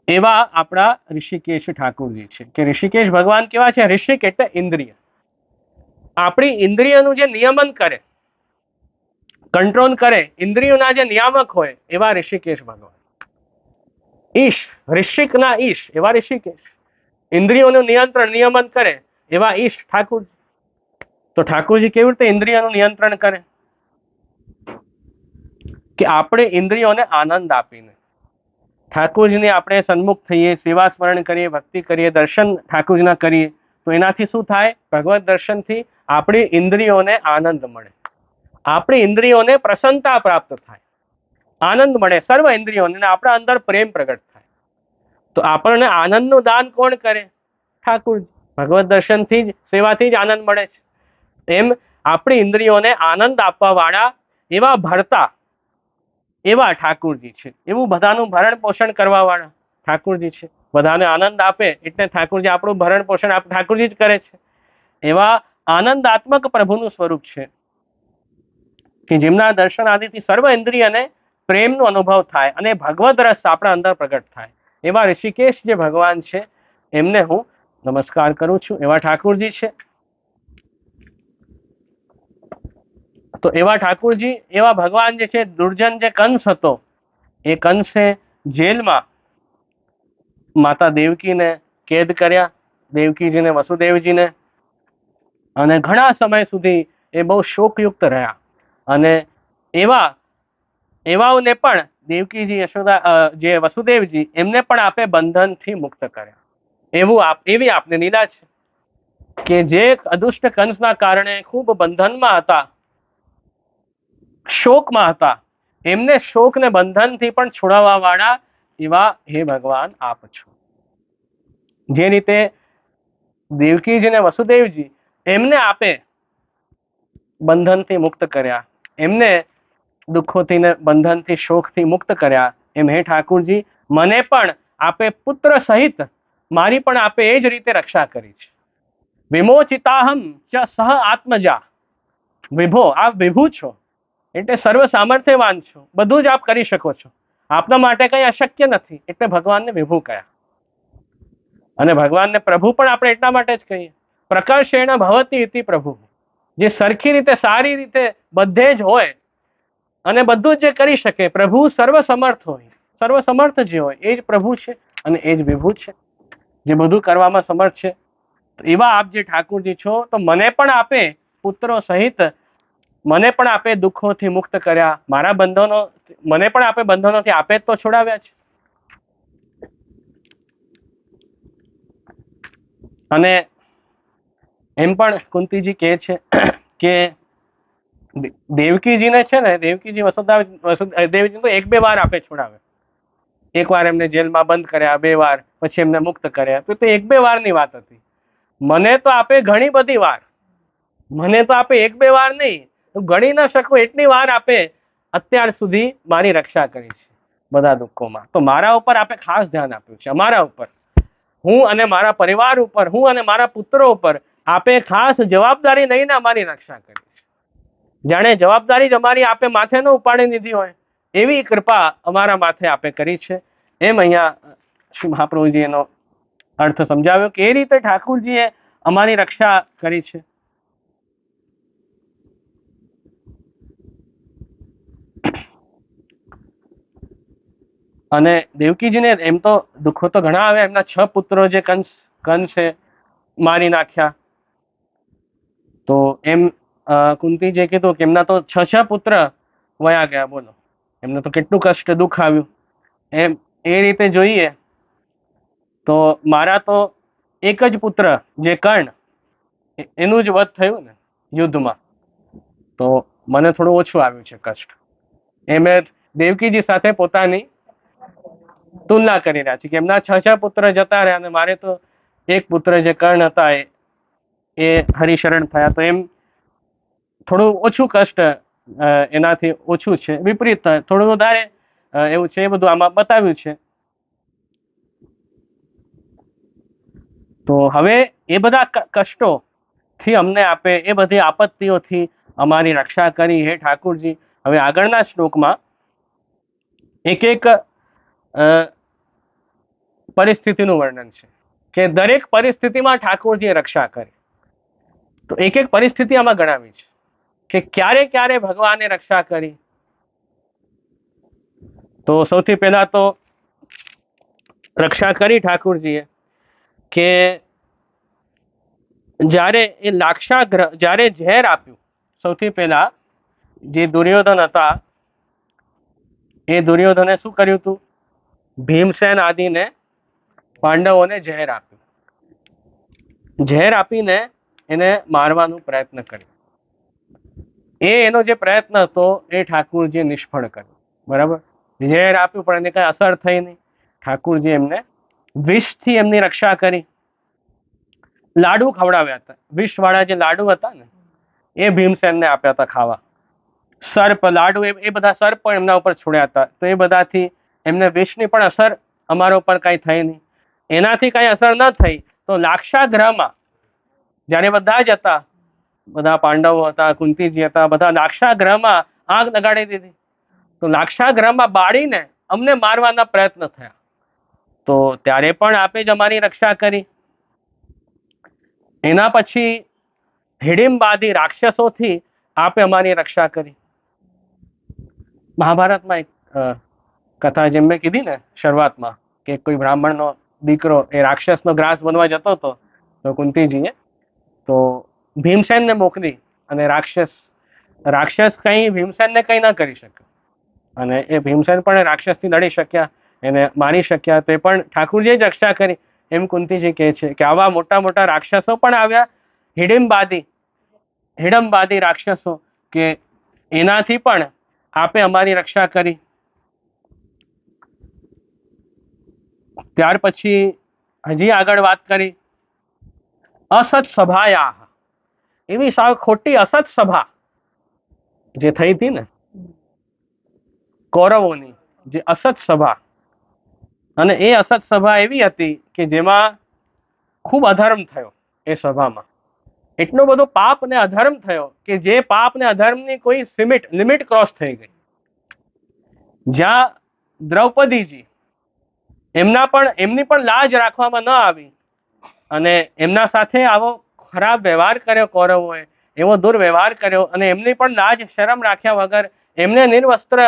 એવા આપણા ઋષિકેશ ઠાકોરજી છે. કે ઋષિકેશ ભગવાન કેવા છે? ઋષિક એટલે ઇન્દ્રિય. આપણી ઇન્દ્રિયનું જે નિયમન કરે, કંટ્રોલ કરે, ઇન્દ્રિયોના જે નિયામક હોય એવા ઋષિકેશ ભગવાન. ઈશ, ઋષિકના ઈશ એવા ઋષિકેશ. ઇન્દ્રિયોનું નિયંત્રણ નિયમન કરે એવા ઈશ ઠાકોરજી. તો ઠાકોરજી કેવી રીતે ઇન્દ્રિયોનું નિયંત્રણ કરે? કે આપણે ઇન્દ્રિયોને આનંદ આપીને ઠાકોરજીને આપણે સન્મુખ થઈએ, સેવા સ્મરણ કરીએ, ભક્તિ કરીએ, દર્શન ઠાકોરજીના કરીએ તો એનાથી શું થાય? ભગવત દર્શનથી આપણી ઇન્દ્રિયોને આનંદ મળે, આપણી ઇન્દ્રિયોને પ્રસન્નતા પ્રાપ્ત થાય, આનંદ મળે સર્વ ઇન્દ્રિયોને, અને આપણા અંદર પ્રેમ પ્રગટ થાય. તો આપણને આનંદનું દાન કોણ કરે? ઠાકોરજી. ભગવત દર્શનથી જ, સેવાથી જ આનંદ મળે છે. એમ આપણી ઇન્દ્રિયોને આનંદ આપવા વાળા એવા ભરતા એવા ઠાકોરજી છે. એવું બધાનું ભરણ પોષણ કરવા વાળા ઠાકોરજી છે. બધાને આનંદ આપે એટલે ઠાકોરજી આપણું ભરણ પોષણ ઠાકોરજી જ કરે છે. એવા આનંદાત્મક પ્રભુનું સ્વરૂપ છે કે જેમના દર્શન આદિથી સર્વ ઇન્દ્રિયને પ્રેમનો અનુભવ થાય અને ભગવદ રસ આપણા અંદર પ્રગટ થાય. એવા ઋષિકેશ જે ભગવાન છે એમને હું નમસ્કાર કરું છું. એવા ઠાકોરજી છે. તો એવા ઠાકોરજી, એવા ભગવાન જે છે, દુર્જન જે કંસ હતો એ કંસે જેલમાં માતા દેવકીને કેદ કર્યા, દેવકીજીને, વસુદેવજીને, અને ઘણા સમય સુધી એ બહુ શોકયુક્ત રહ્યા. અને એવાઓને પણ દેવકીજી, યશોદા, જે વસુદેવજી, એમને પણ આપે બંધનથી મુક્ત કર્યા. એવી આપને લીલા છે કે જે અદુષ્ટ કંસના કારણે ખૂબ બંધનમાં હતા, શોકમાં હતા, એમને શોક ને બંધનથી પણ છોડાવવા વાળા એવા હે ભગવાન આપ છો. જે રીતે દેવકીજી ને વસુદેવજી એમને આપે બંધનથી મુક્ત કર્યા, એમને દુઃખોથી ને બંધનથી શોકથી મુક્ત કર્યા, એમ હે ઠાકોરજી મને પણ આપે પુત્ર સહિત મારી પણ આપે એ જ રીતે રક્ષા કરી છે. વિમોચિતાહમ ચ સહ આત્મજા. વિભો, આપ વિભુ છો એટલે સર્વ સામર્થ્યવાન છો, બધું જ આપ કરી શકો છો, આપના માટે કઈ અશક્ય નથી, એટલે ભગવાનને વિભુ કયા. અને ભગવાનને પ્રભુ પણ આપણે એટલા માટે જ કહીએ, પ્રકર્ષેણ ભવતી ઇતિ પ્રભુ. જે સરખી રીતે, સારી રીતે બધે જ હોય અને બધું જ જે કરી શકે, પ્રભુ સર્વ સમર્થ હોય, સર્વ સમર્થ જે હોય એ જ પ્રભુ છે અને એ જ વિભુ છે, જે બધું કરવામાં સમર્થ છે. તો એવા આપ જે ઠાકોરજી છો, તો મને પણ આપે પુત્રો સહિત, મને પણ આપે દુઃખોથી મુક્ત કર્યા, મારા બંધનો, મને પણ આપે બંધનોથી આપે જ તો છોડાવ્યા છે. અને એમ પણ કુંતીજી કહે છે કે દેવકીજીને છે ને, દેવકીજી વસુદેવજી તો 1-2 વાર આપે છોડાવે. એક વાર એમને જેલમાં બંધ કર્યા, 2 વાર, પછી એમને મુક્ત કર્યા, તો તે 1-2 વારની વાત હતી. મને તો આપે ઘણી બધી વાર, મને તો આપે 1-2 વાર નહીં, ગણી ન શકું એટલી વાર આપે અત્યાર સુધી મારી રક્ષા કરી છે બધા દુઃખોમાં. તો મારા ઉપર આપે ખાસ ધ્યાન આપ્યું છે, અમારા ઉપર, હું અને મારા પરિવાર ઉપર, હું અને મારા પુત્રો ઉપર આપે ખાસ જવાબદારી લઈને અમારી રક્ષા કરી છે. જાણે જવાબદારી જ અમારી આપે માથે ન ઉપાડી દીધી હોય એવી કૃપા અમારા માથે આપે કરી છે. એમ અહીંયા શ્રી મહાપ્રભુજી એનો અર્થ સમજાવ્યો કે એ રીતે ઠાકુરજીએ અમારી રક્ષા કરી છે. અને દેવકીજીને એમ તો દુઃખો તો ઘણા આવ્યા. એમના 6 પુત્રો જે કંસે મારી નાખ્યા. તો એમ કુંતીજીએ કીધું કે એમના તો 6 પુત્ર વયા ગયા. બોલો, એમને તો કેટલું કષ્ટ દુઃખ આવ્યું. એમ એ રીતે જોઈએ તો મારા તો એક જ પુત્ર જે કર્ણ, એનું જ વધ થયું ને યુદ્ધમાં, તો મને થોડું ઓછું આવ્યું છે કષ્ટ. એ મેં દેવકીજી સાથે પોતાની તુલના કરી રહ્યા છે કે એમના 6 પુત્ર જતા રહ્યા અને મારે તો એક પુત્ર જે કર્ણ હતા એ હરિશરણ થયા. તો એમ થોડું ઓછું કષ્ટ એનાથી ઓછું છે, વિપરીત થોડું વધારે એવું છે. એ બધું આમાં બતાવ્યું છે. તો હવે એ બધા કષ્ટોથી અમને આપે, એ બધી આપત્તિઓથી અમારી રક્ષા કરી હે ઠાકુરજી. હવે આગળના શ્લોકમાં એક એક પરિસ્થિતિનું વર્ણન છે કે દરેક પરિસ્થિતિમાં ઠાકોરજીએ રક્ષા કરી. તો એક એક પરિસ્થિતિ આમાં ગણાવી છે કે ક્યારે ક્યારે ભગવાને રક્ષા કરી. તો સૌથી પહેલા તો રક્ષા કરી ઠાકુરજીએ કે જ્યારે એ લાક્ષાગ્રહ, જ્યારે ઝેર આપ્યું, સૌથી પહેલા જે દુર્યોધન હતા એ દુર્યોધને શું કર્યું હતું? ભીમસેન આદિને, પાંડવોને ઝેર આપ્યું. ઝેર આપીને એને મારવાનો પ્રયત્ન કર્યો. એનો જે પ્રયત્ન હતો એ ઠાકુરજીએ નિષ્ફળ કર્યો. બરાબર, ઝેર આપ્યું પણ એને કઈ અસર થઈ નહીં. ઠાકુરજી એમને વિષથી એમની રક્ષા કરી. લાડુ ખવડાવ્યા હતા, વિષવાળા જે લાડુ હતા ને એ ભીમસેનને આપ્યા હતા ખાવા. સર્પ લાડુ, એ બધા સર્પ એમના ઉપર છોડ્યા હતા. તો એ બધાથી એમને વિષની પણ અસર અમારા ઉપર કઈ થઈ નહીં. એનાથી કઈ અસર ન થઈ તો લાક્ષાગ્રહમાં જ્યારે બધા જ હતા, બધા પાંડવો હતા, કુંતીજી હતા, બધા લાક્ષાગ્રહમાં આગ લગાડી દીધી. તો લાક્ષાગ્રહમાં બાળીને અમને મારવાના પ્રયત્ન થયા. તો ત્યારે પણ આપે જ અમારી રક્ષા કરી. એના પછી હિડિંબાદી રાક્ષસોથી આપે અમારી રક્ષા કરી. મહાભારતમાં એક કથા જેમ મેં કીધી ને શરૂઆતમાં કે કોઈ બ્રાહ્મણનો દીકરો એ રાક્ષસનો ગ્રાસ બનવા જતો હતો, તો કુંતીજીએ તો ભીમસેનને મોકલી અને રાક્ષસ કઈ ભીમસેનને કઈ ના કરી શક્યો. અને એ ભીમસેન પણ રાક્ષસથી લડી શક્યા, એને મારી શક્યા. તે પણ ઠાકુરજીએ જ રક્ષા કરી. એમ કુંતીજી કહે છે કે આવા મોટા મોટા રાક્ષસો પણ આવ્યા, હિડમ્બાદી રાક્ષસો, કે એનાથી પણ આપે અમારી રક્ષા કરી. ત્યાર પછી હજી આગળ વાત કરી અસત સભાયા, એવી સાવ ખોટી અસત સભા જે થઈ હતી ને કૌરવોની, જે અસત સભા, અને એ અસત સભા એવી હતી કે જેમાં ખૂબ અધર્મ થયો. એ સભામાં એટલો બધો પાપ ને અધર્મ થયો કે જે પાપ ને અધર્મની કોઈ લિમિટ ક્રોસ થઈ ગઈ. જ્યાં દ્રૌપદીજી એમની પણ લાજ રાખવામાં ન આવી અને એમના સાથે આવો ખરાબ વ્યવહાર કર્યો કૌરવોએ, એવો દુર્વ્યવહાર કર્યો અને એમની પણ લાજ શરમ રાખ્યા વગર એમને નિર્વસ્ત્ર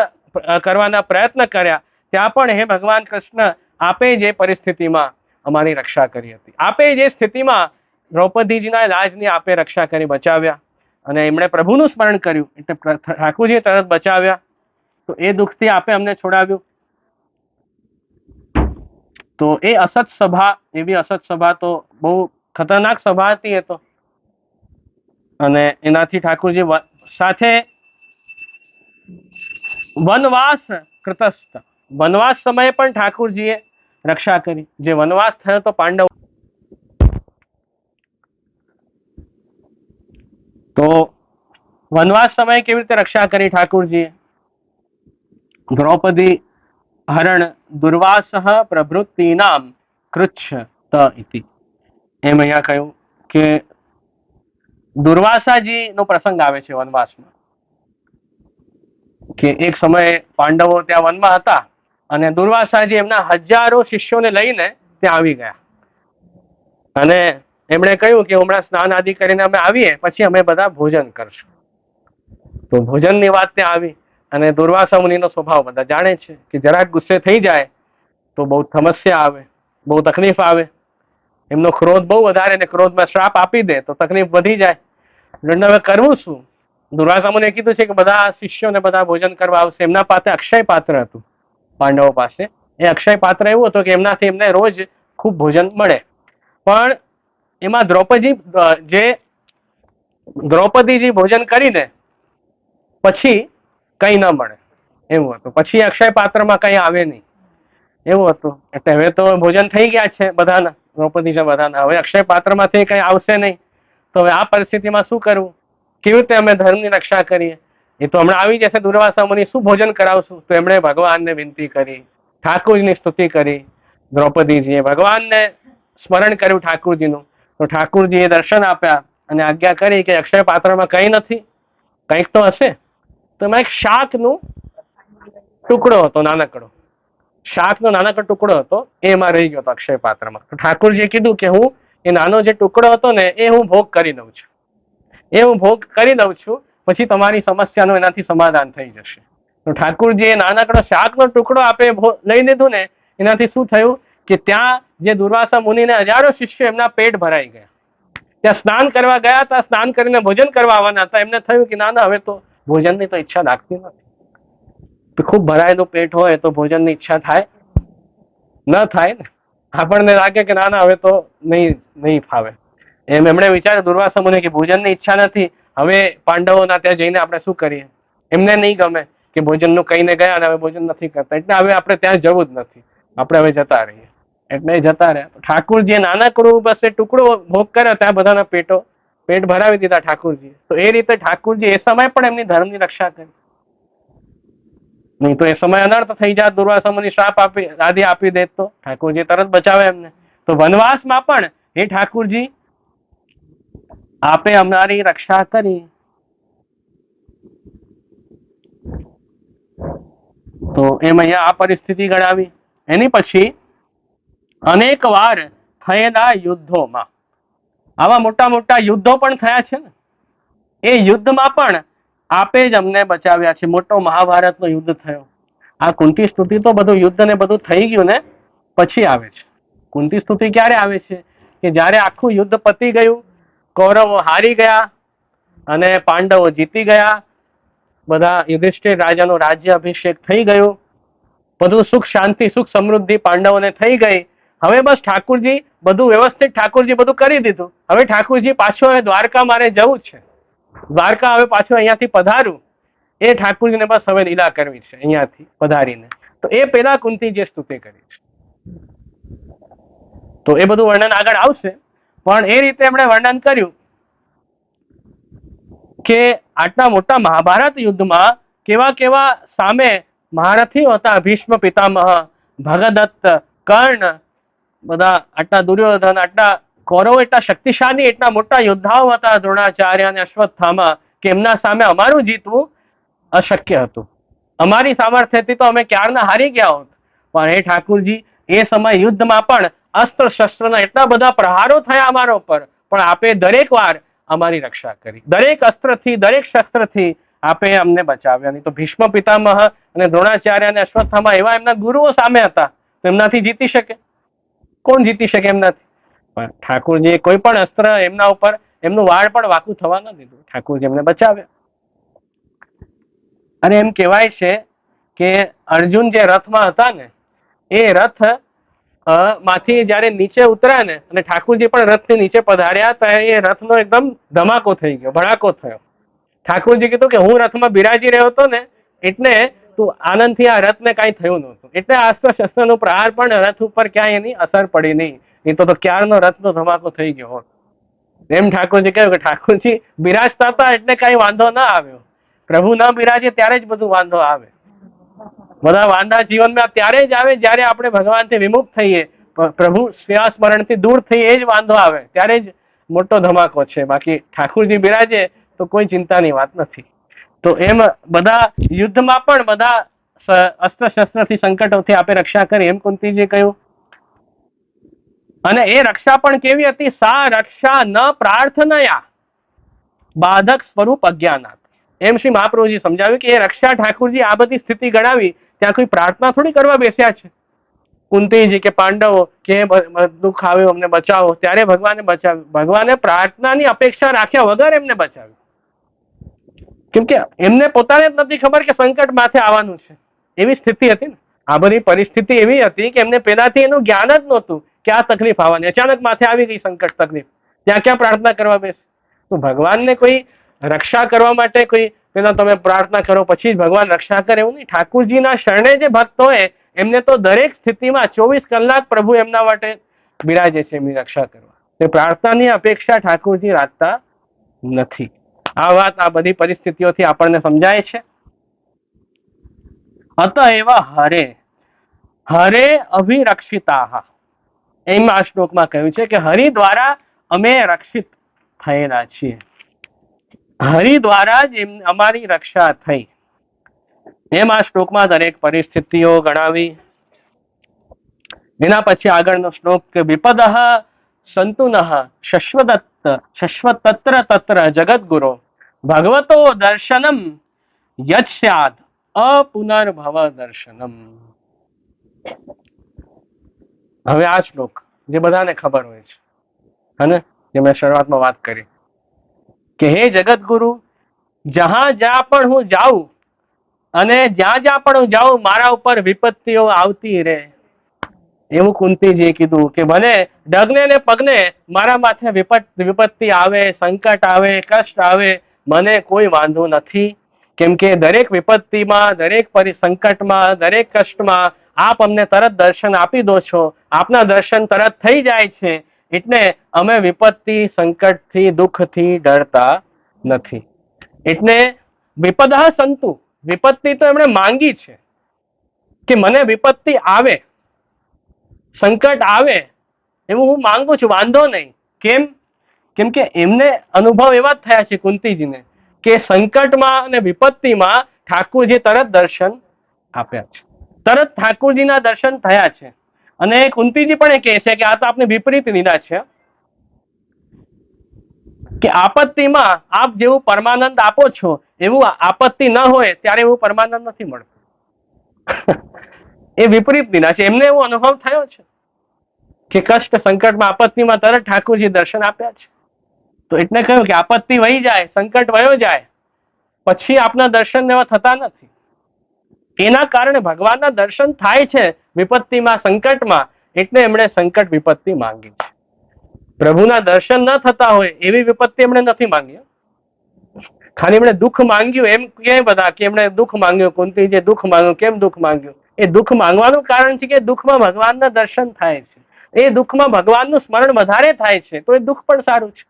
કરવાના પ્રયત્ન કર્યા. ત્યાં પણ હે ભગવાન કૃષ્ણ, આપે જે પરિસ્થિતિમાં અમારી રક્ષા કરી હતી, આપે જે સ્થિતિમાં દ્રૌપદીજીના લાજની આપે રક્ષા કરી બચાવ્યા અને એમણે પ્રભુનું સ્મરણ કર્યું એટલે ઠાકુરજીએ તરત બચાવ્યા. તો એ દુઃખથી આપે અમને છોડાવ્યું. તો એ અસત સભા, એવી અસત સભા તો બહુ ખતરનાક સભા હતી એ તો. અને એનાથી ઠાકુરજી સાથે વનવાસ કૃતસ્થ, વનવાસ સમયે પણ ઠાકુરજીએ રક્ષા કરી. જે વનવાસ થયો તો પાંડવ, તો વનવાસ સમયે કેવી રીતે રક્ષા કરી ઠાકુરજીએ? દ્રૌપદી હરણ દુર્વાસ પ્રભૃતિનામ કૃચ્છત ઇતિ. એમ અહીંયા કહ્યું કે દુર્વાસાજી નો પ્રસંગ આવે છે વનવાસમાં. કે એક સમયે પાંડવો ત્યાં વનમાં હતા અને દુર્વાસાજી એમના હજારો શિષ્યોને લઈને ત્યાં આવી ગયા અને એમણે કહ્યું કે હમણાં સ્નાન આદિ કરીને અમે આવીએ પછી અમે બધા ભોજન કરશું. તો ભોજનની વાત ત્યાં આવી અને દુર્વાસા મુનિનો સ્વભાવ બધા જાણે છે કે જરાક ગુસ્સે થઈ જાય તો બહુ સમસ્યા આવે, બહુ તકલીફ આવે. એમનો ક્રોધ બહુ વધારે ને ક્રોધમાં શ્રાપ આપી દે તો તકલીફ વધી જાય. એટલે હવે કરવું શું? દુર્વાસા મુનિએ કીધું છે કે બધા શિષ્યોને બધા ભોજન કરવા આવશે. એમના પાસે અક્ષય પાત્ર હતું પાંડવો પાસે. એ અક્ષય પાત્ર એવું હતું કે એમનાથી એમને રોજ ખૂબ ભોજન મળે. પણ એમાં દ્રૌપદીજી ભોજન કરીને પછી કંઈ ન મળે એવું હતું. પછી અક્ષય પાત્રમાં કંઈ આવે નહીં એવું હતું. એટલે હવે તો ભોજન થઈ ગયા છે બધાના, દ્રૌપદીજી બધાના. હવે અક્ષય પાત્રમાંથી કંઈ આવશે નહીં. તો હવે આ પરિસ્થિતિમાં શું કરવું? કેવી રીતે અમે ધર્મની રક્ષા કરીએ? એ તો હમણાં આવી જશે દુર્વાસા મુનિ, શું ભોજન કરાવશું? તો એમણે ભગવાનને વિનંતી કરી, ઠાકોરજીની સ્તુતિ કરી. દ્રૌપદીજીએ ભગવાનને સ્મરણ કર્યું ઠાકોરજીનું. તો ઠાકોરજીએ દર્શન આપ્યા અને આજ્ઞા કરી કે અક્ષય પાત્રમાં કંઈ નથી, કંઈક તો હશે. તો એમાં એક શાકનો ટુકડો હતો, નાનકડો શાકનો નાનકડો ટુકડો હતો. એ એમાં રહી ગયો હતો અક્ષય પાત્રમાં. તો ઠાકોરજીએ કીધું કે હું એ નાનો જે ટુકડો હતો ને એ હું ભોગ કરી દઉં છું, એ હું ભોગ કરી દઉં છું, પછી તમારી સમસ્યાનું એનાથી સમાધાન થઈ જશે. તો ઠાકોરજી એ નાનકડો શાકનો ટુકડો આપે લઈ લીધું ને, એનાથી શું થયું કે ત્યાં જે દુર્વાસા મુનિને હજારો શિષ્યો એમના પેટ ભરાઈ ગયા. ત્યાં સ્નાન કરવા ગયા હતા, સ્નાન કરીને ભોજન કરવા આવવાના હતા. એમને થયું કે ના ના, હવે તો ભોજનની તો ઈચ્છા લાગતી નથી. તો ખૂબ ભરાયેલું પેટ હોય તો ભોજનની ઈચ્છા થાય ન થાય ને. આપણને લાગે કે ના ના, હવે તો નહીં ફાવે. એમ એમણે વિચાર્યું દુર્વાસા મુનિએ કે ભોજનની ઈચ્છા નથી, હવે પાંડવોના ત્યાં જઈને આપણે શું કરીએ? એમને નહીં ગમે કે ભોજનનું કહીને ગયા અને હવે ભોજન નથી કરતા, એટલે હવે આપણે ત્યાં જવું જ નથી, આપણે હવે જતા રહીએ. એટલે જતા રહ્યા. ઠાકોરજીએ નાનકડું બસ એ ટુકડો ભોગ કર્યો, ત્યાં બધાના પેટ ભરાવી દીધા ઠાકોરજીએ. તો એ રીતે ઠાકોરજી એ સમય પણ એમની ધર્મની રક્ષા કરી. નહીં તો એ સમય અનર્થ થઈ જાત, દુર્વાસા મુનિ શ્રાપ આપી દે તો ઠાકોરજી તરત બચાવે એમને. તો વનવાસમાં પણ એ ઠાકોરજી આપે અમારી રક્ષા કરી. તો એમ અહીંયા આ પરિસ્થિતિ ગણાવી. એની પછી અનેક વાર થયેલા યુદ્ધોમાં, આવા મોટા મોટા યુદ્ધો પણ થયા છે ને, એ યુદ્ધમાં પણ આપે જ અમને બચાવ્યા છે. મોટો મહાભારતનો યુદ્ધ થયો. આ કુંતી સ્તુતિ તો બધું યુદ્ધ ને બધું થઈ ગયું ને પછી આવે છે. કુંતી સ્તુતિ ક્યારે આવે છે? કે જ્યારે આખું યુદ્ધ પતી ગયું, કૌરવો હારી ગયા અને પાંડવો જીતી ગયા, બધા યુધિષ્ઠિર રાજાનો રાજ્ય અભિષેક થઈ ગયું, બધું સુખ શાંતિ સુખ સમૃદ્ધિ પાંડવોને થઈ ગઈ. હવે બસ ઠાકોરજી બધું વ્યવસ્થિત, ઠાકોરજી બધું કરી દીધું. હવે ઠાકોરજી પાછો હવે દ્વારકા મારે જવું છે, દ્વારકા હવે પાછું અહીંયાથી પધારું, એ ઠાકોરજીને બસ હવે લીલા કરવી છે અહીંયાથી પધારીને. તો એ પેલા કુંતી જે સ્તુતિ કરી છે, તો એ બધું વર્ણન આગળ આવશે. પણ એ રીતે એમણે વર્ણન કર્યું કે આટલા મોટા મહાભારત યુદ્ધમાં કેવા કેવા સામે મહારથીઓ હતા. ભીષ્મ પિતામહ, ભગદત્ત, કર્ણ, બધા આટલા દુર્યોધન, આટલા કૌરવો એટલા શક્તિશાળી, એટલા મોટા યોદ્ધાઓ હતા, દ્રોણાચાર્ય અને અશ્વત્થામા, કે એમના સામે અમારું જીતવું અશક્ય હતું. અમારી સામર્થ્યથી તો અમે ક્યારના હારી ગયા હોત. પણ હે ઠાકોરજી, એ સમય યુદ્ધમાં પણ અસ્ત્ર શસ્ત્રના એટલા બધા પ્રહારો થયા અમારા ઉપર, પણ આપે દરેક વાર અમારી રક્ષા કરી. દરેક અસ્ત્રથી, દરેક શસ્ત્રથી આપે અમને બચાવ્યા. નહીં તો ભીષ્મ પિતામહ અને દ્રોણાચાર્ય અને અશ્વત્થામા એવા એમના ગુરુઓ સામે હતા, તો એમનાથી જીતી શકે? કોણ જીતી શકે એમનાથી? પણ ઠાકોરજીએ કોઈ પણ અસ્ત્ર એમના ઉપર, એમનું વાળ પણ વાકું થવા ન દીધું. ઠાકોરજી એમને બચાવ્યા. અને એમ કહેવાય છે કે અર્જુન જે રથમાં હતા ને, એ રથ માંથી જયારે નીચે ઉતર્યા ને અને ઠાકોરજી પણ રથથી નીચે પધાર્યા, તો એ રથનો એકદમ ધમાકો થઈ ગયો, ભડાકો થયો. ઠાકોરજી કીધું કે હું રથમાં બિરાજી રહ્યો હતો ને, એટલે તું આનંદથી આ રથને કાંઈ થયું નહોતું. એટલે અસ્ત્ર શસ્ત્રનો પ્રહાર પણ રથ ઉપર ક્યાંય એની અસર પડી નહીં. એ તો ક્યારનો રથનો ધમાકો થઈ ગયો હોત. એમ ઠાકોરજી કહ્યું કે ઠાકોરજી બિરાજતા હતા એટલે કઈ વાંધો ના આવ્યો. પ્રભુ ન બિરાજે ત્યારે જ બધું વાંધો આવે. બધા વાંધા જીવનમાં ત્યારે જ આવે જ્યારે આપણે ભગવાનથી વિમુખ થઈએ, પ્રભુ સ્મરણથી દૂર થઈએ, એ જ વાંધો આવે. ત્યારે જ મોટો ધમાકો છે. બાકી ઠાકોરજી બિરાજે તો કોઈ ચિંતાની વાત નથી. તો એમ બધા યુદ્ધમાં પણ બધા અસ્ત્ર શસ્ત્રથી સંકટોથી આપે રક્ષા કરી એમ કુંતીજી કહ્યું. અને એ રક્ષા પણ કેવી હતી? સા રક્ષા ન પ્રાર્થનયા બાધક સ્વરૂપ અજ્ઞાનાત. એમ શ્રી મહાપ્રભુજી સમજાવ્યું કે એ રક્ષા ઠાકુરજી આ બધી સ્થિતિ ગણાવી ત્યાં કોઈ પ્રાર્થના થોડી કરવા બેસ્યા છે. કુંતીજી કે પાંડવો કે દુઃખ આવ્યું અમને બચાવો, ત્યારે ભગવાને બચાવ્યું. ભગવાને પ્રાર્થનાની અપેક્ષા રાખ્યા વગર એમને બચાવ્યું. કેમ કે એમને પોતાને જ નથી ખબર કે સંકટ માથે આવવાનું છે. એવી સ્થિતિ હતી ને. આ બધી પરિસ્થિતિ એવી હતી કે એમને પહેલાથી એનું જ્ઞાન જ નહોતું કે આ તકલીફ આવવાની. અચાનક માથે આવી ગઈ સંકટ તકલીફ, ત્યાં ક્યાં પ્રાર્થના કરવા બેસે? તો ભગવાનને કોઈ રક્ષા કરવા માટે કોઈ પેલા તમે પ્રાર્થના કરો પછી જ ભગવાન રક્ષા કરે એવું નહીં. ઠાકુરજીના શરણે જે ભક્ત હોય એમને તો દરેક સ્થિતિમાં 24 કલાક પ્રભુ એમના માટે બિરાજે છે એમની રક્ષા કરવા. તે પ્રાર્થનાની અપેક્ષા ઠાકુરજી રાખતા નથી. આ વાત આ બધી પરિસ્થિતિઓથી આપણને સમજાય છે. અતએવ હરે હરે અભિરક્ષિતા, એમ આ શ્લોકમાં કહ્યું છે કે હરિ દ્વારા અમે રક્ષિત થયેલા છીએ. હરિ દ્વારા જ અમારી રક્ષા થઈ. એમ આ શ્લોકમાં દરેક પરિસ્થિતિઓ ગણાવી. એના પછી આગળનો શ્લોક કે વિપદ સંતુન શશ્વતત્ર તત્ર જગદગુરો ભગવતો દર્શનમ યચ્છ્યાદ અપુનર્ભવ દર્શનમ. હવે આ શ્લોક જે બધાને ખબર હોય છે અને જે મેં શરૂઆતમાં વાત કરી કે હે જગતગુરુ, જ્યાં જ્યાં પણ હું જાઉં અને જ્યાં જ્યાં પણ હું જાઉં મારા ઉપર વિપત્તિઓ આવતી રહે. એવું કુંતીજીએ કીધું કે ભલે ડગને ને પગને મારા માથે વિપત્તિ આવે, સંકટ આવે, કષ્ટ આવે, મને કોઈ વાંધો નથી. કેમ કે દરેક વિપત્તિમાં, દરેક સંકટમાં, દરેક કષ્ટમાં આપ અમને તરત દર્શન આપી દો છો. આપના દર્શન તરત થઈ જાય છે. એટલે અમે વિપત્તિ, સંકટથી, દુઃખથી ડરતા નથી. એટલે વિપદ સંતુ, વિપત્તિ તો એમણે માંગી છે કે મને વિપત્તિ આવે, સંકટ આવે એવું હું માંગુ છું, વાંધો નહીં. કેમ? કેમ કે એમને અનુભવ એવા જ થયા છે કુંતીજીને કે સંકટમાં અને વિપત્તિમાં ઠાકુરજી તરત દર્શન આપ્યા છે. તરત ઠાકુરજીના દર્શન થયા છે. અને કુંતીજી પણ એ કહે છે કે આ તો આપને વિપરીત લીલા છે કે આપત્તિમાં આપ જેવું પરમાનંદ આપો છો એવું આપત્તિ ન હોય ત્યારે એવું પરમાનંદ નથી મળતું. એ વિપરીત લીલા છે. એમને એવો અનુભવ થયો છે કે કષ્ટ, સંકટમાં, આપત્તિમાં તરત ઠાકુરજી દર્શન આપ્યા છે. તો એટલે કહ્યું કે આપત્તિ વહી જાય, સંકટ વયો જાય પછી આપના દર્શન એવા થતા નથી. એના કારણે ભગવાનના દર્શન થાય છે વિપત્તિમાં, સંકટમાં. એટલે એમણે સંકટ વિપત્તિ માંગી છે. પ્રભુના દર્શન ન થતા હોય એવી વિપત્તિ એમણે નથી માંગી. ખાલી એમણે દુઃખ માંગ્યું એમ કે બધા કે એમણે દુઃખ માંગ્યું. કુંતીજીએ દુઃખ માંગ્યું. કેમ દુઃખ માંગ્યું? એ દુઃખ માંગવાનું કારણ છે કે દુઃખમાં ભગવાનના દર્શન થાય છે. એ દુઃખમાં ભગવાનનું સ્મરણ વધારે થાય છે તો એ દુઃખ પણ સારું છે.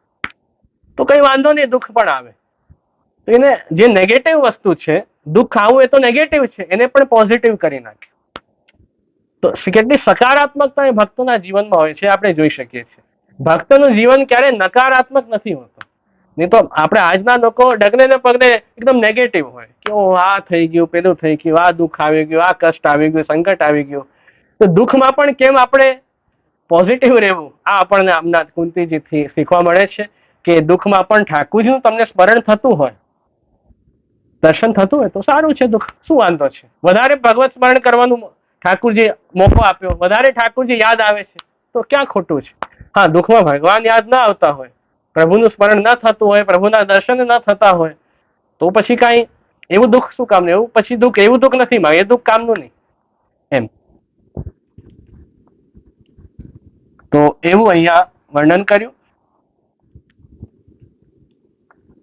તો કઈ વાંધો નહીં, દુઃખ પણ આવે. તો એને જે નેગેટિવ વસ્તુ છે, દુઃખ આવું એ તો નેગેટિવ છે, એને પણ પોઝિટિવ કરી નાખે. તો કેટલી સકારાત્મકતા એ ભક્તોના જીવનમાં હોય છે આપણે જોઈ શકીએ છીએ. ભક્તનું જીવન ક્યારે નકારાત્મક નથી હોતું. નહીં તો આપણે આજના લોકો ડગને ને પગને એકદમ નેગેટિવ હોય કે ઓ આ થઈ ગયું, પેલું થઈ ગયું, આ દુઃખ આવી ગયું, આ કષ્ટ આવી ગયું, સંકટ આવી ગયું. તો દુઃખમાં પણ કેમ આપણે પોઝિટિવ રહેવું, આ આપણને આમના કુંતીજીથી શીખવા મળે છે કે દુઃખમાં પણ ઠાકુરજીનું તમને સ્મરણ થતું હોય, દર્શન થતું હોય તો સારું છે. દુઃખ શું વાંધો છે? વધારે ભગવત સ્મરણ કરવાનું ઠાકુરજી મોકો આપ્યો, વધારે ઠાકુરજી યાદ આવે છે તો ક્યાં ખોટું છે? હા, દુઃખમાં ભગવાન યાદ ના આવતા હોય, પ્રભુનું સ્મરણ ન થતું હોય, પ્રભુના દર્શન ન થતા હોય તો પછી કાંઈ એવું દુઃખ શું કામનું? એવું પછી દુઃખ એવું દુઃખ નથી માંગે, એ દુઃખ કામનું નહીં એમ. તો એવું અહીંયા વર્ણન કર્યું.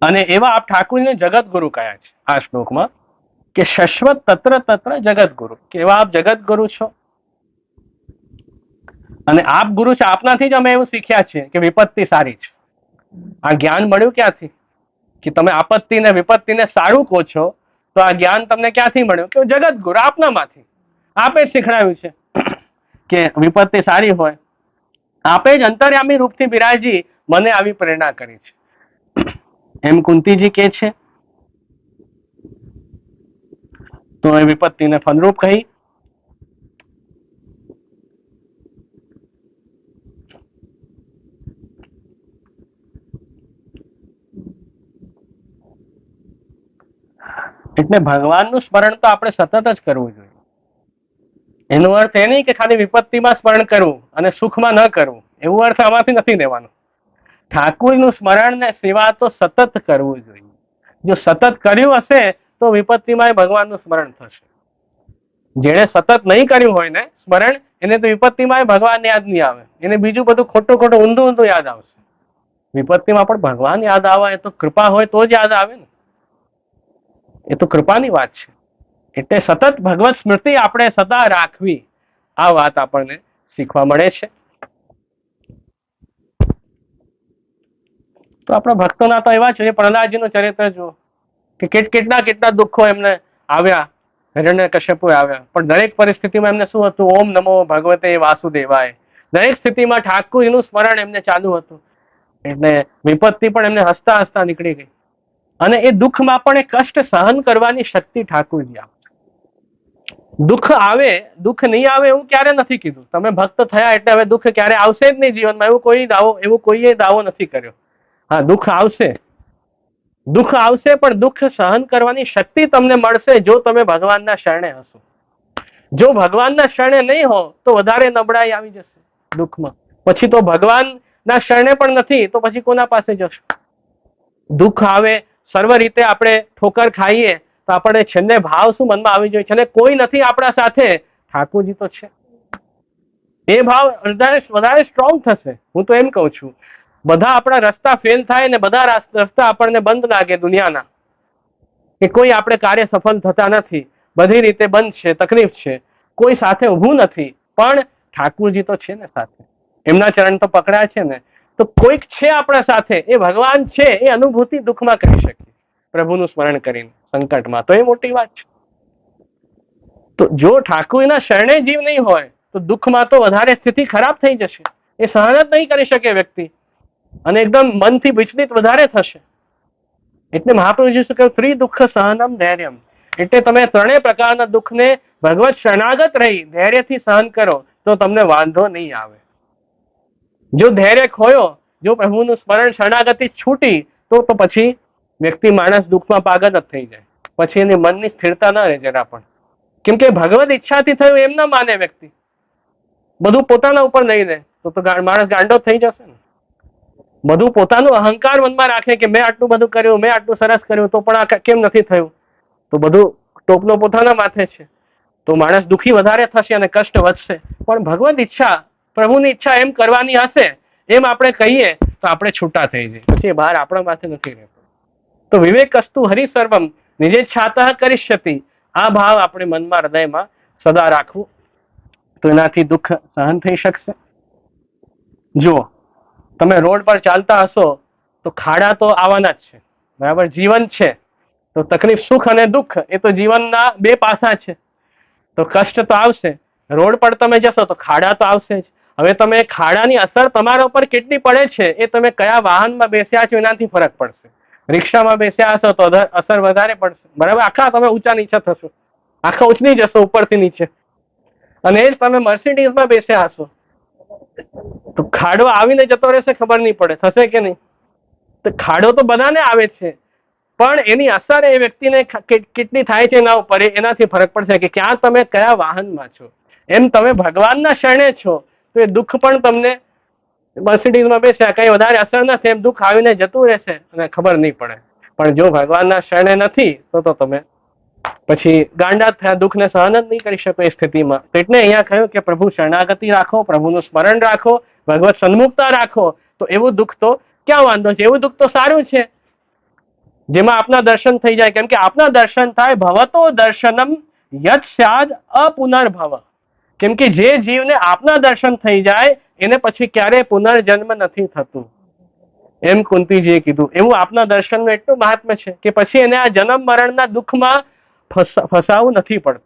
અને એવા આપ ઠાકુરજીને જગતગુરુ કયા છે આ શ્લોકમાં કે શશ્વત તત્ર તત્ર જગતગુરુ, કે એવા આપ જગતગુરુ છો. અને આપ ગુરુ છે, આપનાથી જ અમે એવું શીખ્યા છે કે વિપત્તિ સારી છે. આ જ્ઞાન મળ્યું ક્યાંથી? કે તમે આપત્તિ ને વિપત્તિને સારું કહો છો તો આ જ્ઞાન તમને ક્યાંથી મળ્યું? કે જગતગુરુ આપનામાંથી. આપે જ શીખડાવ્યું છે કે વિપત્તિ સારી હોય. આપે જ અંતર્યામી રૂપથી બિરાજી મને આવી પ્રેરણા કરી છે. એમ કુંતીજી કે છે. તો એ વિપત્તિને ફલરૂપ કહી. એટલે ભગવાનનું સ્મરણ તો આપણે સતત જ કરવું જોઈએ. એનો અર્થ એ નહીં કે ખાલી વિપત્તિમાં સ્મરણ કરવું અને સુખમાં ન કરવું, એવો અર્થ આમાંથી નથી લેવાનો. ઠાકુરનું સ્મરણ ને સેવા તો સતત કરવું જોઈએ. જો સતત કર્યું હશે તો વિપત્તિમાં ભગવાનનું સ્મરણ થશે. જેણે સતત નહીં કર્યું હોય ને સ્મરણ, એને તો વિપત્તિમાં ભગવાન યાદ નહીં આવે, એને બીજું બધું ખોટું ખોટું ઊંધું ઊંધું યાદ આવશે. વિપત્તિમાં પણ ભગવાન યાદ આવે, તો કૃપા હોય તો જ યાદ આવે ને, એ તો કૃપાની વાત છે. એટલે સતત ભગવત સ્મૃતિ આપણે સદા રાખવી, આ વાત આપણને શીખવા મળે છે. તો આપણા ભક્તોના તો એવા છે, પ્રહલાદજીનું ચરિત્ર જુઓ કે કેટલા દુઃખો એમને આવ્યા, હિરણ્યકશ્યપુ આવ્યા, પણ દરેક પરિસ્થિતિમાં એમને શું હતું? ઓમ નમો ભગવતે વાસુદેવાય. દરેક સ્થિતિમાં ઠાકુરજીનું સ્મરણ એમને ચાલુ હતું. એટલે વિપત્તિ પણ એમને હસતા હસતા નીકળી ગઈ. અને એ દુઃખમાં પણ એ કષ્ટ સહન કરવાની શક્તિ ઠાકુરજી આપે. દુઃખ આવે, દુઃખ નહીં આવે એવું ક્યારે નથી કીધું. તમે ભક્ત થયા એટલે હવે દુઃખ ક્યારે આવશે જ નહીં જીવનમાં, એવું કોઈએ દાવો નથી કર્યો. હા, દુઃખ આવશે, દુઃખ આવશે, પણ દુઃખ સહન કરવાની શક્તિ તમને મળશે જો તમે ભગવાનના શરણે હશો. જો ભગવાનના શરણે નહીં હો તો વધારે નબળાઈ આવી જશે દુઃખમાં. પછી તો ભગવાનના શરણે પણ નથી તો પછી કોના પાસે જશો? દુઃખ આવે, સર્વ રીતે આપણે ઠોકર ખાઈએ તો આપણે છેલ્લે ભાવ શું મનમાં આવી જોઈએ? છેલ્લે કોઈ નથી આપણા સાથે, ઠાકોરજી તો છે. એ ભાવ વધારે સ્ટ્રોંગ થશે. હું તો એમ કહું છું, બધા આપણા રસ્તા ફેલ થાય ને બધા રસ્તા આપણને બંધ લાગે દુનિયાના, કે કોઈ આપણે કાર્ય સફળ થતા નથી, બધી રીતે બંધ છે, તકલીફ છે, કોઈ સાથે ઊભું નથી, પણ ઠાકુરજી તો છે ને સાથે, એમના ચરણ તો પકડ્યા છે ને, તો કોઈક છે આપણા સાથે, એ ભગવાન છે. એ અનુભૂતિ દુઃખમાં કરી શકીએ પ્રભુનું સ્મરણ કરીને, સંકટમાં, તો એ મોટી વાત છે. તો જો ઠાકુરના શરણે જીવ નહીં હોય તો દુઃખમાં તો વધારે સ્થિતિ ખરાબ થઈ જશે. એ સહન જ નહીં કરી શકે વ્યક્તિ, અને એકદમ મનથી વિચલિત વધારે થશે. એટલે મહાપ્રભુજી શું કહ્યું? ત્રિ દુઃખ સહનમ ધૈર્યમ. એટલે તમે ત્રણેય પ્રકારના દુઃખને ભગવત શરણાગત રહી ધૈર્યથી સહન કરો તો તમને વાંધો નહીં આવે. જો ધૈર્ય ખોયો, જો પ્રભુનું સ્મરણ શરણાગતિ છૂટી તો પછી વ્યક્તિ માણસ દુઃખમાં પાગલ જ થઈ જાય. પછી એની મનની સ્થિરતા ન રહે જરા પણ. કેમ કે ભગવત ઈચ્છાથી થયું એમ ન માને વ્યક્તિ, બધું પોતાના ઉપર નહીં રહે તો માણસ ગાંડો થઈ જશે ને. બધું પોતાનું અહંકાર મનમાં રાખે કે મેં આટલું બધું કર્યું, મેં આટલું સરસ કર્યું, તો પણ આ કેમ નથી થયું? તો બધું ટોપનો પોતાના માથે છે, તો માણસ દુઃખી વધારે થશે અને કષ્ટ વધશે. પણ ભગવત ઈચ્છા, પ્રભુની ઈચ્છા એમ કરવાની હશે એમ આપણે કહીએ તો આપણે છૂટા થઈ જઈએ. પછી એ ભાર આપણા માથે નથી રહેતો. તો વિવેકસ્તુ હરિસર્વમ નિજેચ્છાતઃ કરિષ્યતિ, આ ભાવ આપણે મનમાં, હૃદયમાં સદા રાખવું, તો એનાથી દુઃખ સહન થઈ શકશે. જો તમે રોડ પર ચાલતા હશો તો ખાડા તો આવવાના જ છે, બરાબર? જીવન છે તો તકલીફ, સુખ અને દુઃખ એ તો જીવનના બે પાસા છે. તો કષ્ટ તો આવશે. રોડ પર તમે જશો તો ખાડા તો આવશે જ. હવે તમે ખાડાની અસર તમારા ઉપર કેટલી પડે છે એ તમે કયા વાહનમાં બેસ્યા છો એનાથી ફરક પડશે. રિક્ષામાં બેસ્યા હશો તો અસર વધારે પડશે, બરાબર? આખા તમે ઊંચા નીચે થશો, આખા ઉછળી જશો ઉપરથી નીચે. અને એ જ તમે મર્સિડીઝમાં બેસ્યા હશો તો ખાડો આવીને જતો રહેશે, ખબર નહીં પડે, થશે કે નહીં? તો ખાડો તો બધાને આવે છે, પણ એની અસર એ વ્યક્તિને કેટલી થાય છે એના ઉપર, એનાથી ફરક પડશે કે ક્યાં તમે કયા વાહનમાં છો. એમ તમે ભગવાનના શરણે છો તો એ દુઃખ પણ તમને, મર્સિડીઝમાં બેસ્યા, કઈ વધારે અસર નથી, એમ દુઃખ આવીને જતું રહેશે અને ખબર નહીં પડે. પણ જો ભગવાનના શરણે નથી તો તમે પછી ગાંડા થયા, દુઃખને સહન જ નહીં કરી શકો એ સ્થિતિમાં. એટલે અહીંયા કહ્યું કે પ્રભુ શરણાગતિ રાખો, પ્રભુનું સ્મરણ રાખો, ભગવત સન્મુખતા રાખો, તો એવું દુઃખ તો ક્યાં વાંધો છે? એવું દુઃખ તો સારું છે જેમાં આપના દર્શન થઈ જાય. કેમ કે આપના દર્શન થાય, ભવતો દર્શનમ યત સ્યાદ અપુનર્ભવ. કેમ કે જે જીવને આપના દર્શન થઈ જાય એને પછી ક્યારે પુનર્જન્મ નથી થતું, એમ કુંતીજીએ કીધું. એવું આપના દર્શનનું એટલું મહાત્મ્ય છે કે પછી એને આ જન્મ મરણના દુઃખમાં ફસાવું નથી પડતું.